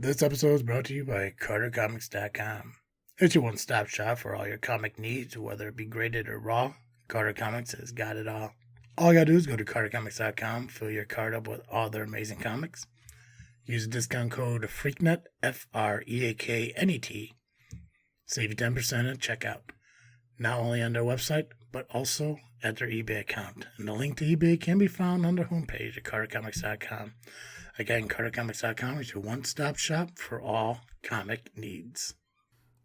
This episode is brought to you by CarterComics.com. It's your one-stop shop for all your comic needs, whether it be graded or raw. Carter Comics has got it all. All you gotta do is go to CarterComics.com, fill your card up with all their amazing comics. Use the discount code FREAKNET, FREAKNET. Save you 10% at checkout. Not only on their website, but also at their eBay account. And the link to eBay can be found on their homepage at CarterComics.com. Again, CarterComics.com is your one-stop shop for all comic needs.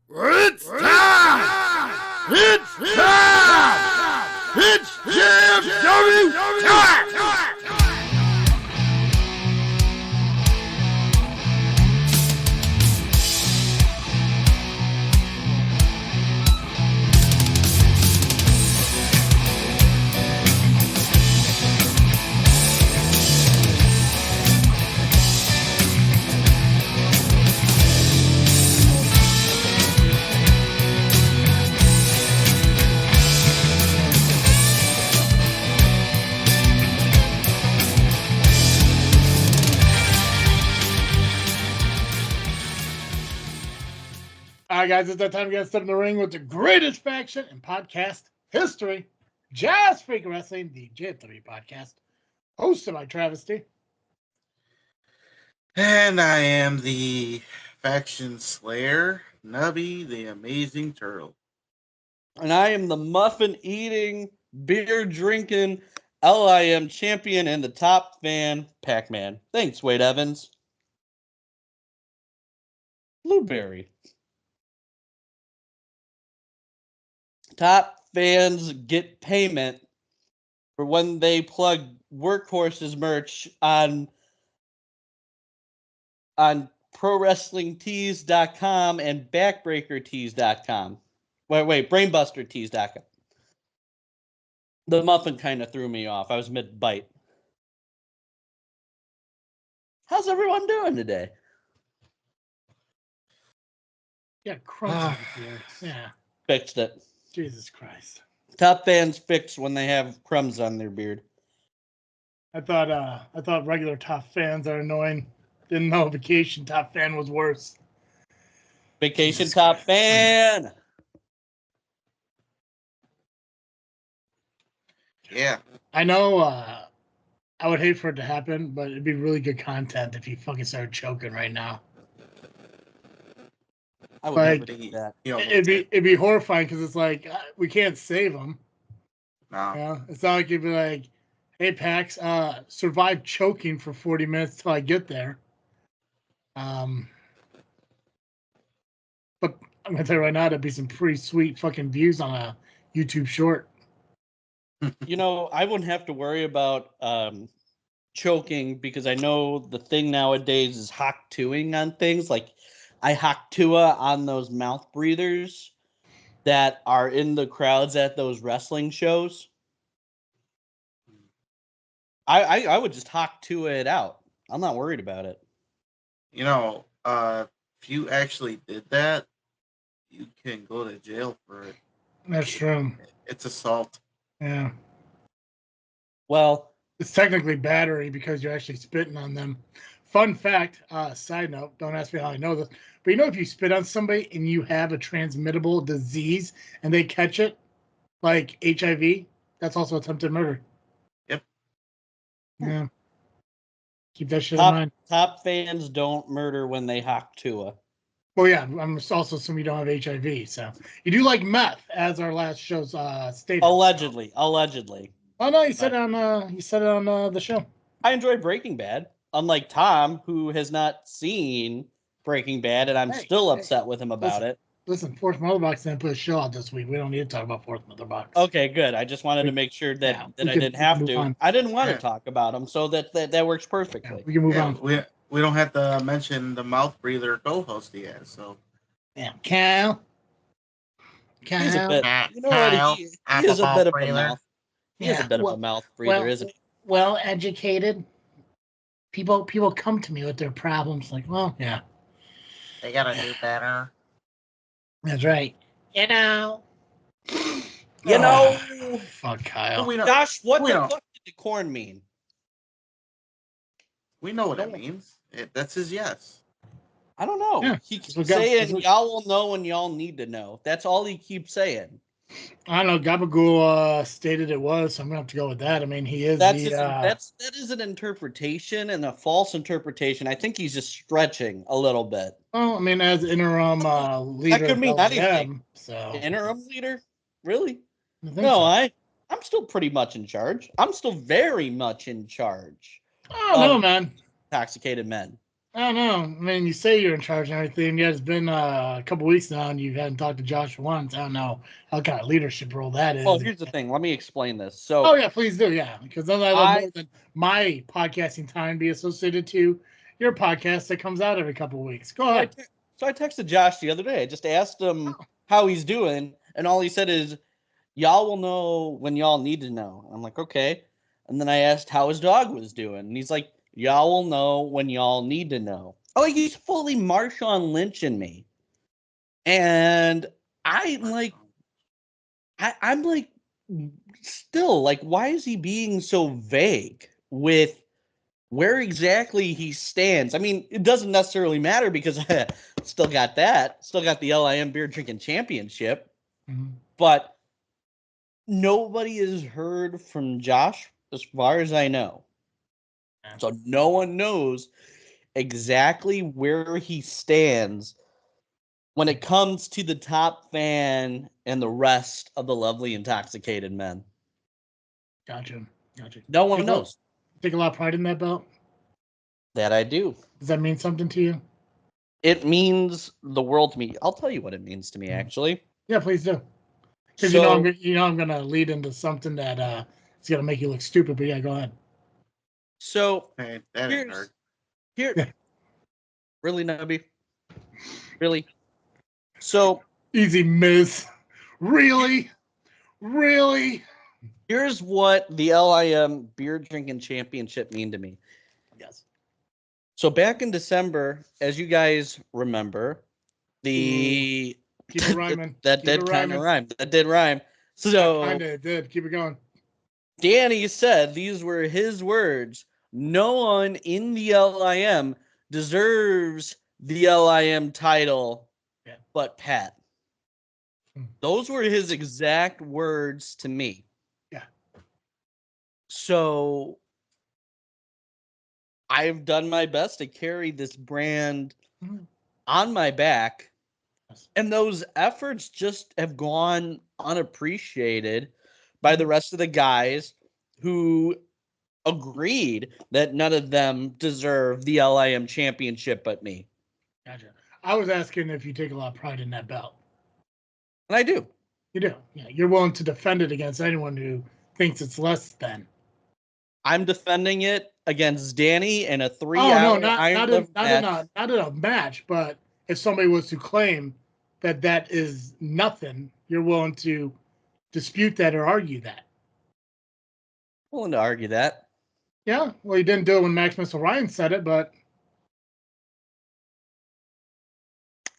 It's time! It's time! It's JFW time! All right, guys, it's that time to get step in the ring with the greatest faction in podcast history, Jazz Freak Wrestling, the JFW Podcast, hosted by Travesty. And I am the faction slayer, Nubby, the amazing turtle. And I am the muffin eating, beer drinking, LIM champion and the top fan, Pacman. Thanks, Wade Evans. Blueberry. Top fans get payment for when they plug Workhorses merch on ProWrestlingTees.com and BackbreakerTees.com. Wait, BrainbusterTees.com. The muffin kind of threw me off. I was mid-bite. How's everyone doing today? Yeah, crumbs here. Yeah. Fixed it. Jesus Christ. Top fans fix when they have crumbs on their beard. I thought regular top fans are annoying. Didn't know vacation top fan was worse. Vacation top fan. Yeah. I know I would hate for it to happen, but it'd be really good content if you fucking started choking right now. I would Like, never do that. It'd be horrifying because it's like we can't save them. No. You know? It's not like you'd be like, "Hey, Pax, survive choking for 40 minutes till I get there." But I'm gonna tell you right now, that'd be some pretty sweet fucking views on a YouTube short. You know, I wouldn't have to worry about choking because I know the thing nowadays is hawk-tuing on things. Like, I hawk-tua on those mouth breathers that are in the crowds at those wrestling shows. I would just hawk-tua it out. I'm not worried about it. You know, if you actually did that, you can go to jail for it. That's true. It's assault. Yeah. Well, It's technically battery because you're actually spitting on them. Fun fact, side note, don't ask me how I know this, but you know if you spit on somebody and you have a transmittable disease and they catch it, like HIV, that's also attempted murder. Yep. Yeah. Keep that shit in mind. top fans don't murder when they hawk-tua. Well, yeah, I'm also assuming you don't have HIV, so you do like meth, as our last show's stated. Allegedly. Oh no, you said it on the show. I enjoy Breaking Bad, unlike Tom, who has not seen Breaking Bad, and I'm still upset with him about it. Listen, Fourth Mother Box didn't put a show out this week. We don't need to talk about Fourth Mother Box. Okay, good. I just wanted to make sure that I didn't have to. On. I didn't want to talk about him, so that works perfectly. Yeah, we can move on. We don't have to mention the mouth breather co-host he has. So. Yeah, Cal. He's a bit. You know what? He is a bit of a mouth. He is a bit of a mouth breather, isn't he? Well educated. People come to me with their problems, like, well, yeah. They gotta do better. That's right. You know. Fuck Kyle. Josh, what the fuck did the corn mean? We know what it means. That's his yes. I don't know. Yeah, He that's keeps what saying y'all will know when y'all need to know. That's all he keeps saying. I don't know. Gabagool stated it was, so I'm gonna have to go with that. I mean, he is That is an interpretation and a false interpretation. I think he's just stretching a little bit. well, I mean, as interim That leader could of mean anything. LVM, so Interim leader? Really? I think No, so. I'm still pretty much in charge. I'm still very much in charge I don't know, of man. intoxicated men. I don't know. I mean, you say you're in charge and everything, yet it's been a couple weeks now, and you hadn't talked to Josh once. I don't know what kind of leadership role that is. Oh, here's the thing. Let me explain this. Oh So yeah, please do. Yeah, because then I love more than my podcasting time be associated to your podcast that comes out every couple of weeks. Go ahead. So I texted Josh the other day. I just asked him how he's doing, and all he said is, "Y'all will know when y'all need to know." I'm like, okay. And then I asked how his dog was doing, and he's like, "Y'all will know when y'all need to know." Oh, he's fully Marshawn Lynching me, and I'm like, I'm like, still like, why is he being so vague with where exactly he stands? I mean, it doesn't necessarily matter because still got the LIM beer drinking championship, but nobody has heard from Josh as far as I know. So no one knows exactly where he stands when it comes to the top fan and the rest of the lovely intoxicated men. Gotcha. No one knows. Take a lot of pride in that belt. That I do. Does that mean something to you? It means the world to me. I'll tell you what it means to me, actually. Yeah, please do. Because So, I'm gonna lead into something that is gonna make you look stupid. But yeah, go ahead. So Hey, that ain't hard. here, really, Nubby, really. So Easy, Miz. Really. here's what the LIM beer drinking championship mean to me. Yes. So back in December, as you guys remember, Keep it rhyming. that did kind of rhyme. That did rhyme. So Kind of did. Keep it going. Danny said these were his words. No one in the LIM deserves the LIM title but Pat. Those were his exact words to me. Yeah. So I've done my best to carry this brand on my back, and those efforts just have gone unappreciated by the rest of the guys who agreed that none of them deserve the LIM championship but me. Gotcha. I was asking if you take a lot of pride in that belt. And I do. You do. Yeah, you're willing to defend it against anyone who thinks it's less than. I'm defending it against Danny in a 3-hour not in a match, but if somebody was to claim that is nothing, you're willing to dispute that or argue that. Willing to argue that. Yeah, well, you didn't do it when Maximus Orion said it, but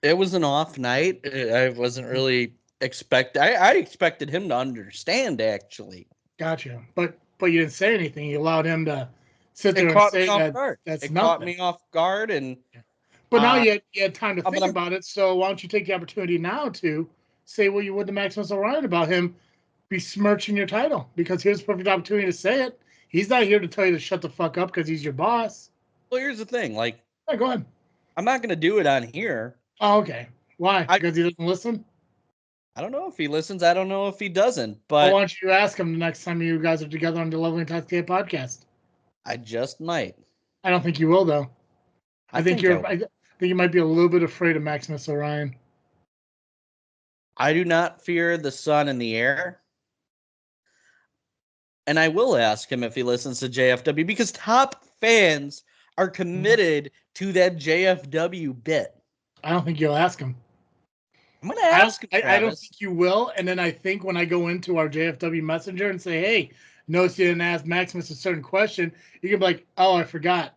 it was an off night. I wasn't really I expected him to understand, actually. Gotcha. But you didn't say anything. You allowed him to sit there and say that's it nothing. caught me off guard, and but now you had time to think about it. So why don't you take the opportunity now to say what you would to Maximus Orion about him besmirching your title? Because here's a perfect opportunity to say it. He's not here to tell you to shut the fuck up because he's your boss. Well, here's the thing. Like, yeah, go ahead. I'm not going to do it on here. Oh, okay. Why? Because he doesn't listen? I don't know if he listens. I don't know if he doesn't. But well, why don't you ask him the next time you guys are together on the Lovely Intoxicated podcast? I just might. I don't think you will, though. I think you might be a little bit afraid of Maximus Orion. I do not fear the sun in the air. And I will ask him if he listens to JFW because top fans are committed to that JFW bit. I don't think you'll ask him. I'm going to ask him. I don't think you will. And then I think when I go into our JFW Messenger and say, hey, notice you didn't ask Maximus a certain question, you can be like, oh, I forgot.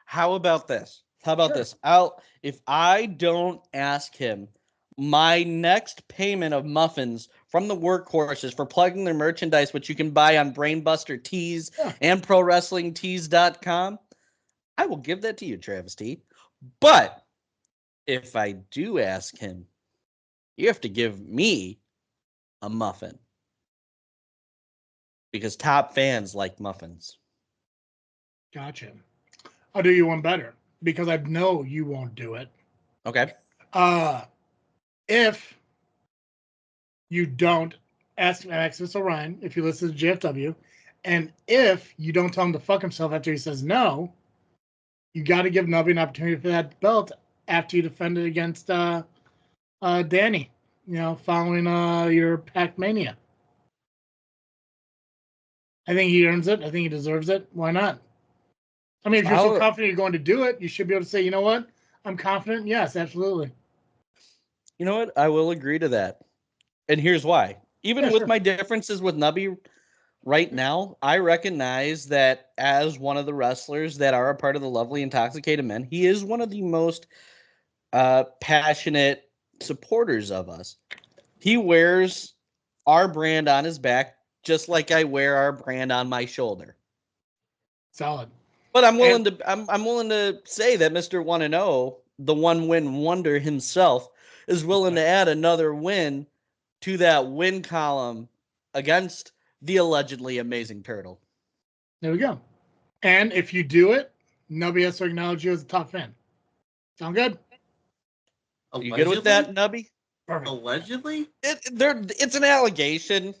How about this? This? If I don't ask him, my next payment of muffins from the Workhorses for plugging their merchandise, which you can buy on Brainbuster Tees and ProWrestlingTees.com, I will give that to you, Travis T. But if I do ask him, you have to give me a muffin. Because top fans like muffins. Gotcha. I'll do you one better because I know you won't do it. Okay. If you don't ask Mr. Ryan, if you listen to JFW, and if you don't tell him to fuck himself after he says no, you got to give Nubby an opportunity for that belt after you defend it against Danny, following your Pacmania. I think he earns it. I think he deserves it. Why not? I mean, if you're so confident you're going to do it, you should be able to say, you know what? I'm confident. Yes, absolutely. You know what? I will agree to that. And here's why. Even with my differences with Nubby right now, I recognize that as one of the wrestlers that are a part of the Lovely Intoxicated Men, he is one of the most passionate supporters of us. He wears our brand on his back just like I wear our brand on my shoulder. Solid. But I'm willing to say that Mr. 1-0, the one-win wonder himself, is willing to add another win to that win column against the allegedly amazing Turtle. There we go. And if you do it, nobody has to acknowledge you as a top fan. Sound good? Allegedly? You good with that, Nubby? Perfect. Allegedly? It's an allegation.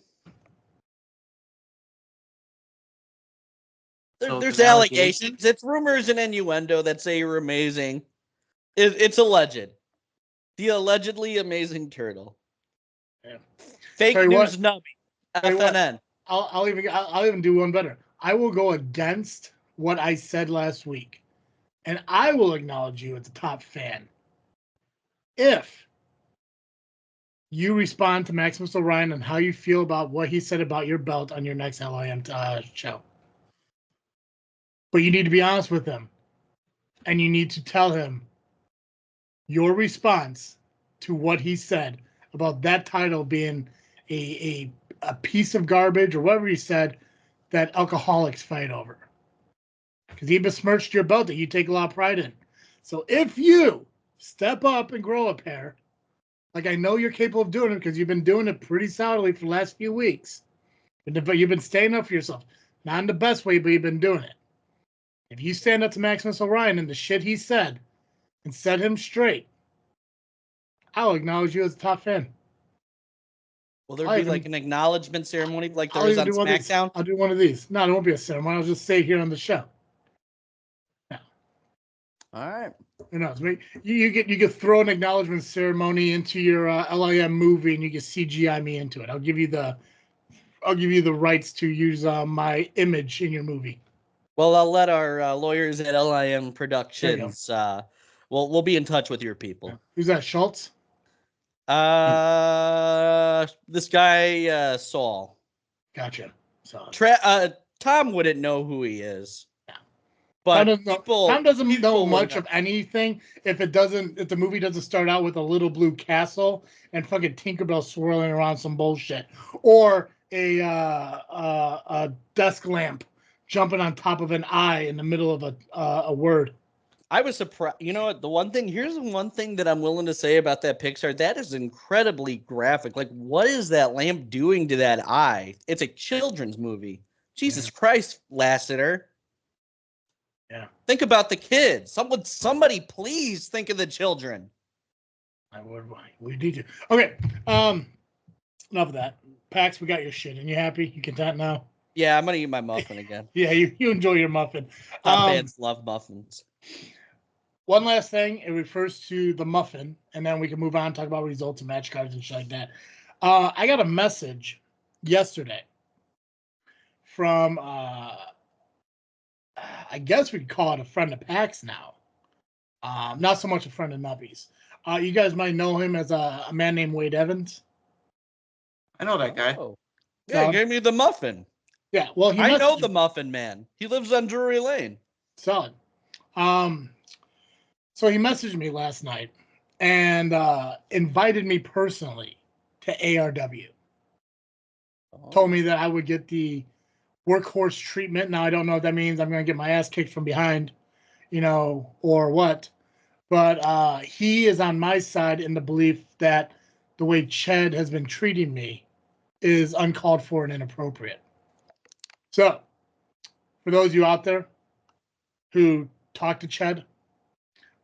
There's allegations. It's rumors and innuendo that say you're amazing. It's alleged. The allegedly amazing Turtle. Yeah. Fake news Nubby. FNN. I'll even do one better. I will go against what I said last week, and I will acknowledge you as a top fan if you respond to Maximus Orion and how you feel about what he said about your belt on your next LIM show. But you need to be honest with him, and you need to tell him your response to what he said about that title being a piece of garbage or whatever he said that alcoholics fight over. Because he besmirched your belt that you take a lot of pride in. So if you step up and grow a pair, like I know you're capable of doing it because you've been doing it pretty solidly for the last few weeks, but you've been standing up for yourself. Not in the best way, but you've been doing it. If you stand up to Maximus Orion and the shit he said and set him straight, I'll acknowledge you as a top fan. Will there be like an acknowledgement ceremony like there is on SmackDown? I'll do one of these. No, there won't be a ceremony. I'll just say it here on the show. Yeah. All right. Who knows? You could throw an acknowledgement ceremony into your LIM movie and you can CGI me into it. I'll give you the rights to use my image in your movie. Well, I'll let our lawyers at LIM Productions. We'll be in touch with your people. Yeah. Who's that? Schultz? This guy Saul. Gotcha. So Tom wouldn't know who he is. Yeah. But Tom doesn't know much of anything if the movie doesn't start out with a little blue castle and fucking Tinkerbell swirling around some bullshit or a desk lamp jumping on top of an eye in the middle of a word. I was surprised. You know what? Here's one thing that I'm willing to say about that Pixar. That is incredibly graphic. Like, what is that lamp doing to that eye? It's a children's movie. Jesus Christ, Lassiter. Yeah. Think about the kids. Somebody please think of the children. I would. We need to. Okay. Enough of that. Pax, we got your shit. And you happy? You content now? Yeah, I'm gonna eat my muffin again. Yeah, you enjoy your muffin. Top fans love muffins. One last thing, it refers to the muffin, and then we can move on and talk about results and match cards and shit like that. I got a message yesterday from, I guess we could call it a friend of Pax now. Not so much a friend of Nubby's. You guys might know him as a man named Wade Evans. I know that guy. Oh. Yeah, he gave me the muffin. Yeah, well, I know the Muffin Man. He lives on Drury Lane. Solid. So he messaged me last night and invited me personally to ARW. Oh. Told me that I would get the workhorse treatment. Now, I don't know what that means. I'm going to get my ass kicked from behind, or what. But he is on my side in the belief that the way Ched has been treating me is uncalled for and inappropriate. So, for those of you out there who talk to Ched,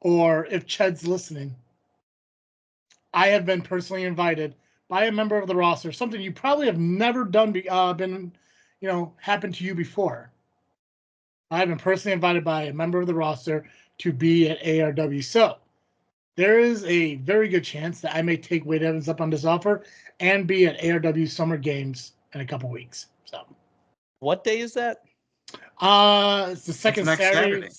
or if Ched's listening, I have been personally invited by a member of the roster, something you probably have never done, happened to you before. I've been personally invited by a member of the roster to be at ARW. So there is a very good chance that I may take Wade Evans up on this offer and be at ARW Summer Games in a couple weeks. So, what day is that? It's the second next Saturday. Saturday.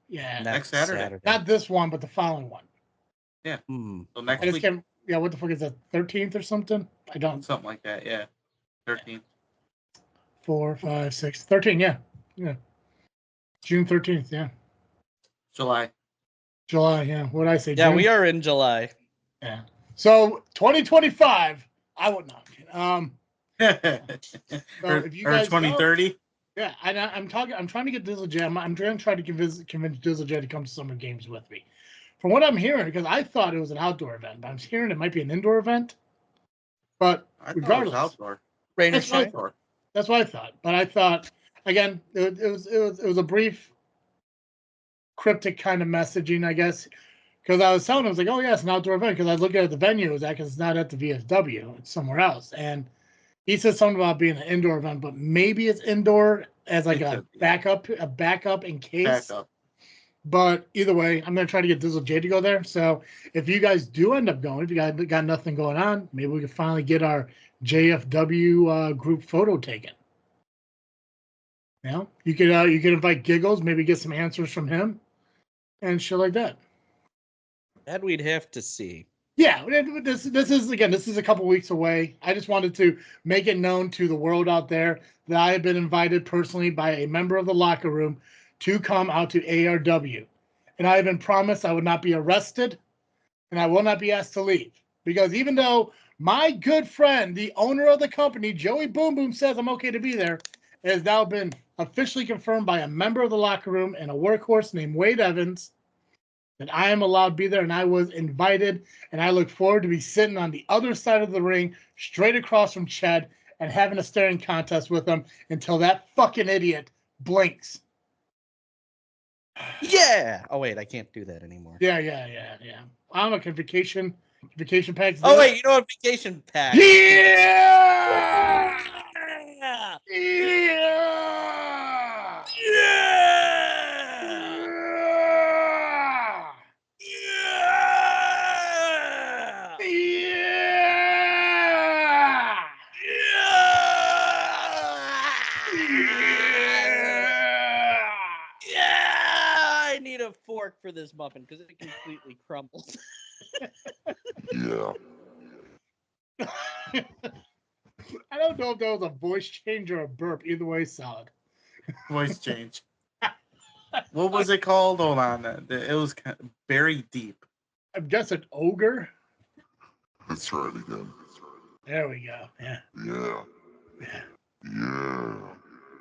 Yeah, Next Saturday. Not this one, but the following one. Yeah. So next week. Yeah, what the fuck is that? 13th or something? I don't. Something like that. Yeah. 13th. 4, 5, 6, 13. Yeah. June 13th. Yeah. July. Yeah. What did I say? Yeah, June? we are in July. Yeah. So 2025. I would not. If you guys 2030. Yeah, I'm trying to get Dizzle J. I'm trying to convince Dizzle J to come to Summer Games with me. From what I'm hearing, because I thought it was an outdoor event, but I'm hearing it might be an indoor event. But regardless, it was outdoor. Rain or that's shine. That's what I thought. But I thought again, it was a brief, cryptic kind of messaging, I guess, because I was telling him, I was like, oh yeah, it's an outdoor event. Because I was looking at the venue, because it's not at the VFW, it's somewhere else, and he said something about being an indoor event, but maybe it's indoor as like a backup in case. Backup. But either way, I'm going to try to get Dizzle J to go there. So if you guys do end up going, if you got nothing going on, maybe we can finally get our JFW group photo taken. You could invite Giggles, maybe get some answers from him and shit like that. That we'd have to see. Yeah, this is a couple weeks away. I just wanted to make it known to the world out there that I have been invited personally by a member of the locker room to come out to ARW. And I have been promised I would not be arrested and I will not be asked to leave. Because even though my good friend, the owner of the company, Joey Boom Boom, says I'm okay to be there, it has now been officially confirmed by a member of the locker room and a workhorse named Wade Evans that I am allowed to be there, and I was invited, and I look forward to be sitting on the other side of the ring, straight across from Ched, and having a staring contest with him until that fucking idiot blinks. Yeah. Oh wait, I can't do that anymore. Yeah. I'm a vacation packs. Oh wait, you know what? Vacation pack. Yeah. I need a fork for this muffin because it completely crumbled. Yeah. I don't know if that was a voice change or a burp. Either way, solid. Voice change. What was it called? Hold on. It was very deep. I'm just an ogre. Let's try it again. There we go. Yeah.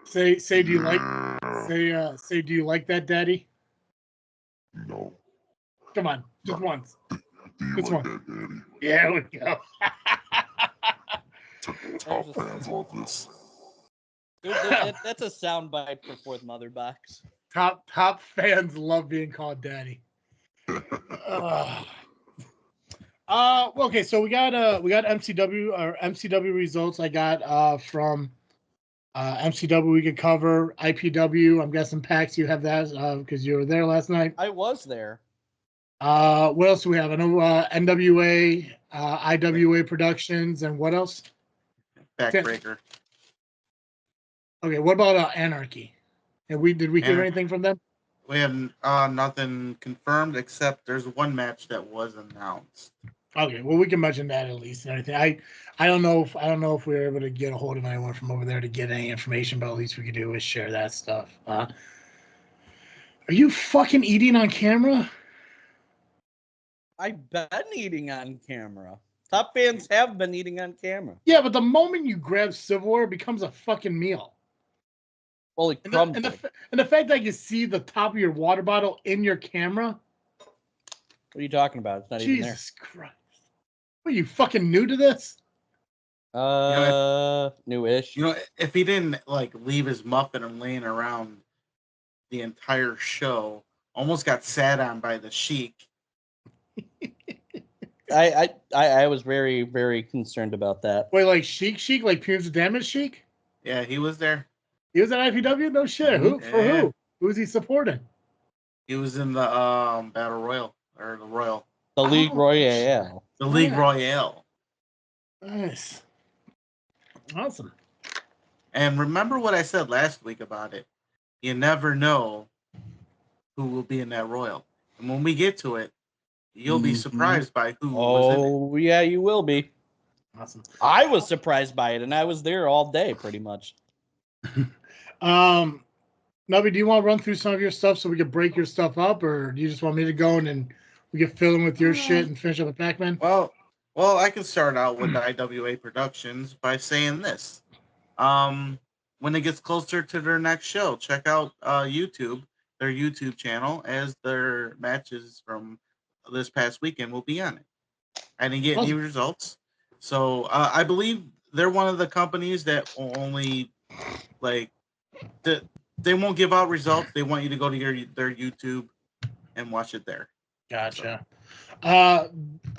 Say, do you like? Say, do you like that, Daddy? No. Come on, just once. Do you Just like one. that, Daddy? Yeah, we go. Top fans love this. That's a soundbite for Fourth Mother Box. Top fans love being called Daddy. Okay, so we got MCW results. I got from MCW we could cover. IPW, I'm guessing PAX you have that because you were there last night. I was there. What else do we have? I know NWA, IWA Productions, and what else? Backbreaker. Okay, what about Anarchy? Did we hear anything from them? We have nothing confirmed except there's one match that was announced. Okay, well we can mention that at least and everything. I don't know if we were able to get a hold of anyone from over there to get any information, but at least we could do is share that stuff. Are you fucking eating on camera? I've been eating on camera. Top fans have been eating on camera. Yeah, but the moment you grab silverware, it becomes a fucking meal. Well, it crumbled. And the fact that you see the top of your water bottle in your camera. What are you talking about? It's not even there. Jesus Christ. Are you fucking new to this? Newish. You know, if he didn't like leave his muffin and laying around the entire show, almost got sat on by the Sheik. I was very, very concerned about that. Wait, like Sheik, like Punitive Damage Sheik? Yeah, he was there. He was at IPW? No shit. Who? For Yeah. who? Who was he supporting? He was in the Battle Royal or the Royal. The League Oh, Royale. The League Yeah. Royale. Nice. Awesome. And remember what I said last week about it. You never know who will be in that Royal. And when we get to it, you'll be surprised by who was in it. Oh, yeah, you will be. Awesome. I was surprised by it, and I was there all day, pretty much. Nubby, do you want to run through some of your stuff so we can break your stuff up, or do you just want me to go and then we can fill in with your shit and finish up with Pacman? Well, I can start out with the IWA Productions by saying this. When it gets closer to their next show, check out YouTube, their YouTube channel, as their matches from this past weekend will be on it. I didn't get any results. So I believe they're one of the companies that will only, like, they won't give out results. They want you to go to their YouTube and watch it there. Gotcha.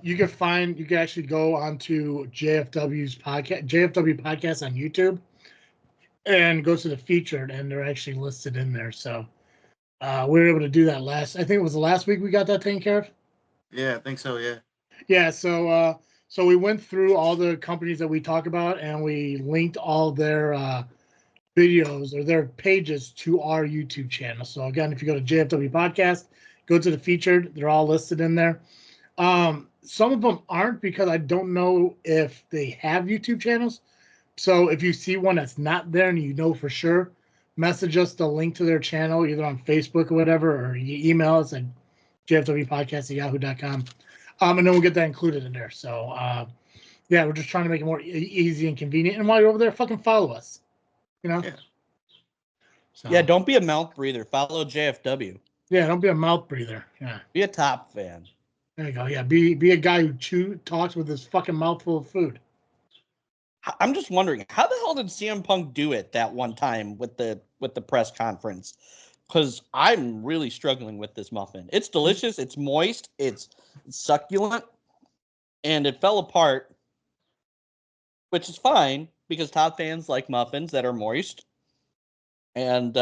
You can actually go onto JFW's podcast, JFW Podcast on YouTube, and go to the featured, and they're actually listed in there. So we were able to do that I think it was the last week we got that taken care of. Yeah, I think so. Yeah. Yeah. So we went through all the companies that we talk about, and we linked all their videos or their pages to our YouTube channel. So again, if you go to JFW Podcast, go to the featured, they're all listed in there. Some of them aren't because I don't know if they have YouTube channels. So if you see one that's not there and you know for sure, message us the link to their channel either on Facebook or whatever, or you email us at jfwpodcast@yahoo.com. And then we'll get that included in there. So yeah, we're just trying to make it more easy and convenient. And while you're over there, fucking follow us. You know? Yeah. So, Yeah, don't be a mouth breather. Follow JFW. Yeah, don't be a mouth breather. Yeah. Be a top fan. There you go. Yeah, be a guy who talks with his fucking mouth full of food. I'm just wondering, how the hell did CM Punk do it that one time with the press conference? Because I'm really struggling with this muffin. It's delicious. It's moist. It's succulent. And it fell apart, which is fine because top fans like muffins that are moist. And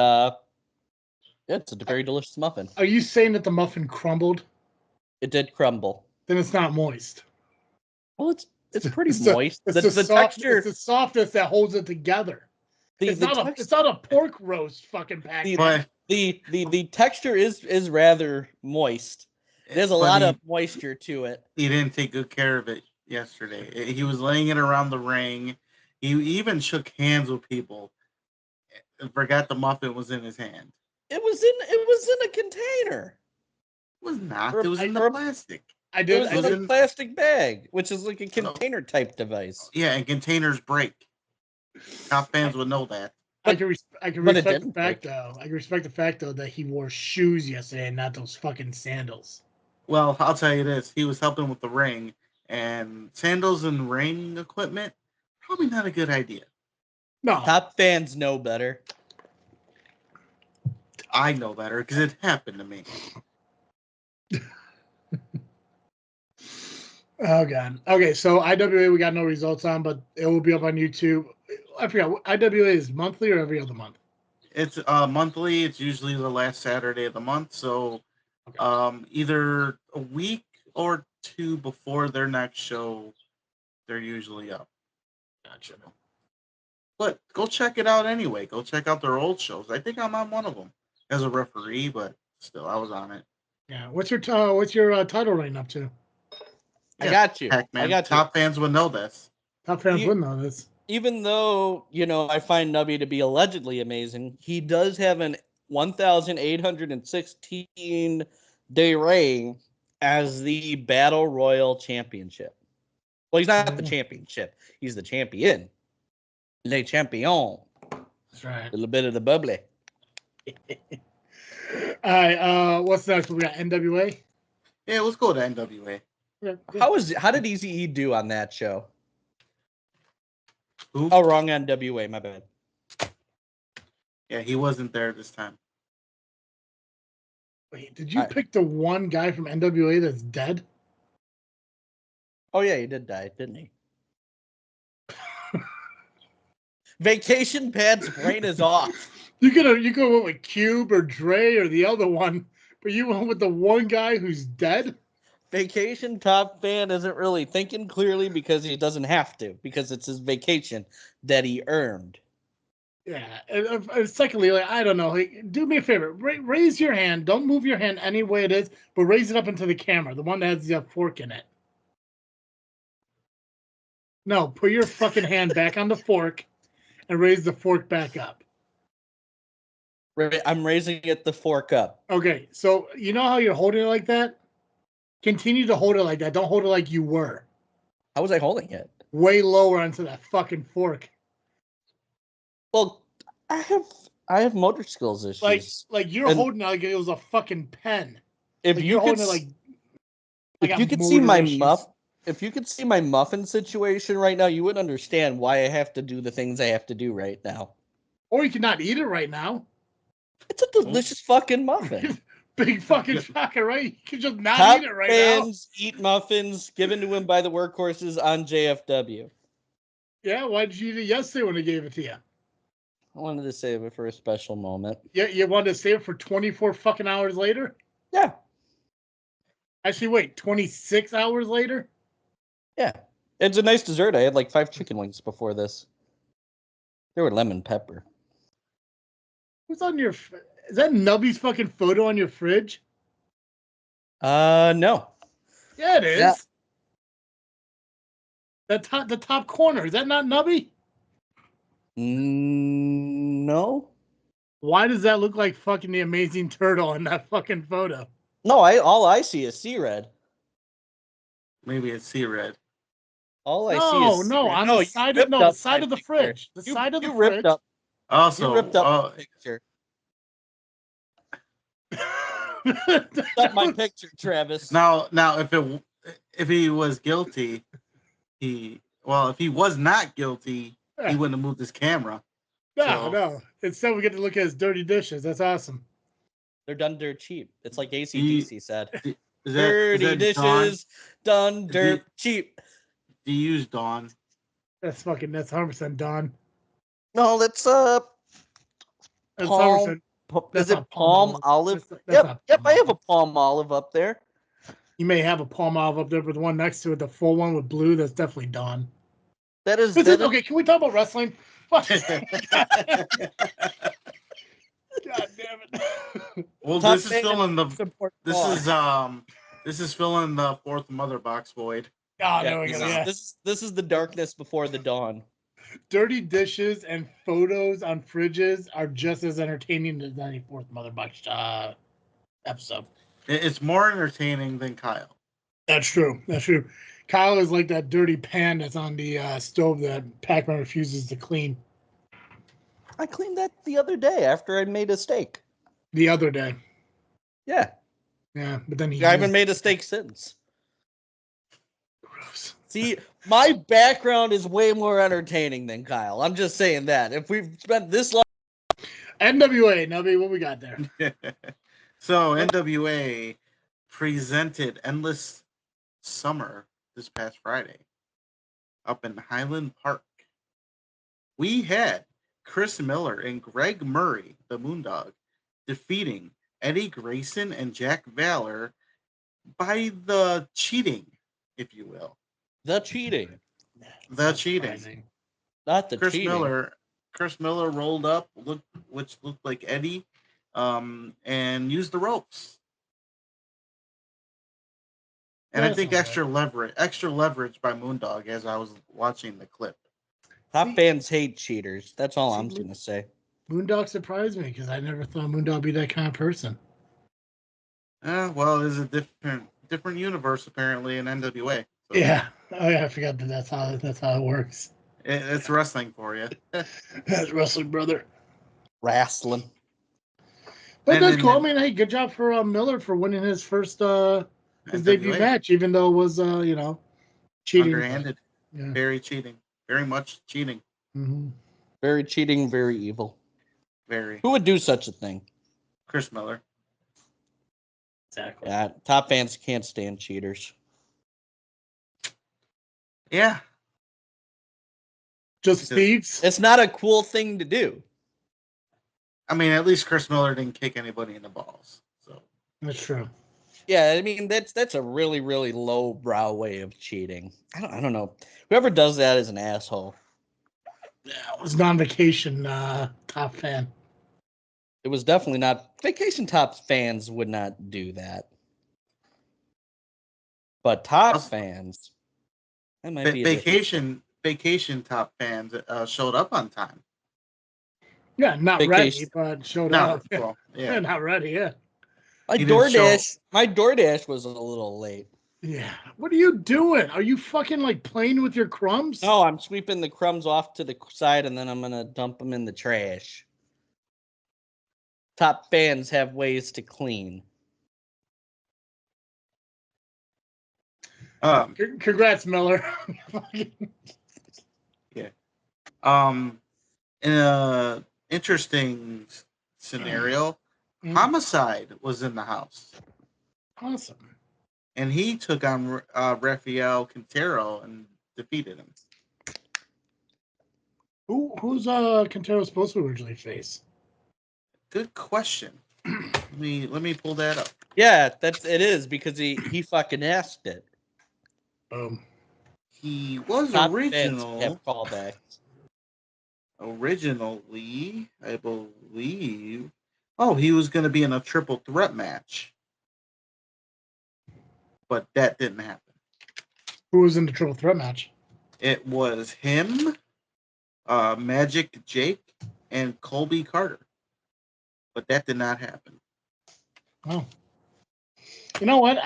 it's a very delicious muffin. Are you saying that the muffin crumbled? It did crumble. Then it's not moist. Well, it's pretty It's moist. The texture. It's the softness that holds it together. It's not a pork roast fucking pack. The texture is rather moist. There's a lot of moisture to it. He didn't take good care of it yesterday. He was laying it around the ring. He even shook hands with people and forgot the muffin was in his hand. It was in a container. It was not. It was in the plastic. It was in a plastic bag, which is like a container type device. Yeah, and containers break. Top fans would know that. I can respect the fact though. I can respect the fact though that he wore shoes yesterday and not those fucking sandals. Well, I'll tell you this: he was helping with the ring, and sandals and ring equipment probably not a good idea. No, top fans know better. I know better because it happened to me. Oh god. Okay, so IWA we got no results on, but it will be up on YouTube. I forgot. IWA is monthly or every other month? It's monthly. It's usually the last Saturday of the month. So either a week or two before their next show, they're usually up. Gotcha. But go check it out anyway. Go check out their old shows. I think I'm on one of them as a referee, but still, I was on it. Yeah. What's your title reign up to? I got you. Pacman. I got you. Top fans would know this. Top fans would know this. Even though, I find Nubby to be allegedly amazing, he does have an 1,816 day reign as the Battle Royal Championship. Well, he's not the championship. He's the champion. Le champion. That's right. A little bit of the bubbly. All right. What's next? We got NWA. Yeah, let's go to NWA. Yeah, How did Eazy-E do on that show? Who? Oh, wrong NWA, my bad. Yeah, he wasn't there this time. Wait, did you pick the one guy from NWA that's dead? Oh yeah, he did die, didn't he? Vacation Pad's brain is off. You could went with Cube or Dre or the other one, but you went with the one guy who's dead? Vacation Top Fan isn't really thinking clearly because he doesn't have to, because it's his vacation that he earned. Yeah. And secondly, like, I don't know. Like, do me a favor. Raise your hand. Don't move your hand any way it is, but raise it up into the camera. The one that has the fork in it. No, put your fucking hand back on the fork and raise the fork back up. I'm raising it the fork up. Okay, so you know how you're holding it like that? Continue to hold it like that. Don't hold it like you were. How was I holding it? Way lower onto that fucking fork. Well, I have motor skills issues. Like you're holding it like it was a fucking pen. If like you could, if you could see my if you could see my muffin situation right now, you would understand why I have to do the things I have to do right now. Or you could not eat it right now. It's a delicious fucking muffin. Big fucking shocker, right? You can just not Top eat it right fans eat muffins given to him by the Workhorses on JFW. Yeah, why did you eat it yesterday when they gave it to you? I wanted to save it for a special moment. Yeah, you wanted to save it for 24 fucking hours later? Yeah. Actually, wait, 26 hours later? Yeah. It's a nice dessert. I had like 5 chicken wings before this. They were lemon pepper. What's on your... Is that Nubby's fucking photo on your fridge? No. Yeah, it is. Yeah. The top corner. Is that not Nubby? No. Why does that look like fucking the Amazing Turtle in that fucking photo? No, all I see is C-Red. Maybe it's C-Red. All I see is no, C-Red. on No, the side of the side of the fridge. The side of the fridge. Ripped up. Also, You ripped up the picture. Up my picture, Travis. Now, if he was guilty, if he was not guilty, he wouldn't have moved his camera. No. Instead, we get to look at his dirty dishes. That's awesome. They're done dirt cheap. It's like AC/DC said. Dirty dishes done dirt cheap. Do you use Dawn? That's 100% Dawn. No, that's That's palm. Is it palm olive? Yep. I have a palm olive up there. You may have a palm olive up there, but the one next to it, the full one with blue, that's definitely Dawn. Okay, can we talk about wrestling? God damn it. Well, this is filling the fourth mother box void. Oh, there we go. Yeah. This is the darkness before the dawn. Dirty dishes and photos on fridges are just as entertaining as any fourth mother box episode. It's more entertaining than Kyle. That's true. Kyle is like that dirty pan that's on the stove that Pacman refuses to clean. I cleaned that the other day after I made a steak. The other day. Yeah. Yeah, but then I haven't made a steak since. Gross. See, my background is way more entertaining than Kyle. I'm just saying that. If we've spent this long... NWA, Nubby, what we got there? So, NWA presented Endless Summer this past Friday up in Highland Park. We had Chris Miller and Greg Murray, the Moondog, defeating Eddie Grayson and Jack Valor by the cheating, if you will. The cheating. The cheating. Surprising. Not the cheating. Chris Miller rolled up, which looked like Eddie, and used the ropes. And I think extra leverage by Moondog as I was watching the clip. Top fans hate cheaters. That's all I'm going to say. Moondog surprised me because I never thought Moondog would be that kind of person. Well, there's a different universe apparently in NWA. So. Yeah. Oh yeah, I forgot that that's how it works. It's wrestling for you. That's wrestling, brother. Wrestling. But that's cool. I mean, hey, good job for Miller for winning his first his debut NWA. match, even though it was cheating. Underhanded. Yeah. Very cheating. Very much cheating. Mm-hmm. Very cheating, very evil. Very. Who would do such a thing? Chris Miller. Exactly. Yeah, top fans can't stand cheaters. Yeah. Just thieves. It's not a cool thing to do. I mean, at least Chris Miller didn't kick anybody in the balls. So That's true. Yeah, I mean that's a really really low brow way of cheating. I don't know. Whoever does that is an asshole. Yeah, I was on vacation. Top fan. It was definitely not. Vacation Top fans would not do that. But top Also- fans, that might be a vacation top fans showed up on time. Yeah, not Vacation. ready, but showed No, up. well, Yeah, yeah. not ready. Yeah. My He didn't show- DoorDash was a little late. Yeah. What are you doing? Are you fucking like playing with your crumbs? No, I'm sweeping the crumbs off to the side and then I'm gonna dump them in the trash. Top fans have ways to clean. Congrats, Miller. In a interesting scenario, Homicide was in the house, Awesome. and he took on Rafael Quintero and defeated him. Who's Quintero supposed to originally face? Good question. let me pull that up. Yeah, it is because he fucking asked it. He was Top fans have callbacks. originally, I believe. Oh, he was going to be in a triple threat match, but that didn't happen. Who was in the triple threat match? It was him, Magic Jake, and Colby Carter, but that did not happen. Oh. You know what?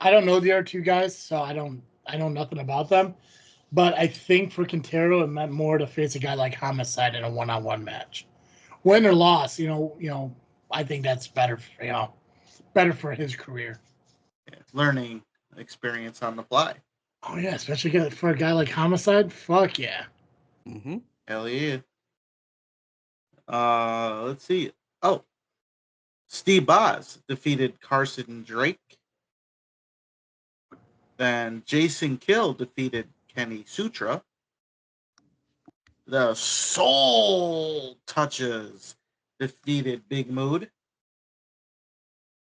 I don't know the other two guys, so I know nothing about them. But I think for Quintero, it meant more to face a guy like Homicide in a one-on-one match. Win or loss, I think that's better for his career. Yeah, learning experience on the fly. Oh yeah, especially for a guy like Homicide. Fuck yeah. Mm-hmm. Hell yeah. Let's see. Oh, Steve Boz defeated Carson Drake. Then Jason Kill defeated Kenny Sutra. The Soul Touches defeated Big Mood.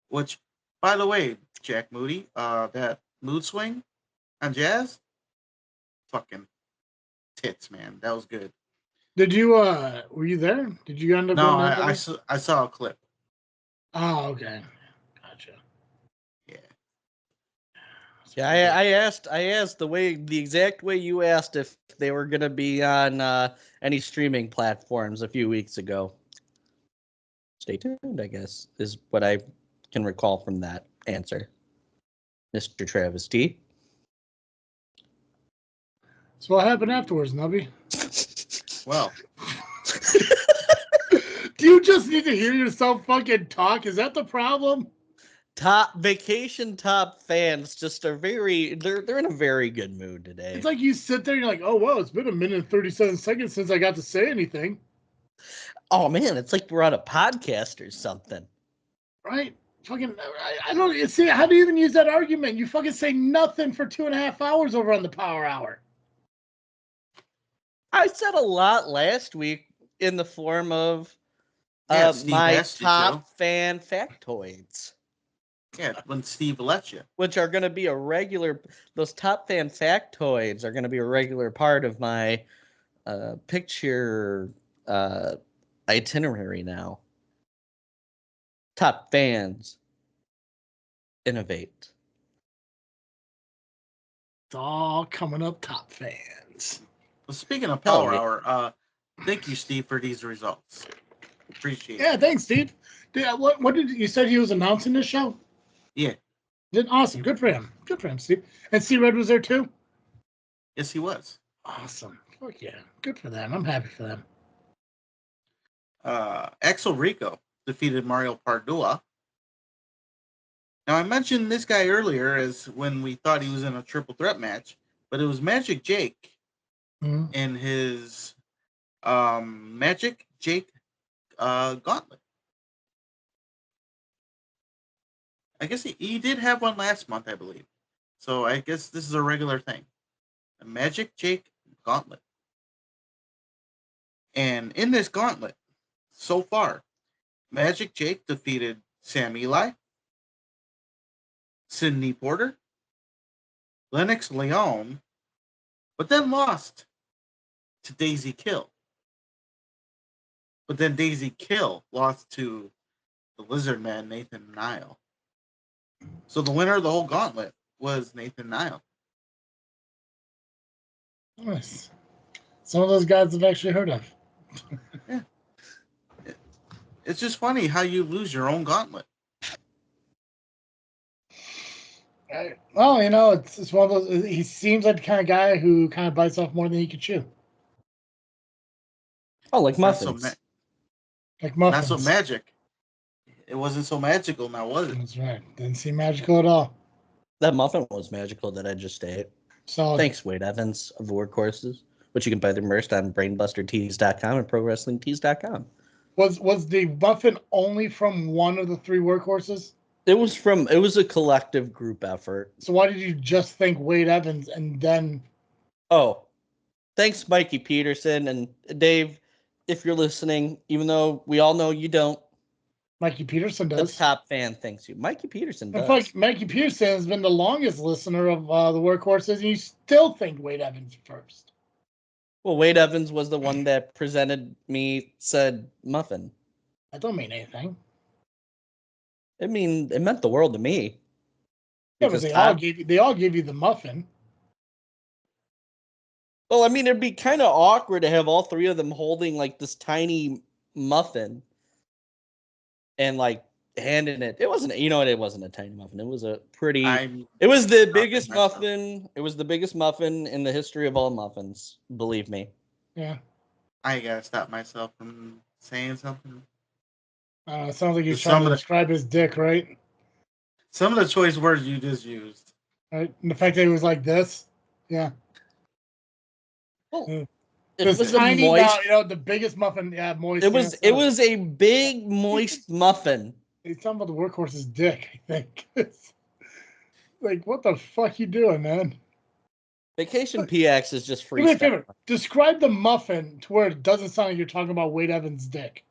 Which, by the way, Jack Moody, that mood swing on Jazz, fucking tits, man. That was good. Did you were you there? Did you end up No, going to that? I saw a clip. Oh, okay. Gotcha. Yeah. Yeah, I asked the exact way you asked if they were gonna be on any streaming platforms a few weeks ago. Stay tuned, I guess, is what I can recall from that answer, Mr. Travis T. So what happened afterwards, Nubby? Well, Do you just need to hear yourself fucking talk? Is that the problem? Vacation Top fans just are they're in a very good mood today. It's like you sit there and you're like, oh, wow, it's been a minute and 37 seconds since I got to say anything. Oh man, it's like we're on a podcast or something. Right? Fucking, I don't see. How do you even use that argument? You fucking say nothing for 2.5 hours over on the Power Hour. I said a lot last week in the form of yeah, Steve my asked you top fan factoids. to. Yeah, when Steve let you. Which are going to be those top fan factoids are going to be a regular part of my picture itinerary now. Top fans innovate. It's all coming up, top fans. Well, speaking of Hell Power yeah. Hour, thank you, Steve, for these results. Appreciate Yeah, it. thanks, Steve. What did you said he was announcing this show? Yeah. Awesome. Good for him. Good for him, Steve. And C Red was there too? Yes, he was. Awesome. Fuck yeah. Good for them. I'm happy for them. Axel Rico defeated Mario Pardua. Now, I mentioned this guy earlier as when we thought he was in a triple threat match, but it was Magic Jake Mhm. in his Magic Jake gauntlet. I guess he did have one last month, I believe. So I guess this is a regular thing. A Magic Jake gauntlet. And in this gauntlet, so far, Magic Jake defeated Sam Eli, Sidney Porter, Lennox Leon, but then lost to Daisy Kill. But then Daisy Kill lost to the Lizard Man, Nathan Nile. So the winner of the whole gauntlet was Nathan Nile. Nice. Some of those guys I've actually heard of. Yeah. It's just funny how you lose your own gauntlet. Well, it's one of those. He seems like the kind of guy who kind of bites off more than he can chew. Oh, like Not so, muffins. Like not muffins. so magic. It wasn't so magical now, was it? That's right. Didn't seem magical at all. That muffin was magical that I just ate. So Thanks, Wade Evans of Workhorses, which you can buy their merch on brainbustertees.com and prowrestlingtees.com. Was the muffin only from one of the three workhorses? It was a collective group effort. So why did you just think Wade Evans and then? Oh, thanks, Mikey Peterson. And Dave, if you're listening, even though we all know you don't, Mikey Peterson the does. top fan thanks you. Mikey Peterson In does. fact, Mikey Peterson has been the longest listener of the workhorses, and you still think Wade Evans first. Well, Wade Evans was the one that presented me said muffin. That don't mean anything. It meant the world to me. Yeah, but Because they all gave you the muffin. Well, I mean, it'd be kind of awkward to have all three of them holding like this tiny muffin and like handing it. It wasn't, it wasn't a tiny muffin. It was a pretty. It was the biggest muffin. It was the biggest muffin in the history of all muffins. Believe me. Yeah. I gotta stop myself from saying something. It sounds like he's trying to describe his dick, right? Some of the choice words you just used. Right? And the fact that he was like this. Yeah. Well, it was tiny a moist. now, the biggest muffin. Yeah, moist. It was a big moist muffin. He's talking about the workhorse's dick, I think. Like, what the fuck you doing, man? Vacation PX is just free. Do me a favor. Describe the muffin to where it doesn't sound like you're talking about Wade Evans' dick.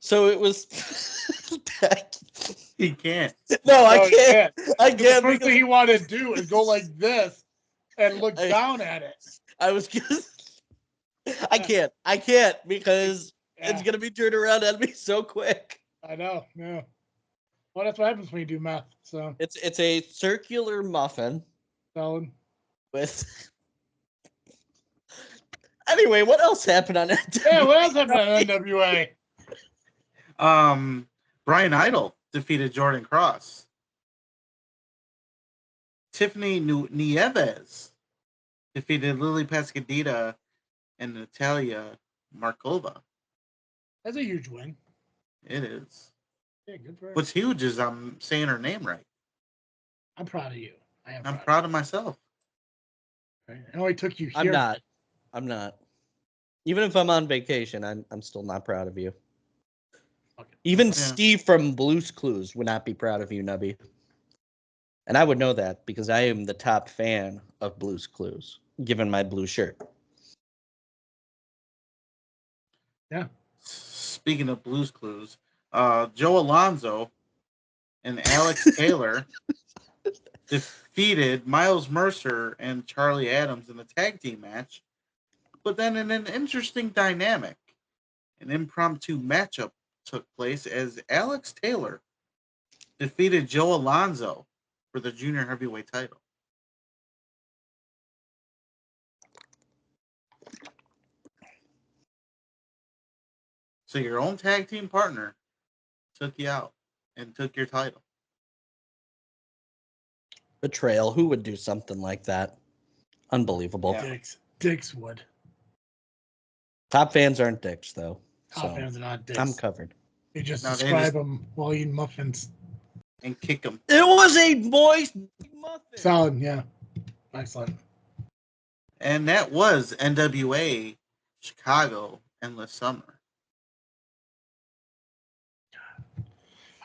So it was. He can't. No, I can't. I can't. The first thing he wanted to do is go like this and look down at it. I was just. I can't because it's gonna be turned around at me so quick. I know. Yeah. Well, that's what happens when you do math. So it's a circular muffin. Solid. With. Anyway, what else happened on NWA? Yeah, what else happened on NWA? Brian Idol defeated Jordan Cross. Tiffany Nieves defeated Lily Pascadita and Natalia Markova. That's a huge win. It is. Yeah, good for her. What's huge is I'm saying her name right. I'm proud of you. I'm proud of myself. Right. I know I took you here. I'm not. Even if I'm on vacation, I'm still not proud of you. Okay. Even Steve from Blue's Clues would not be proud of you, Nubby. And I would know that because I am the top fan of Blue's Clues, given my blue shirt. Yeah. Speaking of Blue's Clues, Joe Alonzo and Alex Taylor defeated Miles Mercer and Charlie Adams in the tag team match. But then in an interesting dynamic, an impromptu matchup took place as Alex Taylor defeated Joe Alonzo for the junior heavyweight title. So your own tag team partner took you out and took your title. Betrayal. Who would do something like that? Unbelievable. Yeah. Dicks would. Top fans aren't dicks, though. Top So fans are not dicks. I'm covered. They just No, they describe just- them while eating muffins. And kick them. It was a moist muffin. Solid, yeah. Excellent. And that was NWA Chicago Endless Summer.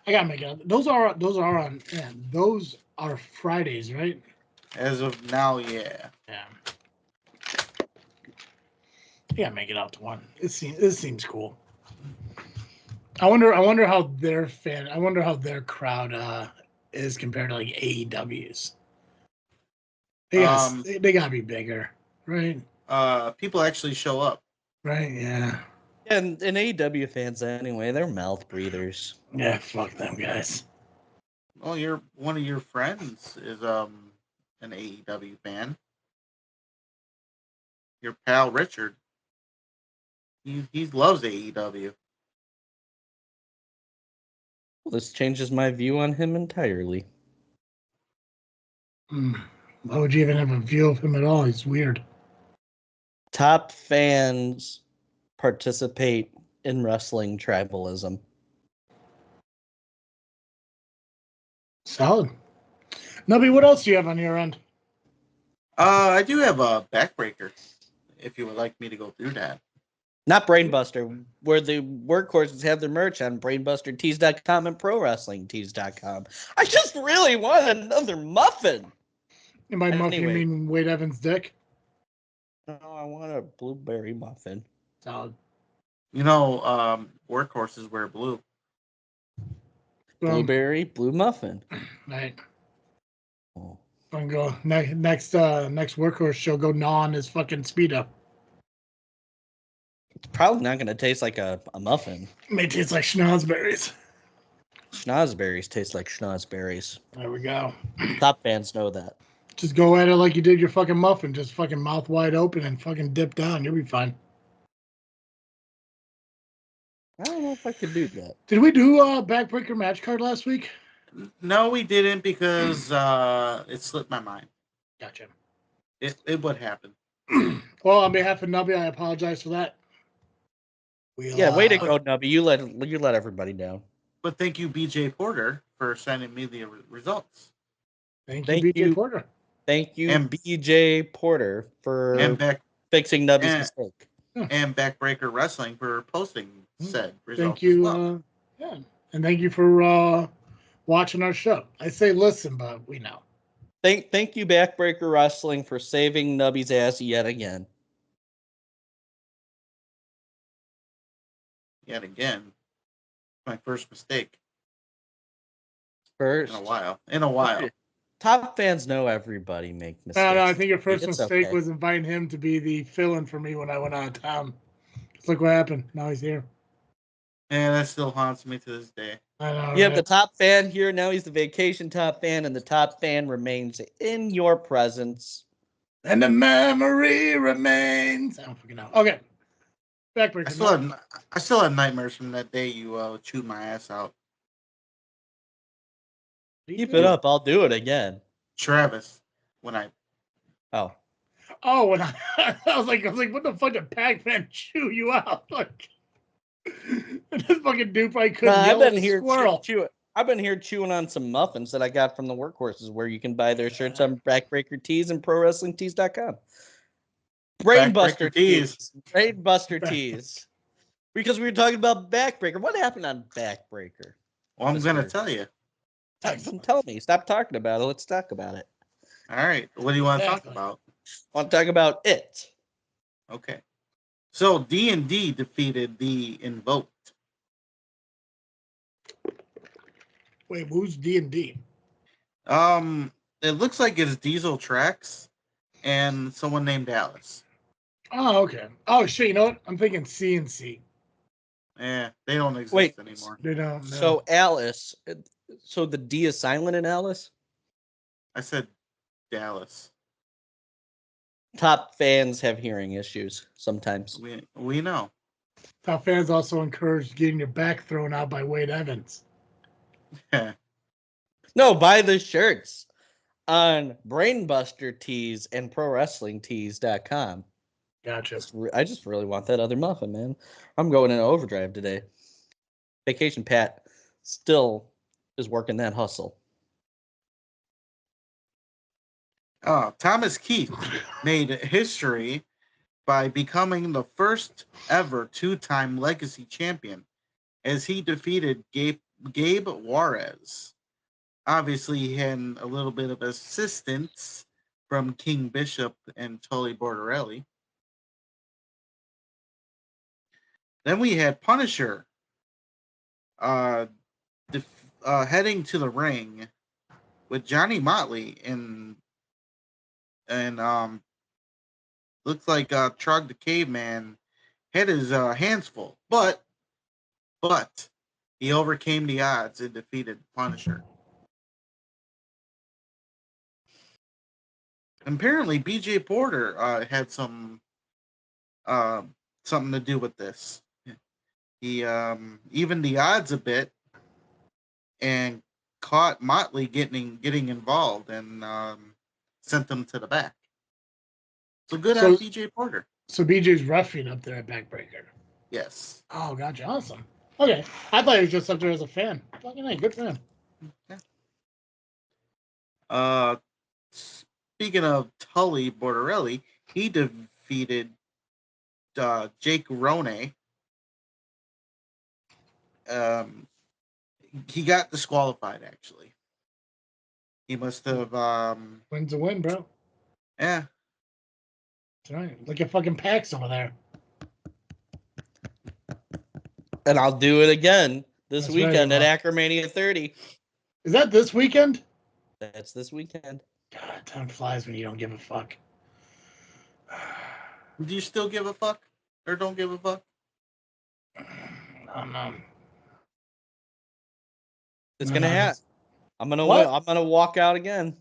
I gotta make it. Those are on. Yeah, those are Fridays, right? As of now, yeah. Yeah. I gotta make it out to one. It seems cool. I wonder how I wonder how their crowd is compared to like AEW's. They gotta be bigger, right? People actually show up. Right? Yeah. And AEW fans anyway, they're mouth breathers. Yeah. Fuck them guys. Well, one of your friends is an AEW fan. Your pal Richard. He loves AEW. Well, this changes my view on him entirely. Why would you even have a view of him at all? He's weird. Top fans participate in wrestling tribalism. Solid. Nubby, what else do you have on your end? I do have a backbreaker. If you would like me to go through that. Not Brainbuster, where the Workhorses have their merch on BrainbusterTees.com and ProWrestlingTees.com. I just really want another muffin. And by muffin, you Anyway. mean Wade Evans' dick? No, I want a blueberry muffin. Solid. Workhorses wear blue. Blueberry blue muffin. Right. Oh. I'm go next workhorse show. Go gnaw on his fucking speedo. It's probably not going to taste like a muffin. May taste like schnozberries. Schnozberries taste like schnozberries. There we go. Top fans know that. Just go at it like you did your fucking muffin. Just fucking mouth wide open and fucking dip down. You'll be fine. I don't know if I could do that. Did we do a backbreaker match card last week? No, we didn't because it slipped my mind. Gotcha. It would happen. Well, on behalf of Nubby, I apologize for that. Yeah, way to go, Nubby. You let everybody down. But thank you, BJ Porter, for sending me the results. Thank Thank you, BJ you. Porter. Thank you, And- BJ Porter, for And fixing Nubby's and- mistake. and Backbreaker Wrestling for posting said results. Thank you. as well. Yeah, and thank you for watching our show. I say listen, but we know. Thank you, Backbreaker Wrestling, for saving Nubby's ass yet again. Yet again, my first mistake First, in a while. top fans know everybody make mistakes. No, I think your first It's mistake okay. was inviting him to be the fill-in for me when I went out of town. Just look what happened. Now he's here. And that still haunts me to this day. I know. You have the right? top fan here. Now he's the vacation top fan, and the top fan remains in your presence. And the memory remains. I don't fucking know. Okay. Backbreaker. I still have nightmares from that day you chewed my ass out. Keep it up. I'll do it again. Travis, when I Oh, Oh, when I was like, what the fuck did Pac-Man chew you out? Like, this fucking dude probably couldn't I've yell been at a here squirrel. I've been here chewing on some muffins that I got from the Workhorses, where you can buy their shirts on Backbreaker Tees and ProWrestlingTees.com. Brainbuster Backbreaker Tees. Tees. Brainbuster Tees. Because we were talking about Backbreaker. What happened on Backbreaker? Well, I'm gonna Mr. tell you. Tell me. Stop talking about it. Let's talk about it. All right. What do you want to talk Exactly. about? I want to talk about it. Okay. So D&D defeated the Invoked. Wait, who's D&D? It looks like it's Diesel Tracks and someone named Alice. Oh, okay. Oh, shit, you know what? I'm thinking CNC. They don't exist Wait. anymore. They don't know. So Alice. So the D is silent in Alice? I said Dallas. Top fans have hearing issues sometimes. We know. Top fans also encouraged getting your back thrown out by Wade Evans. No, buy the shirts on Brainbuster Tees and ProWrestlingTees.com. Gotcha. I just really want that other muffin, man. I'm going in overdrive today. Vacation Pat still is working that hustle. Thomas Keith made history by becoming the first ever two-time Legacy champion as he defeated Gabe Juarez. Obviously, he had a little bit of assistance from King Bishop and Tully Bordarelli. Then we had Punisher heading to the ring with Johnny Motley and looks like Trog the Caveman had his hands full, but he overcame the odds and defeated Punisher. Apparently, BJ Porter had something to do with this. He evened the odds a bit and caught Motley getting involved and sent them to the back. So good on BJ Porter. So BJ's roughing up there at Backbreaker. Yes. Oh, gotcha. Awesome. Okay. I thought he was just up there as a fan. Fucking hey, good for him. Yeah. Speaking of Tully Bordarelli, he defeated Jake Rone. He got disqualified, actually. He must have... Win's a win, bro. Yeah. That's right. Look at fucking Pax over there. And I'll do it again this That's weekend right, at Acromania 30. Is that this weekend? That's this weekend. God, time flies when you don't give a fuck. Do you still give a fuck? Or don't give a fuck? I don't know. It's gonna happen. I'm gonna What? win. I'm gonna walk out again.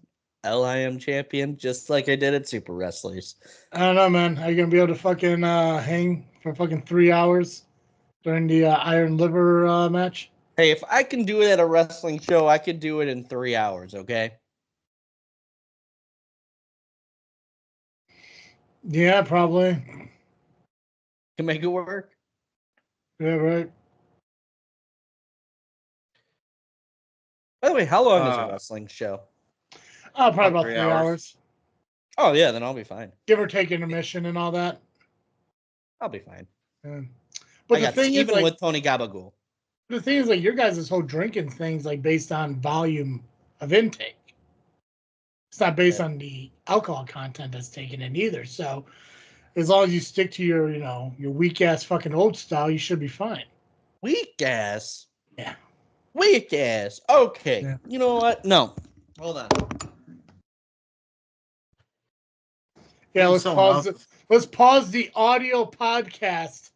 LIM champion, just like I did at Super Wrestlers. I don't know, man. Are you gonna be able to fucking hang for fucking 3 hours during the Iron Liver match? Hey, if I can do it at a wrestling show, I could do it in 3 hours, okay? Yeah, probably. Can make it work. Yeah, right. By the way, how long is a wrestling show? Probably about 3 hours. Oh, yeah, then I'll be fine. Give or take intermission and all that. I'll be fine. Yeah. But the thing is, even like, with Tony Gabagool. the thing is, like, your guys' whole drinking thing's like based on volume of intake. It's not based on the alcohol content that's taken in either. So as long as you stick to your, your weak ass fucking old style, you should be fine. Weak ass? Yeah. Weak ass. Okay. Yeah. You know what? No. Hold on. Yeah, let's pause the audio podcast.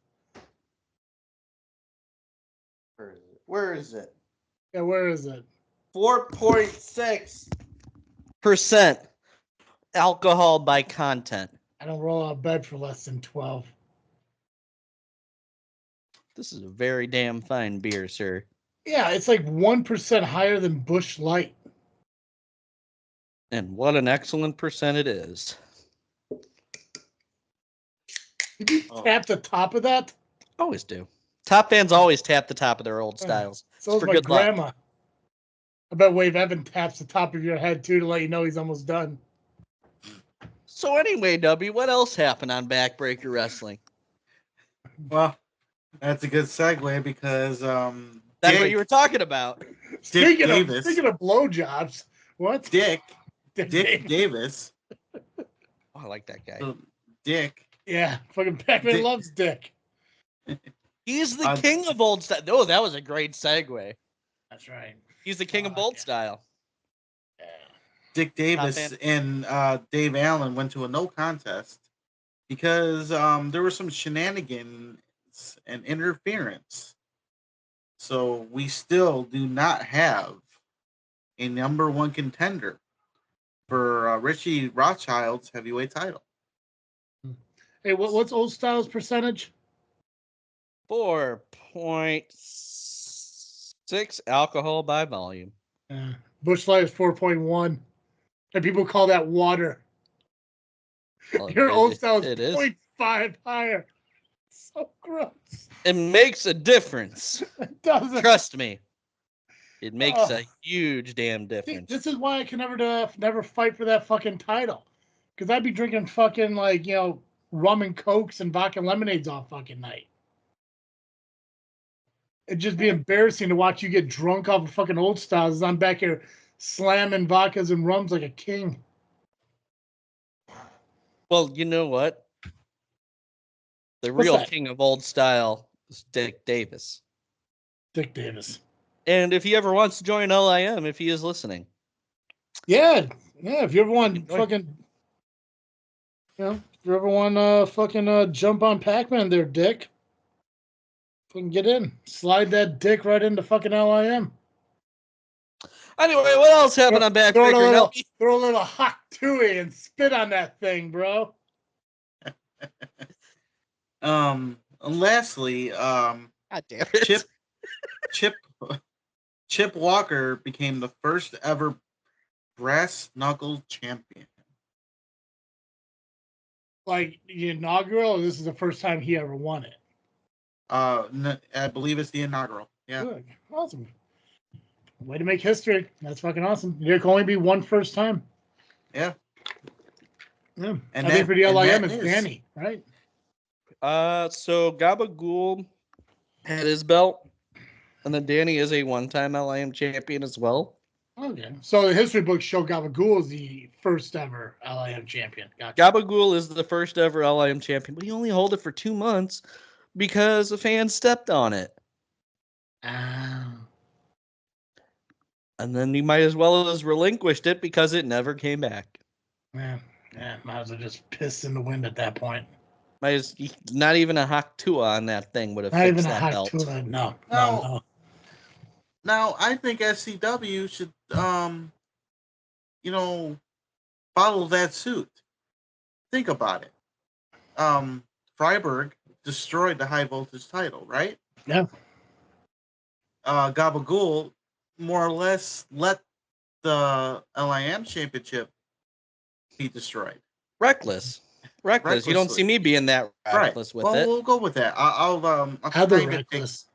Where is it? Yeah, where is it? 4.6% alcohol by content. I don't roll out of bed for less than 12. This is a very damn fine beer, sir. Yeah, it's like 1% higher than Busch Light. And what an excellent percent it is. Did you tap the top of that? Always do. Top fans always tap the top of their old styles. So is my grandma. I bet Wave Evan taps the top of your head, too, to let you know he's almost done. So anyway, Nubby, what else happened on Backbreaker Wrestling? Well, that's a good segue because that's what you were talking about. Speaking of blowjobs, what? Dick Davis. Oh, I like that guy. Dick. Yeah, fucking Pacman loves Dick. He's the king of old style. Oh, that was a great segue. That's right. He's the king of old style. Yeah. Dick Davis and Dave Allen went to a no contest because there were some shenanigans and interference. So we still do not have a number one contender for Richie Rothschild's heavyweight title. Hey, what's Old Style's percentage? 4.6 alcohol by volume. Busch Light is 4.1. And people call that water. Well, Your Old Style is 5 higher. So gross. It makes a difference. It doesn't. Trust me. It makes Oh. a huge damn See, difference. this is why I can never fight for that fucking title. Because I'd be drinking fucking, like, rum and cokes and vodka lemonades all fucking night. It'd just be embarrassing to watch you get drunk off of fucking old styles as I'm back here slamming vodkas and rums like a king. Well, you know what? The What's real that? king of old style is Dick Davis. Dick Davis. And if he ever wants to join LIM, if he is listening. Yeah. If you ever want Enjoy. fucking, if you ever want fucking jump on Pacman there, Dick. Fucking get in. Slide that dick right into fucking LIM. Anyway, what else happened on Throw Backbreaker? a little hot tui and spit on that thing, bro. Lastly, God damn it. Chip Walker became the first ever brass knuckle champion. Like the inaugural, or this is the first time he ever won it. I believe it's the inaugural. Yeah. Good. Awesome. Way to make history. That's fucking awesome. There can only be one first time. Yeah. Yeah. And I think for the and LIM, that it's is- Danny, right? So Gabagool had his belt, and then Danny is a one-time LIM champion as well. Okay. So the history books show Gabagool is the first ever LIM champion. Gotcha. Gabagool is the first ever LIM champion, but he only held it for 2 months because a fan stepped on it. And then he might as well have relinquished it because it never came back. Yeah, might as well just piss in the wind at that point. Not even a Haktua on that thing would have Not fixed even a that hot belt. to no. Now I think SCW should follow that suit. Think about it. Freiburg destroyed the high voltage title, right? Yeah. Gabagool more or less let the LIM championship be destroyed. Reckless. You don't see me being that reckless with well, it. we'll go with that. I'll Heather kind of take. reckless.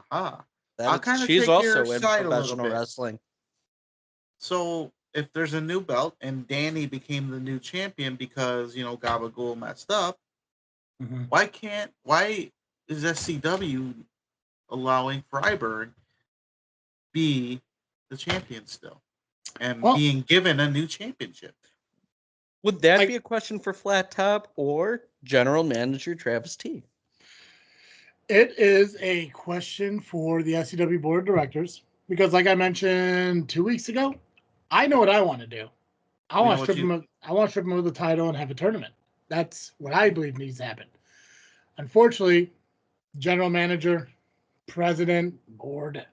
I'll That kinda she's take your also in side a little professional bit. wrestling. So if there's a new belt and Danny became the new champion because Gabagool messed up, Mhm. why is SCW allowing Freiburg be the champion still and Well- being given a new championship? Would that be a question for Flat Top or General Manager Travis T? It is a question for the SCW board of directors because, like I mentioned 2 weeks ago, I know what I want to do. I want to strip him of the title and have a tournament. That's what I believe needs to happen. Unfortunately, general manager, president, board.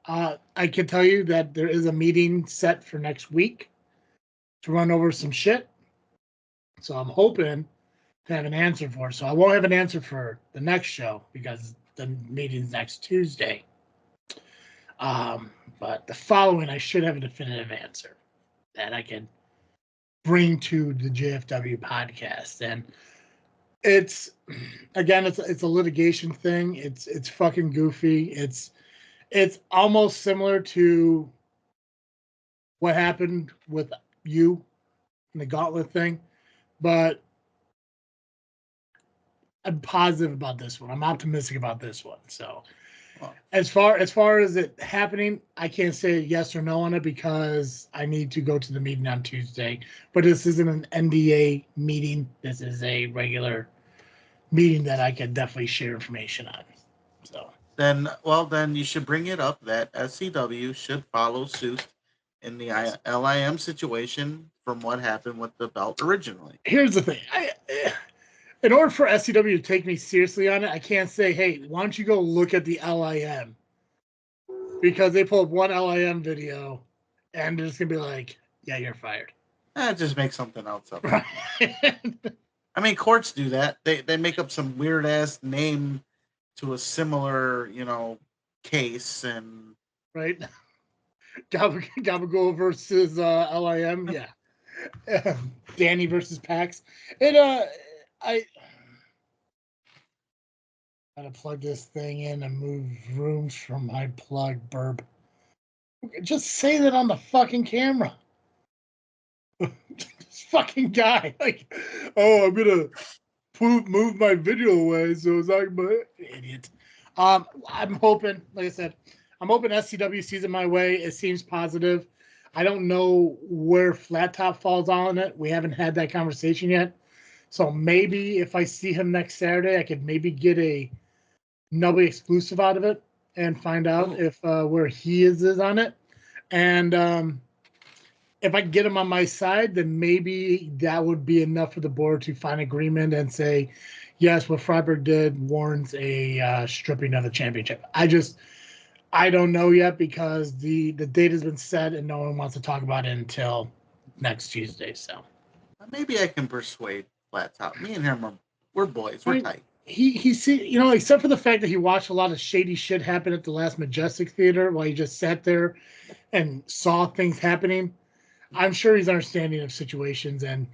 I can tell you that there is a meeting set for next week to run over some shit. So I'm hoping to have an answer for it. So I won't have an answer for the next show because the meeting's next Tuesday. But the following, I should have a definitive answer that I can bring to the JFW podcast. And it's a litigation thing. It's fucking goofy. It's almost similar to what happened with you and the gauntlet thing, but I'm positive about this one. I'm optimistic about this one. So as far as it happening, I can't say yes or no on it because I need to go to the meeting on Tuesday. But this isn't an NDA meeting. This is a regular meeting that I can definitely share information on. So Then you should bring it up that SCW should follow suit in the LIM situation from what happened with the belt originally. Here's the thing. In order for SCW to take me seriously on it, I can't say, hey, why don't you go look at the LIM? Because they pulled one LIM video and they're just going to be like, yeah, you're fired. Just make something else up. Right. I mean, courts do that. They make up some weird ass name to a similar, case and right. Gabagool versus LIM, yeah. Danny versus Pax. I gotta plug this thing in and move rooms from my plug burp. Just say that on the fucking camera. This fucking guy, like, oh, I'm gonna move my video away so it's like my idiot. I'm hoping, like I said, I'm hoping SCW sees it my way. It seems positive. I don't know where Flat Top falls on it. We haven't had that conversation yet. So maybe if I see him next Saturday, I could maybe get a Nubby exclusive out of it and find out if where he is on it. And if I can get him on my side, then maybe that would be enough for the board to find agreement and say, yes, what Freiburg did warrants a stripping of the championship. I don't know yet because the date has been set and no one wants to talk about it until next Tuesday. So Maybe I can persuade Flat Top. Me and him we're boys. We're tight. He see, you know, except for the fact that he watched a lot of shady shit happen at the last Majestic Theater while he just sat there and saw things happening. I'm sure he's understanding of situations, and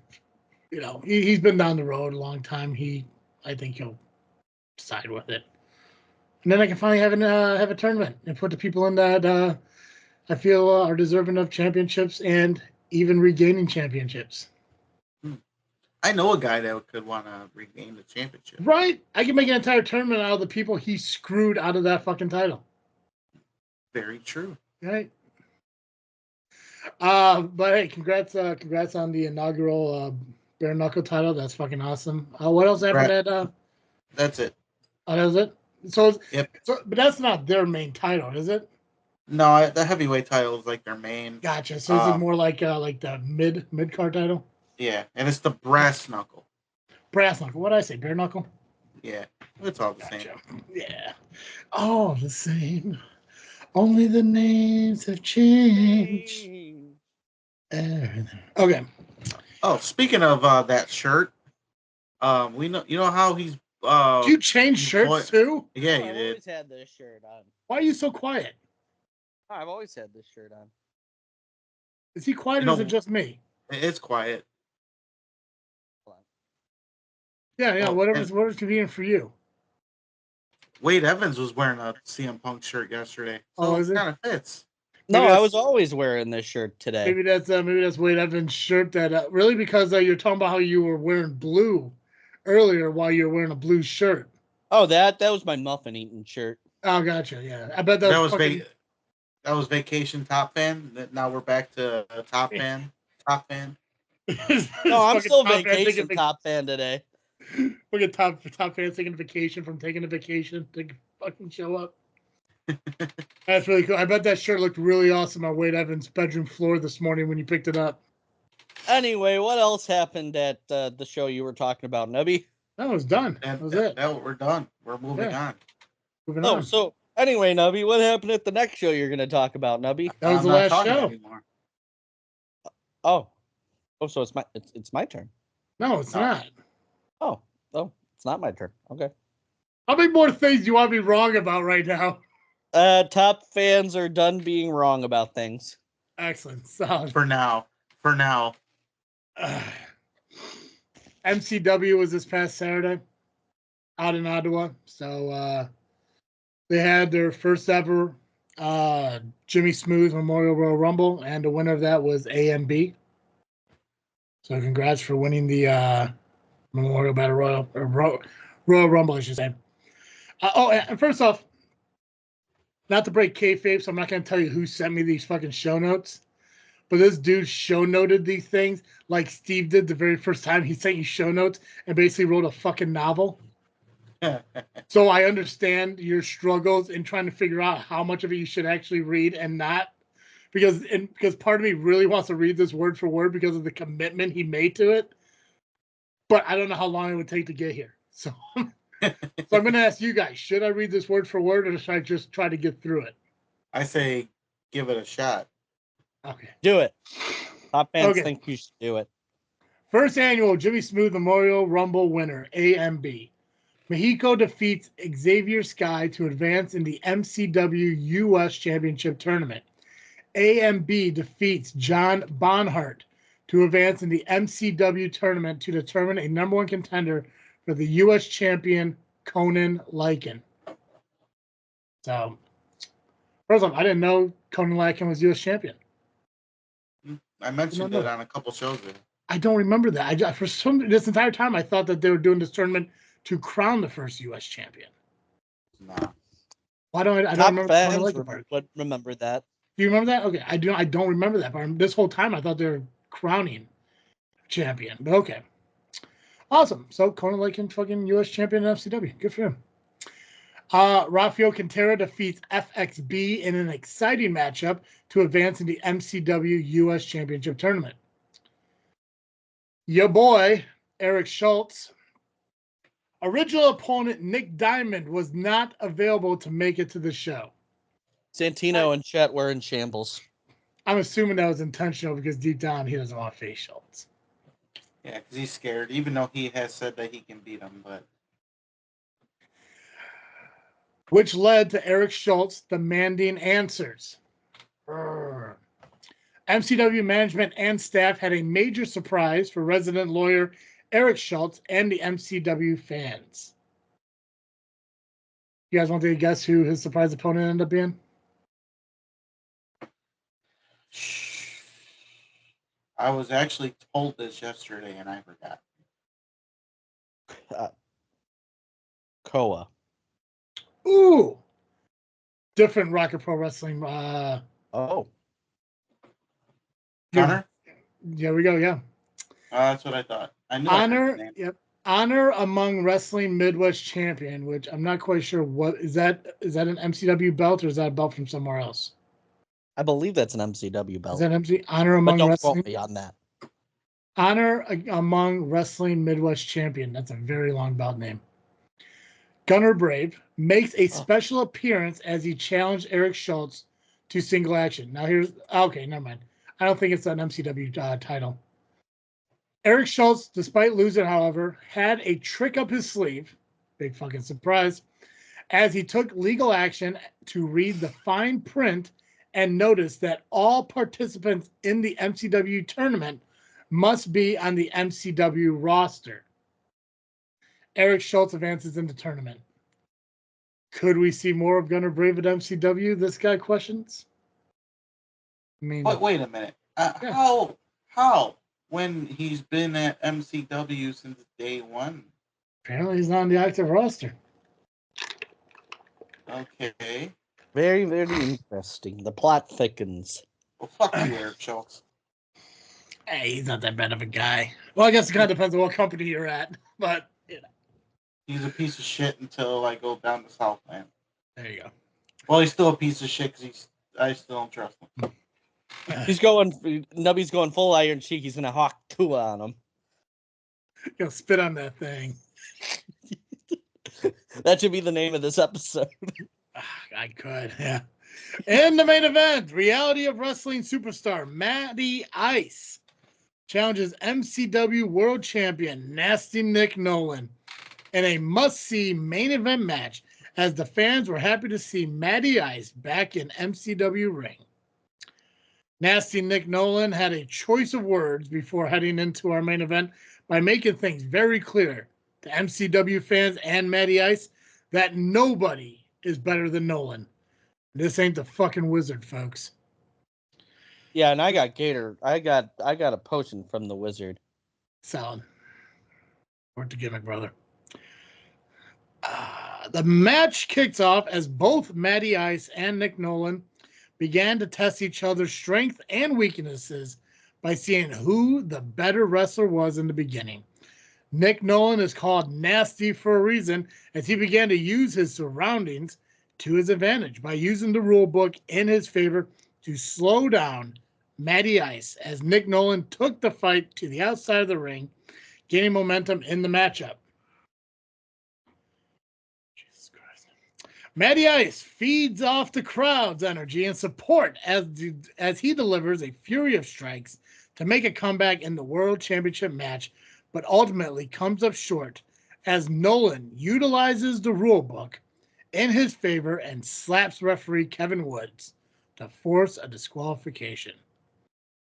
you know he's been down the road a long time. I think he'll side with it, and then I can finally have a tournament and put the people in that I feel are deserving of championships and even regaining championships. I know a guy that could want to regain the championship. Right? I can make an entire tournament out of the people he screwed out of that fucking title. Very true. Right. But hey, congrats on the inaugural bare knuckle title. That's fucking awesome. What else happened at That's it. Oh, that was it? So, Yep. But that's not their main title, is it? No, the heavyweight title is like their main. Gotcha. So is it more like the mid card title? Yeah, and it's the brass knuckle. Brass knuckle. What did I say? Bare knuckle? Yeah, it's all the Gotcha. same. Yeah. All the same. Only the names have changed. Okay. Oh, speaking of that shirt, you know how he's. Do you change shirts too? Yeah, Oh, you I've did. always had this shirt on. Why are you so quiet? Oh, I've always had this shirt on. Is he quiet or is it just me? It's quiet. Yeah. Oh, Whatever's convenient for you. Wade Evans was wearing a CM Punk shirt yesterday. So is it? Kind of fits. No, Maybe I was always wearing this shirt today. Maybe that's Wade Evans' shirt. That really because you're talking about how you were wearing blue earlier while you were wearing a blue shirt. Oh, that was my muffin eating shirt. Oh, gotcha. Yeah, I bet that was fucking... that was Vacation Top Fan. Now we're back to Top Fan. Top Fan. No, I'm still Vacation Top Fan today. Look at top fans taking a vacation from taking a vacation to fucking show up. That's really cool. I bet that shirt looked really awesome on Wade Evans' bedroom floor this morning when you picked it up. Anyway, what else happened at the show you were talking about, Nubby? That was done. That was it. We're done. We're moving on. Moving on. So anyway, Nubby, what happened at the next show you're going to talk about, Nubby? That was the last show. Anymore. Oh, so it's my turn. No, it's not. Oh, it's not my turn. Okay. How many more things do you want to be wrong about right now? Top fans are done being wrong about things. Excellent. Solid. For now. MCW was this past Saturday out in Ottawa. So they had their first ever Jimmy Smooth Memorial Royal Rumble, and the winner of that was AMB. So congrats for winning the Memorial Battle Royal, or Royal Rumble, I should say. And first off, not to break kayfabe, so I'm not going to tell you who sent me these fucking show notes. But this dude show noted these things like Steve did the very first time he sent you show notes and basically wrote a fucking novel. So I understand your struggles in trying to figure out how much of it you should actually read and not. Because part of me really wants to read this word for word because of the commitment he made to it. But I don't know how long it would take to get here. So I'm going to ask you guys, should I read this word for word or should I just try to get through it? I say give it a shot. Okay. Do it. Top fans think you should do it. First annual Jimmy Smooth Memorial Rumble winner, AMB. Mexico defeats Xavier Sky to advance in the MCW US Championship Tournament. AMB defeats John Bonhart to advance in the MCW tournament to determine a number one contender for the U.S. champion, Conan Lycan. So, first off, I didn't know Conan Lycan was U.S. champion. I mentioned it on a couple shows there. I don't remember that. For this entire time, I thought that they were doing this tournament to crown the first U.S. champion. Nah. Why don't I don't remember Conan Lycan part? Would remember that. Do you remember that? Okay, I don't remember that part. This whole time, I thought they were crowning champion. But okay, awesome. So Conan Lycan, fucking U.S. champion in FCW. Good for him. Rafael Quintero defeats FXB in an exciting matchup to advance in the MCW U.S. Championship Tournament. Your boy, Eric Schultz, original opponent Nick Diamond, was not available to make it to the show. Santino and Chet were in shambles. I'm assuming that was intentional because deep down he doesn't want to face Schultz. Yeah, because he's scared, even though he has said that he can beat him. But which led to Eric Schultz demanding answers. MCW management and staff had a major surprise for resident lawyer Eric Schultz and the MCW fans. You guys want to guess who his surprise opponent ended up being? I was actually told this yesterday and I forgot. Koa. Ooh. Different Rocket Pro Wrestling. Oh. Connor? There we go, yeah. That's what I thought. I knew his name. Yep. Honor Among Wrestling Midwest Champion, which I'm not quite sure what is that. Is that an MCW belt or is that a belt from somewhere else? I believe that's an MCW belt. Is that MC Honor Among but don't Wrestling? quote me on that. Honor Among Wrestling Midwest Champion. That's a very long belt name. Gunnar Brave makes a special appearance as he challenged Eric Schultz to single action. Now okay, never mind. I don't think it's an MCW title. Eric Schultz, despite losing, however, had a trick up his sleeve. Big fucking surprise. As he took legal action to read the fine print and noticed that all participants in the MCW tournament must be on the MCW roster. Eric Schultz advances in the tournament. Could we see more of Gunnar Brave at MCW? This guy questions. I mean, wait a minute. yeah. How? When he's been at MCW since day one? Apparently he's not on the active roster. Okay. Very, very interesting. The plot thickens. Well, fuck you, Eric Schultz. Hey, he's not that bad of a guy. Well, I guess it kind of depends on what company you're at, but you know. He's a piece of shit until I go down to Southland. There you go. Well, he's still a piece of shit because I still don't trust him. Nubby's going full Iron Cheek. He's going to hawk Tua on him. You'll spit on that thing. That should be the name of this episode. I could, yeah. In the main event, Reality of Wrestling superstar Matty Ice challenges MCW World Champion Nasty Nick Nolan in a must-see main event match, as the fans were happy to see Matty Ice back in MCW ring. Nasty Nick Nolan had a choice of words before heading into our main event by making things very clear to MCW fans and Matty Ice that nobody is better than Nolan. This ain't the fucking Wizard, folks. Yeah, and I got Gator. I got a potion from the Wizard. Solid. Worth the gimmick, brother. The match kicked off as both Matty Ice and Nick Nolan began to test each other's strength and weaknesses by seeing who the better wrestler was in the beginning. Nick Nolan is called Nasty for a reason, as he began to use his surroundings to his advantage by using the rule book in his favor to slow down Matty Ice as Nick Nolan took the fight to the outside of the ring, gaining momentum in the matchup. Jesus Christ. Matty Ice feeds off the crowd's energy and support as he delivers a fury of strikes to make a comeback in the World Championship match, but ultimately comes up short as Nolan utilizes the rule book in his favor and slaps referee Kevin Woods to force a disqualification.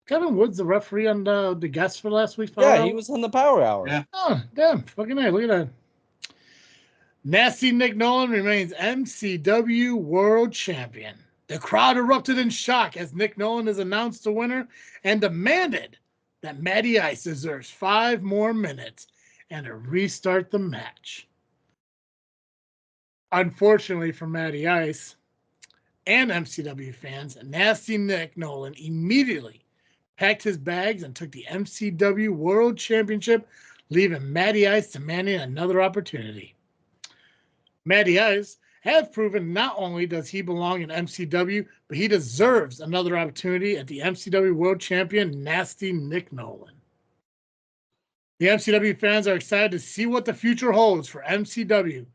Kevin Woods the referee on the guest for last week's Power Yeah, Hour? he was on the Power Hour. Yeah. Oh, damn. Fucking A. Look at that. Nasty Nick Nolan remains MCW World Champion. The crowd erupted in shock as Nick Nolan is announced the winner and demanded that Matty Ice deserves 5 more minutes and to restart the match. Unfortunately for Matty Ice and MCW fans, Nasty Nick Nolan immediately packed his bags and took the MCW World Championship, leaving Matty Ice demanding another opportunity. Matty Ice have proven not only does he belong in MCW, but he deserves another opportunity at the MCW World Champion, Nasty Nick Nolan. The MCW fans are excited to see what the future holds for MCW,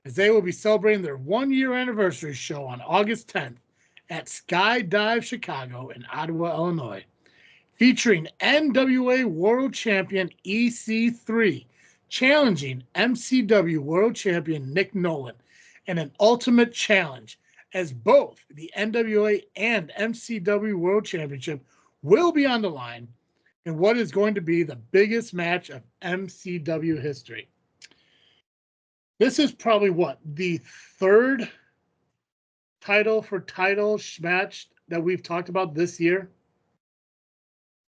as they will be celebrating their 1-year anniversary show on August 10th at Skydive Chicago in Ottawa, Illinois, featuring NWA World Champion EC3 challenging MCW World Champion Nick Nolan in an ultimate challenge, as both the NWA and MCW World Championship will be on the line in what is going to be the biggest match of MCW history. This is probably the third title for title match that we've talked about this year.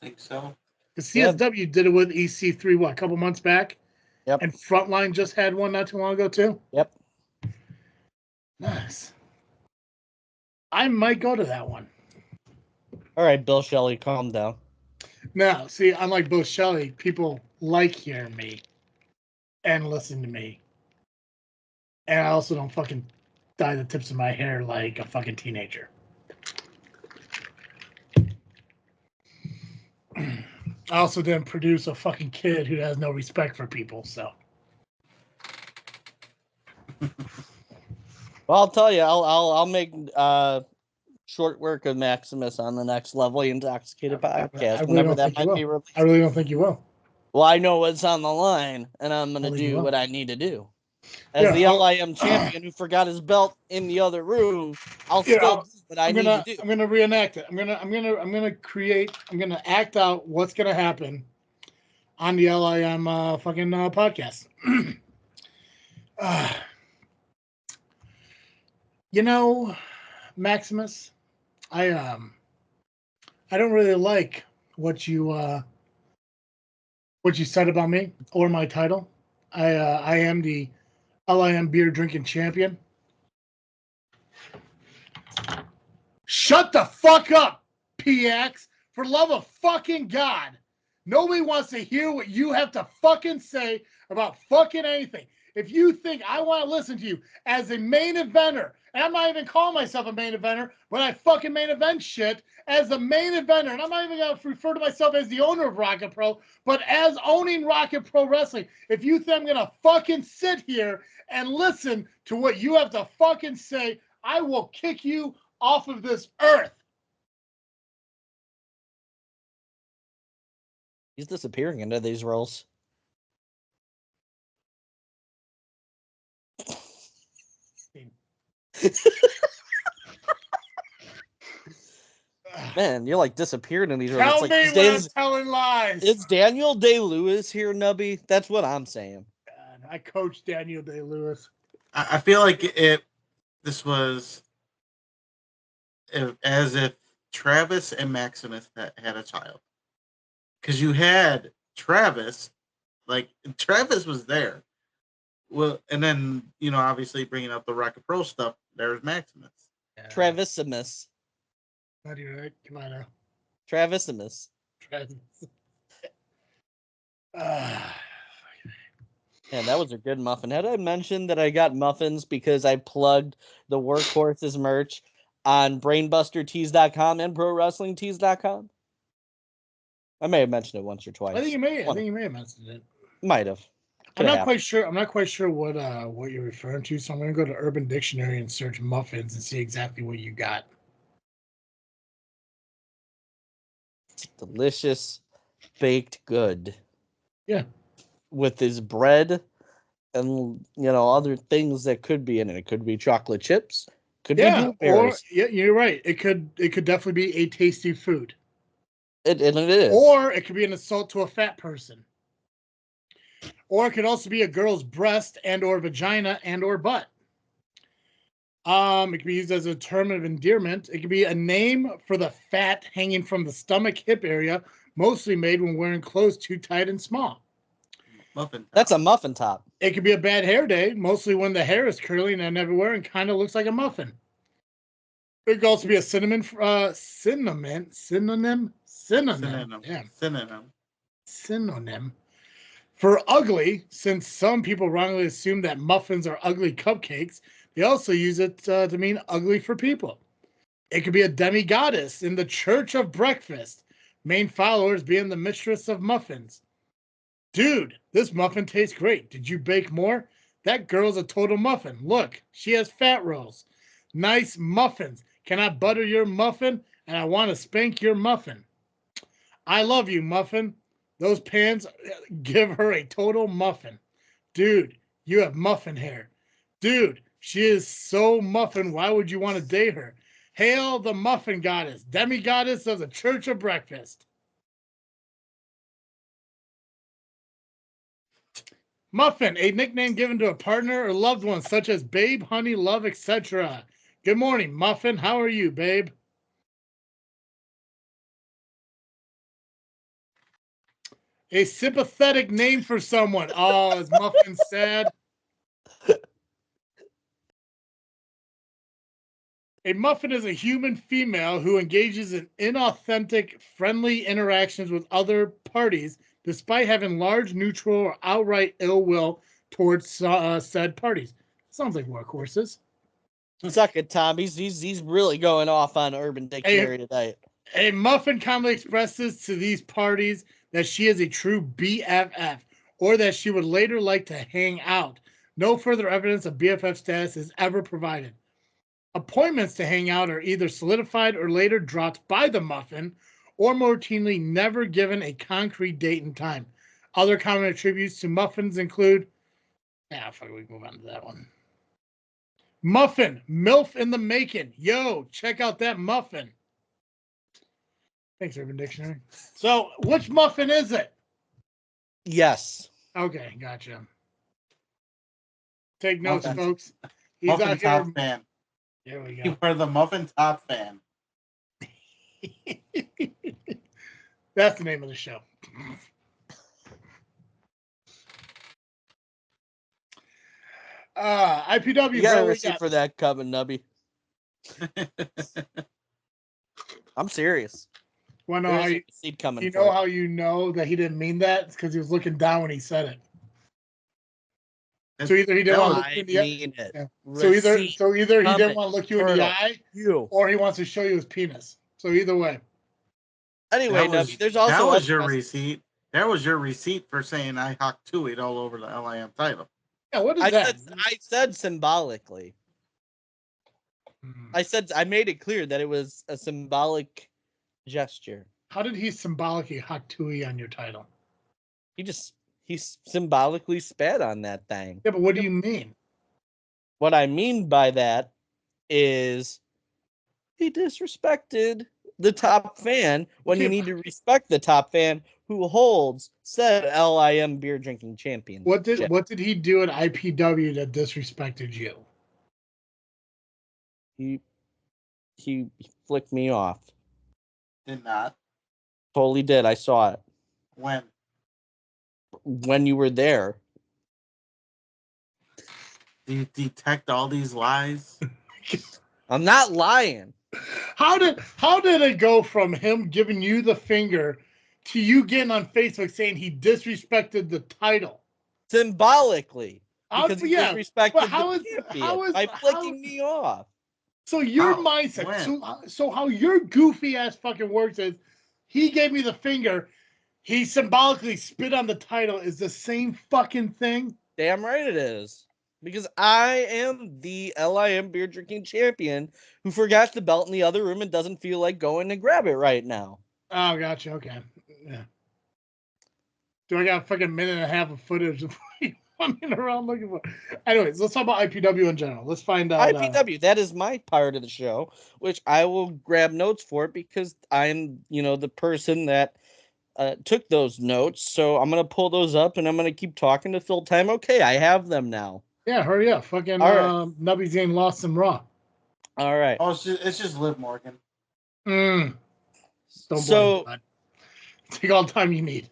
I think so. The CSW did it with EC3, a couple months back? Yep. And Frontline just had one not too long ago, too? Yep. Nice. I might go to that one. All right, Bill Shelly, calm down. Now, see, unlike Bill Shelly, people like hearing me and listen to me. And I also don't fucking dye the tips of my hair like a fucking teenager. I also didn't produce a fucking kid who has no respect for people, so. Well, I'll tell you, I'll make short work of Maximus on the Next Level Intoxicated podcast whenever that might be released. I really don't think you will. Well, I know what's on the line, and I'm going to do what I need to do. As the LIM champion who forgot his belt in the other room, I'll still do what I need to do. I'm gonna reenact it. I'm gonna act out what's gonna happen on the LIM fucking podcast. Maximus, I don't really like what you said about me or my title. I am the LIM beer drinking champion. Shut the fuck up, PX. For love of fucking God. Nobody wants to hear what you have to fucking say about fucking anything. If you think I want to listen to you as a main eventer, and I'm not even calling myself a main eventer, but I fucking main event shit as the main eventer, and I'm not even going to refer to myself as the owner of Rocket Pro, but as owning Rocket Pro Wrestling. If you think I'm going to fucking sit here and listen to what you have to fucking say, I will kick you off of this earth. He's disappearing into these roles. Man, you're like disappearing in these roles. Tell like me when I'm telling lies. It's Daniel Day-Lewis here, Nubby. That's what I'm saying. God, I coached Daniel Day-Lewis. I feel like this was as if Travis and Maximus had a child. Because you had Travis, Travis was there. Well, and then, obviously bringing up the Rocket Pro stuff, there's Maximus. Yeah. Travisimus. Not you right? Come on now. Travisimus. Travis. Man, that was a good muffin. Had I mentioned that I got muffins because I plugged the Workhorses merch on BrainbusterTees.com and ProWrestlingTees.com? I may have mentioned it once or twice. I think you may have mentioned it. Might have. I'm not quite sure what you're referring to, so I'm gonna go to Urban Dictionary and search muffins and see exactly what you got. It's delicious baked good. Yeah. With his bread and other things that could be in it. It could be chocolate chips. Could be blueberries. Or you're right. It could definitely be a tasty food. It is. Or it could be an assault to a fat person. Or it could also be a girl's breast and or vagina and or butt. It could be used as a term of endearment. It could be a name for the fat hanging from the stomach hip area, mostly made when wearing clothes too tight and small. Muffin top. That's a muffin top. It could be a bad hair day, mostly when the hair is curly and everywhere and kind of looks like a muffin. It could also be a synonym. Yeah. Synonym for ugly, since some people wrongly assume that muffins are ugly cupcakes. They also use it to mean ugly for people. It could be a demigoddess in the Church of Breakfast, main followers being the mistress of muffins. Dude, this muffin tastes great. Did you bake more? That girl's a total muffin. Look, she has fat rolls. Nice muffins. Can I butter your muffin? And I want to spank your muffin. I love you, muffin. Those pants give her a total muffin. Dude, you have muffin hair. Dude, she is so muffin. Why would you want to date her? Hail the muffin goddess, demigoddess of the Church of Breakfast. Muffin, a nickname given to a partner or loved one, such as babe, honey, love, etc. Good morning, Muffin. How are you, babe? A sympathetic name for someone. Oh, is Muffin sad? A muffin is a human female who engages in inauthentic, friendly interactions with other parties, despite having large, neutral, or outright ill will towards said parties. Sounds like Workhorses. Suck it, Tom. He's really going off on Urban Dictionary tonight. A muffin commonly expresses to these parties that she is a true BFF, or that she would later like to hang out. No further evidence of BFF status is ever provided. Appointments to hang out are either solidified or later dropped by the muffin, or more routinely never given a concrete date and time. Other common attributes to muffins include... we can move on to that one. Muffin, MILF in the making. Yo, check out that muffin. Thanks, Urban Dictionary. So, which muffin is it? Yes. Okay, gotcha. Take notes, Muffin. folks. He's Muffin out top here. fan. There we go. You are the muffin top fan. That's the name of the show. IPW, You got bro, a receipt for that coming, Nubby. I'm serious. Want to There know is how a receipt coming. you know how you know that he didn't mean that? It's because he was looking down when he said it. So either he didn't want to look you in the eye. it. Yeah. So either he didn't want to look you in the Turtle. eye, You. or he wants to show you his penis. So either way. Anyway, Nubby, there's also that was your receipt. That was your receipt for saying I hocked to it all over the LIM title. Yeah, what is that? I said symbolically. I made it clear that it was a symbolic gesture. How did he symbolically hock Tui on your title? He symbolically spat on that thing. Yeah, but what do you mean? What I mean by that is he disrespected the top fan when you need to respect the top fan who holds said LIM beer drinking champion. What did he do at IPW that disrespected you? He flicked me off. Did not. Totally did. I saw it. When you were there. Do you detect all these lies? I'm not lying. How did it go from him giving you the finger to you getting on Facebook saying he disrespected the title? Symbolically. Because he disrespected the champion by flicking me off. So your mindset, so how your goofy ass fucking works is he gave me the finger, he symbolically spit on the title is the same fucking thing? Damn right it is. Because I am the LIM beer drinking champion who forgot the belt in the other room and doesn't feel like going to grab it right now. Oh, gotcha. Okay. Yeah. Do I got a fucking minute and a half of footage of running around looking for. Anyways, let's talk about IPW in general. Let's find out. IPW, that is my part of the show, which I will grab notes for because I'm, the person that took those notes. So I'm gonna pull those up and I'm gonna keep talking to fill time. Okay, I have them now. Yeah, hurry up. Fucking All right. Nubby's getting lost in Raw. All right. Oh, it's just Liv Morgan. Don't So- blame me. Take all the time you need.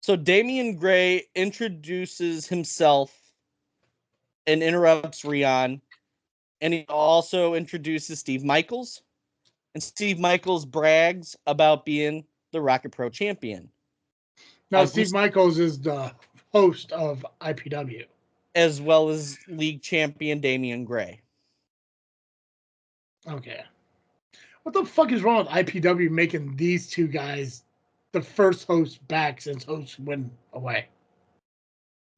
So Damian Gray introduces himself and interrupts Rion, and he also introduces Steve Michaels. And Steve Michaels brags about being the Rocket Pro champion. Now, Steve Michaels is the host of IPW. As well as league champion Damian Gray. Okay. What the fuck is wrong with IPW making these two guys the first host back since hosts went away?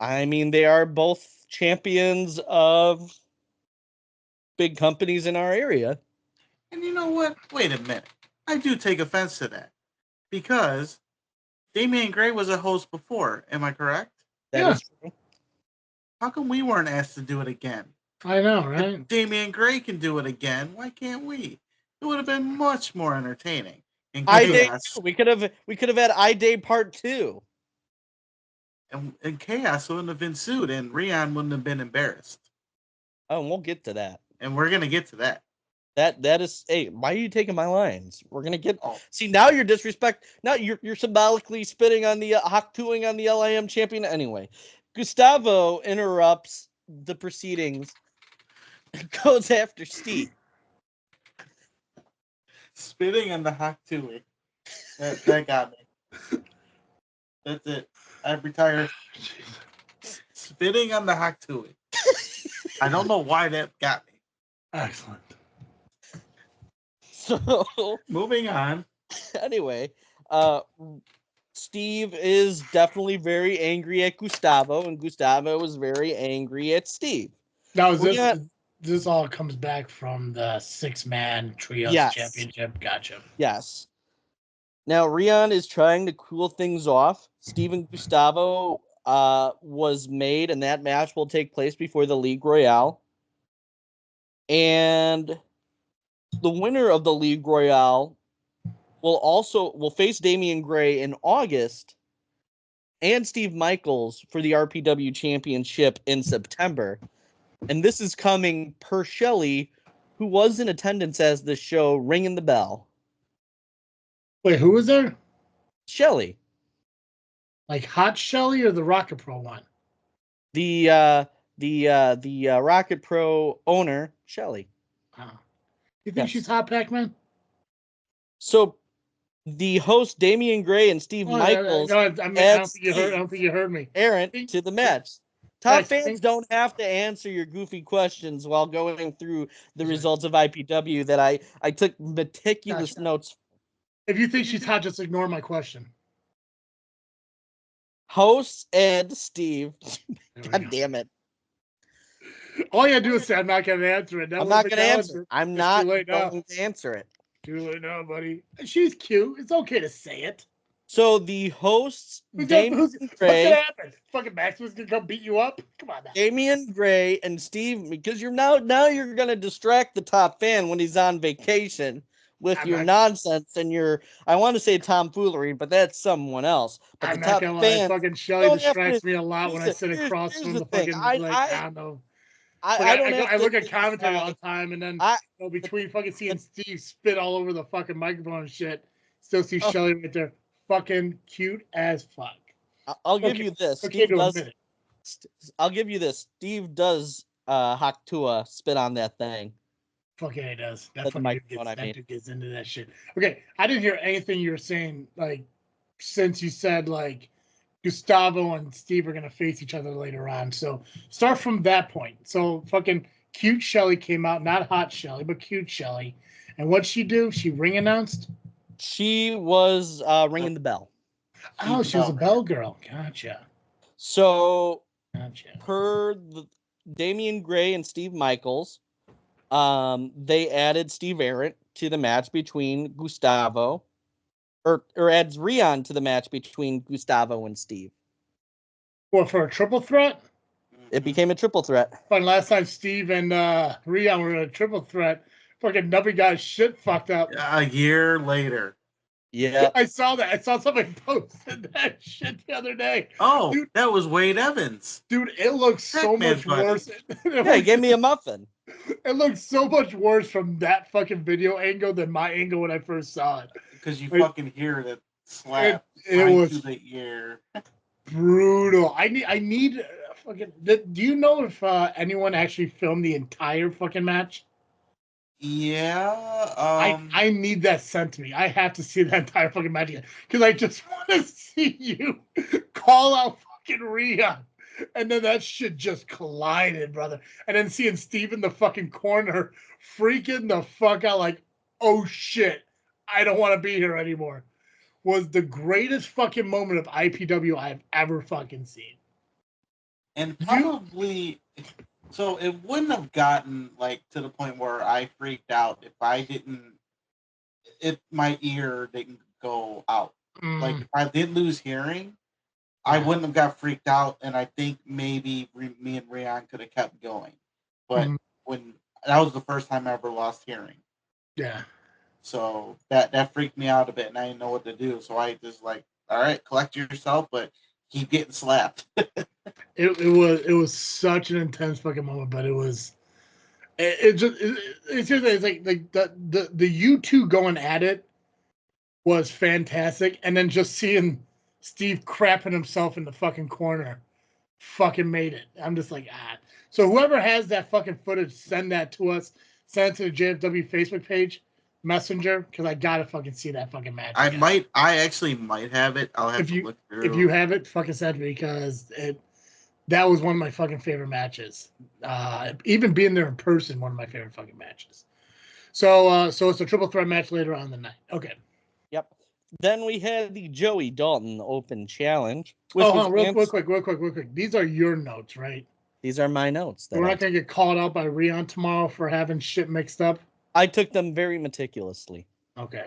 I mean, they are both champions of big companies in our area. And you know what? Wait a minute. I do take offense to that. Because Damian Gray was a host before. Am I correct? That is true. How come we weren't asked to do it again? I know, right? If Damian Gray can do it again, why can't we? It would have been much more entertaining. And chaos, We could have had I-Day Part 2. and chaos wouldn't have ensued, and Rion wouldn't have been embarrassed. Oh, and we'll get to that. And we're gonna get to that. That is, hey, why are you taking my lines? We're gonna get. Oh. See, now you're disrespect. Now you're symbolically spitting on the Hawk-2ing on the LIM champion. Anyway, Gustavo interrupts the proceedings and goes after Steve. Spitting on the Hawk Tui. That got me. That's it. I've retired. Spitting on the Hawk Tui. I don't know why that got me. Excellent. So Moving on. anyway, Steve is definitely very angry at Gustavo, and Gustavo was very angry at Steve. Now, this all comes back from the 6-man trios championship. Gotcha. Yes. Now, Rion is trying to cool things off. Steve and Gustavo was made, and that match will take place before the League Royale. And the winner of the League Royale will face Damian Gray in August and Steve Michaels for the RPW Championship in September. And this is coming per Shelly, who was in attendance as the show, ringing the bell. Wait, who was there? Shelly. Like Hot Shelly or the Rocket Pro one? The Rocket Pro owner, Shelly. You think she's hot, Pacman? So the host Damian Gray and Steve Michaels I don't think you heard me. Aaron to the match. Top fans don't have to answer your goofy questions while going through the results of IPW that I took meticulous notes. If you think she's hot, just ignore my question. Hosts and Steve. God damn it. All you gotta do is say, I'm not going to answer it. I'm not going to answer it. I'm not going to answer it. Too late now, buddy. She's cute. It's okay to say it. So the hosts, what's gonna happen? Fucking Maximus gonna come beat you up? Come on now. Damian Gray and Steve, because you're now you're gonna distract the top fan when he's on vacation with your nonsense and your, I want to say tomfoolery, but that's someone else. But I'm not gonna lie, fucking Shelly distracts me a lot when I sit across from the fucking I don't know. I look at commentary all the time, and then between fucking seeing Steve spit all over the fucking microphone and shit, still see Shelly right there, fucking cute as fuck. I'll give you this. Steve does. I'll give you this. Steve does Hawk-2 spit on that thing. Fuck yeah, he does. That dude gets into that shit. Okay, I didn't hear anything you were saying, like, since you said, like, Gustavo and Steve are going to face each other later on. So start from that point. So fucking cute Shelly came out, not hot Shelly, but cute Shelly. And what'd she do? She ring announced? She was ringing the bell. Oh, she was a bell girl. Gotcha. So per Damian Gray and Steve Michaels, they added Steve Arrett to the match between Gustavo, or adds Rion to the match between Gustavo and Steve. Or for a triple threat? It became a triple threat. But last time Steve and Rion were in a triple threat, fucking Nubby got his shit fucked up. A year later. Yeah. I saw that. I saw somebody posted that shit the other day. Oh, Dude. that was Wade Evans. Dude, it looks so Pacman much buddy. worse. Yeah, he gave me a muffin. It looks so much worse from that fucking video angle than my angle when I first saw it. Because you Like, fucking hear that slap it right was through the ear. brutal. I need fucking. Do you know if anyone actually filmed the entire fucking match? Yeah. I need that sent to me. I have to see that entire fucking match again because I just want to see you call out fucking Rhea, and then that shit just collided, brother. And then seeing Steve in the fucking corner freaking the fuck out, like, oh shit, I don't want to be here anymore, was the greatest fucking moment of IPW I've ever fucking seen. And probably, so it wouldn't have gotten like to the point where I freaked out if my ear didn't go out. Like if I did lose hearing, I wouldn't have got freaked out, and I think maybe me and Rion could have kept going. But when that was the first time I ever lost hearing. Yeah. So that freaked me out a bit, and I didn't know what to do. So I just like, all right, collect yourself, but keep getting slapped. It was such an intense fucking moment, but it's like the you two going at it was fantastic, and then just seeing Steve crapping himself in the fucking corner fucking made it. I'm just like, So whoever has that fucking footage, send that to us. Send it to the JFW Facebook page, Messenger, because I gotta fucking see that fucking match. I actually might have it. I'll have to look through. If you have it, fucking send it to me because that was one of my fucking favorite matches. Even being there in person, one of my favorite fucking matches. So it's a triple threat match later on in the night. Okay. Yep. Then we had the Joey Dalton Open Challenge. Real quick. These are your notes, right? These are my notes. We're not going to get called out by Rion tomorrow for having shit mixed up. I took them very meticulously. Okay.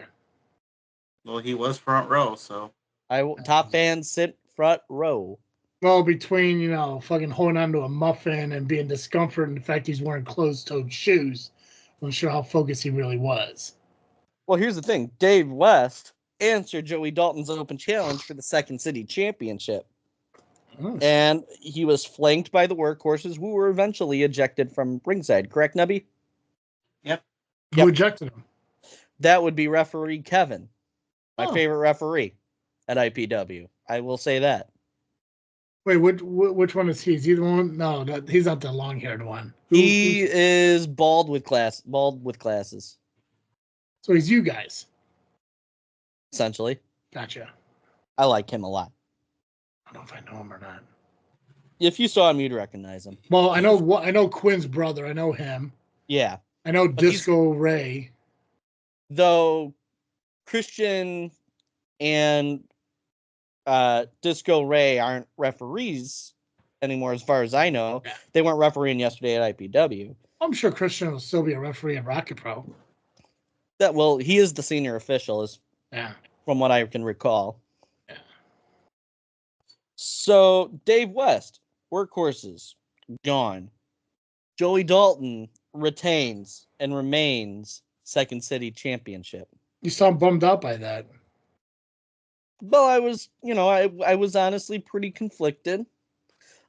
Well, he was front row, so. Top fans sit front row. Well, between, fucking holding on to a muffin and being discomfort and the fact he's wearing closed-toed shoes, I'm not sure how focused he really was. Well, here's the thing. Dave West answered Joey Dalton's Open Challenge for the Second City Championship. Oh, and he was flanked by the Workhorses, who were eventually ejected from ringside. Correct, Nubby? Yep. Who ejected him? That would be referee Kevin, my favorite referee at IPW. I will say that. Wait, which one is he? Is he the one? No, he's not the long-haired one. He is bald with glasses. So he's you guys. Essentially. Gotcha. I like him a lot. I don't know if I know him or not. If you saw him, you'd recognize him. Well, I know Quinn's brother. I know him. Yeah. I know Disco Ray. Though Christian and Disco Ray aren't referees anymore, as far as I know. Yeah. They weren't refereeing yesterday at IPW. I'm sure Christian will still be a referee at Rocket Pro. He is the senior official, from what I can recall. Yeah. So Dave West, Workhorses, gone. Joey Dalton retains and remains Second City Championship. You sound bummed out by that. Well, I was, I was honestly pretty conflicted.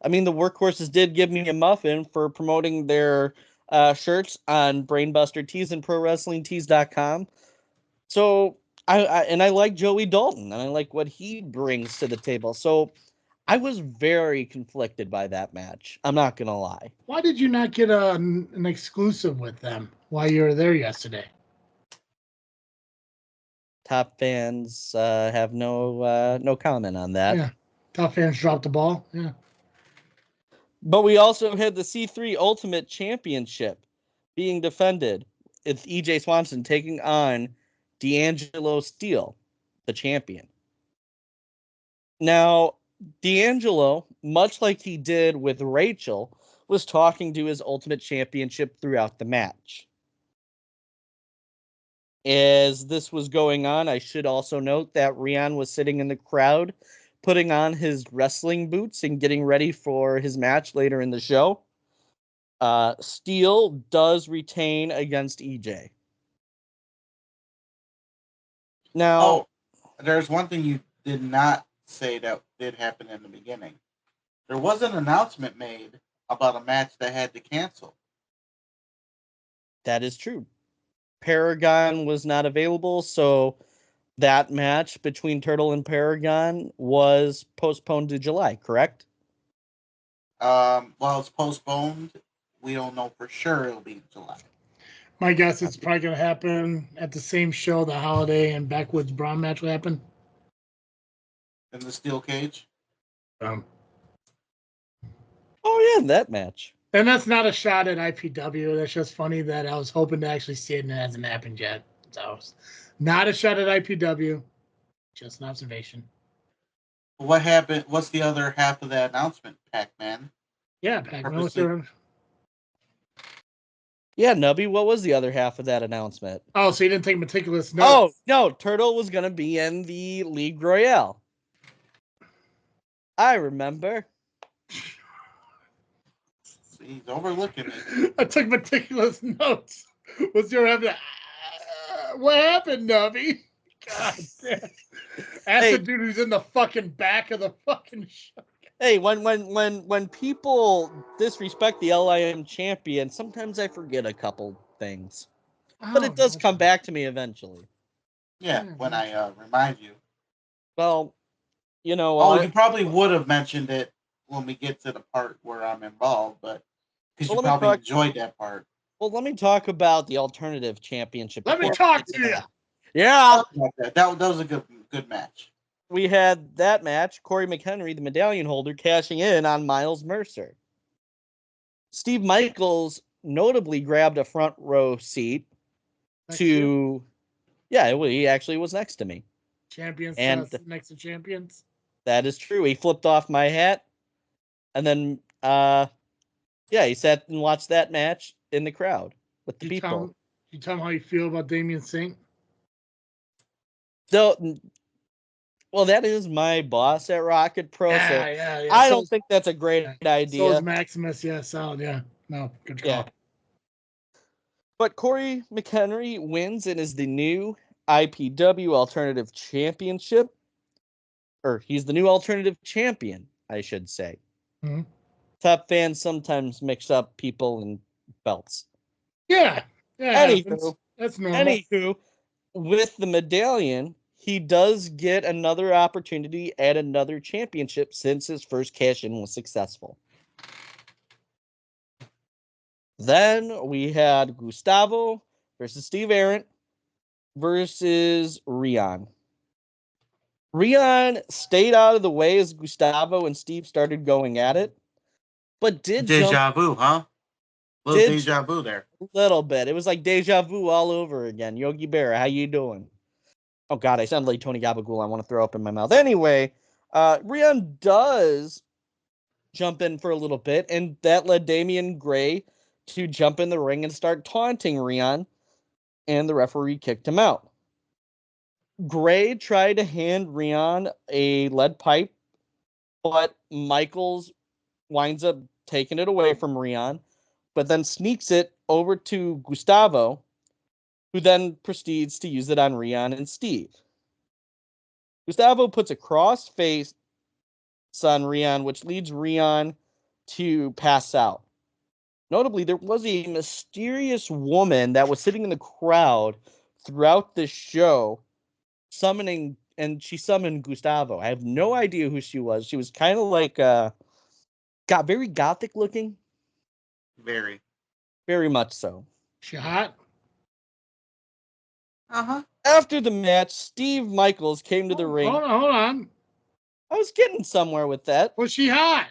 I mean, the Workhorses did give me a muffin for promoting their shirts on Brainbuster Tees and ProWrestlingTees.com. So I like Joey Dalton, and I like what he brings to the table. So I was very conflicted by that match. I'm not gonna lie. Why did you not get an exclusive with them while you were there yesterday? Top fans have no comment on that. Yeah, top fans dropped the ball. Yeah. But we also had the C3 Ultimate Championship being defended. It's EJ Swanson taking on D'Angelo Steele, the champion. Now, D'Angelo, much like he did with Rachel, was talking to his Ultimate Championship throughout the match. As this was going on, I should also note that Rion was sitting in the crowd putting on his wrestling boots and getting ready for his match later in the show. Steel does retain against EJ. Now, Oh, there's one thing you did not say that did happen in the beginning. There was an announcement made about a match that had to cancel. that is true. Paragon was not available, so that match between Turtle and Paragon was postponed to July, correct? While it's postponed, we don't know for sure it'll be July. My guess it's probably going to happen at the same show the Holiday and Backwoods Braun match will happen. In the steel cage. Um, Oh yeah, that match. and that's not a shot at IPW. That's just funny that I was hoping to actually see it and it hasn't happened yet. So it's not a shot at IPW. Just an observation. What happened? What's the other half of that announcement, Pacman? Yeah, Pacman. What's Purposely- their... Yeah, Nubby, what was the other half of that announcement? Oh, so you didn't take meticulous Oh, notes. no, Turtle was going to be in the League Royale. I remember. He's overlooking it. I took meticulous notes. What's your happening? What happened, Nubby? God damn. Ask Hey. the dude who's in the fucking back of the fucking show. Hey, when people disrespect the LIM champion, sometimes I forget a couple things. But it does come back to me eventually. Yeah, when I remind you. Well, you know Oh, what? you probably would have mentioned it when we get to the part where I'm involved, but because Well, you let me probably talk- enjoyed that part. Well, let me talk about the alternative championship. Let me before we talk get to you. that. Yeah, That was a good match. we had that match. Corey McHenry, the medallion holder, cashing in on Miles Mercer. Steve Michaels notably grabbed a front row seat Next to. year. Yeah, he actually was next to me. Champions And- next to champions. That is true. He flipped off my hat, and then he sat and watched that match in the crowd with the people. You tell him how you feel about Damian Saint. So, well, that is my boss at Rocket Pro. So Yeah. I don't think that's a great So idea. is Maximus. Yeah, solid. Yeah. No, good call. Yeah. But Corey McHenry wins and is the new IPW Alternative Championship. Or he's the new Alternative Champion, I should say. Mhm. Top fans sometimes mix up people and belts. Yeah. Anywho, That's normal. with the medallion, he does get another opportunity at another championship since his first cash-in was successful. Then we had Gustavo versus Steve Arrant versus Rion. Rion stayed out of the way as Gustavo and Steve started going at it, but did Deja vu, huh? Little Did- deja vu there. a little bit. It was like deja vu all over again. Yogi Berra, how you doing? Oh God, I sound like Tony Gabagool. I want to throw up in my mouth. Anyway, Rion does jump in for a little bit, and that led Damian Gray to jump in the ring and start taunting Rion, and the referee kicked him out. Gray tried to hand Rion a lead pipe, but Michaels winds up taking it away from Rion, but then sneaks it over to Gustavo, who then proceeds to use it on Rion and Steve. Gustavo puts a cross face on Rion, which leads Rion to pass out. Notably, there was a mysterious woman that was sitting in the crowd throughout the show, summoning, and she summoned Gustavo. I have no idea who she was. She was kind of like, got very gothic looking, Very. very much so. She hot? Uh-huh. After the match, Steve Michaels came to the ring. Hold on. I was getting somewhere with that. Was she hot?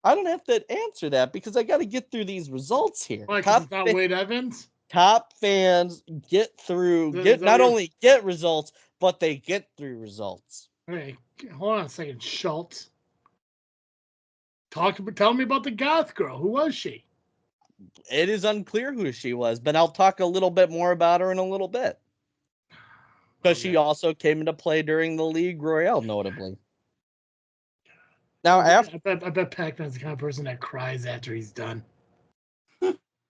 I don't have to answer that because I got to get through these results here. Like, it's not Wade Evans? Top fans get through, Is that not what- only get results, but they get through results. Hey, hold on a second, Schultz. Tell me about the goth girl. Who was she? It is unclear who she was, but I'll talk a little bit more about her in a little bit. Because she Okay. also came into play during the League Royale, notably. Now, after I bet Pacman's the kind of person that cries after he's done.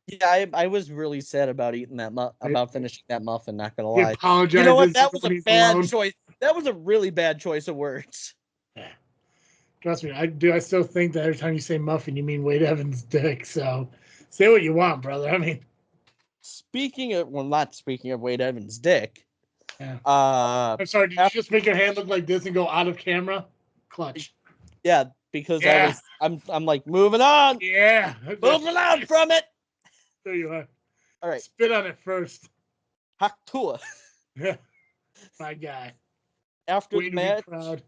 yeah, I was really sad about eating that about finishing that muffin. Not gonna He lie. apologizes. You know what? That was when a he's bad alone. choice. That was a really bad choice of words. Yeah. Trust me, I do. I still think that every time you say muffin, you mean Wade Evans' dick. So say what you want, brother. I mean, Not speaking of Wade Evans' dick. yeah. Uh, I'm sorry. Did you just make your hand look like this and go out of camera? Clutch. yeah, because Yeah. I'm like moving on, Yeah. moving on from it. There you are. All right, Spit on it first. Haktua. Yeah. My guy. After Way the to be match, proud.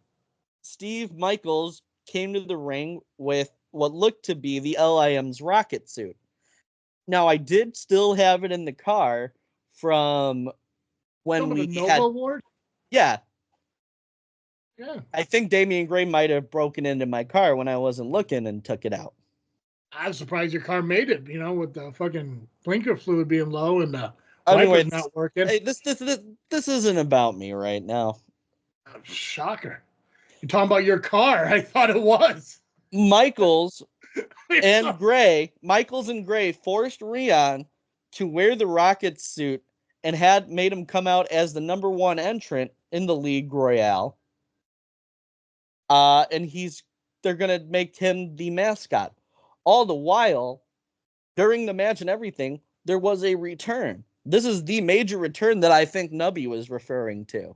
Steve Michaels came to the ring with what looked to be the LIM's rocket suit. Now, I did still have it in the car from when Talking about we the Nova had. Award? Yeah, Yeah. I think Damian Gray might have broken into my car when I wasn't looking and took it out. I'm surprised your car made it, with the fucking blinker fluid being low and the Anyway, wipers not working. hey, this isn't about me right now. Oh, shocker. You're talking about your car. I thought it was. Michaels and Gray forced Rion to wear the rocket suit and had made him come out as the number one entrant in the League Royale. And they're gonna make him the mascot. All the while, during the match and everything, there was a return. This is the major return that I think Nubby was referring to.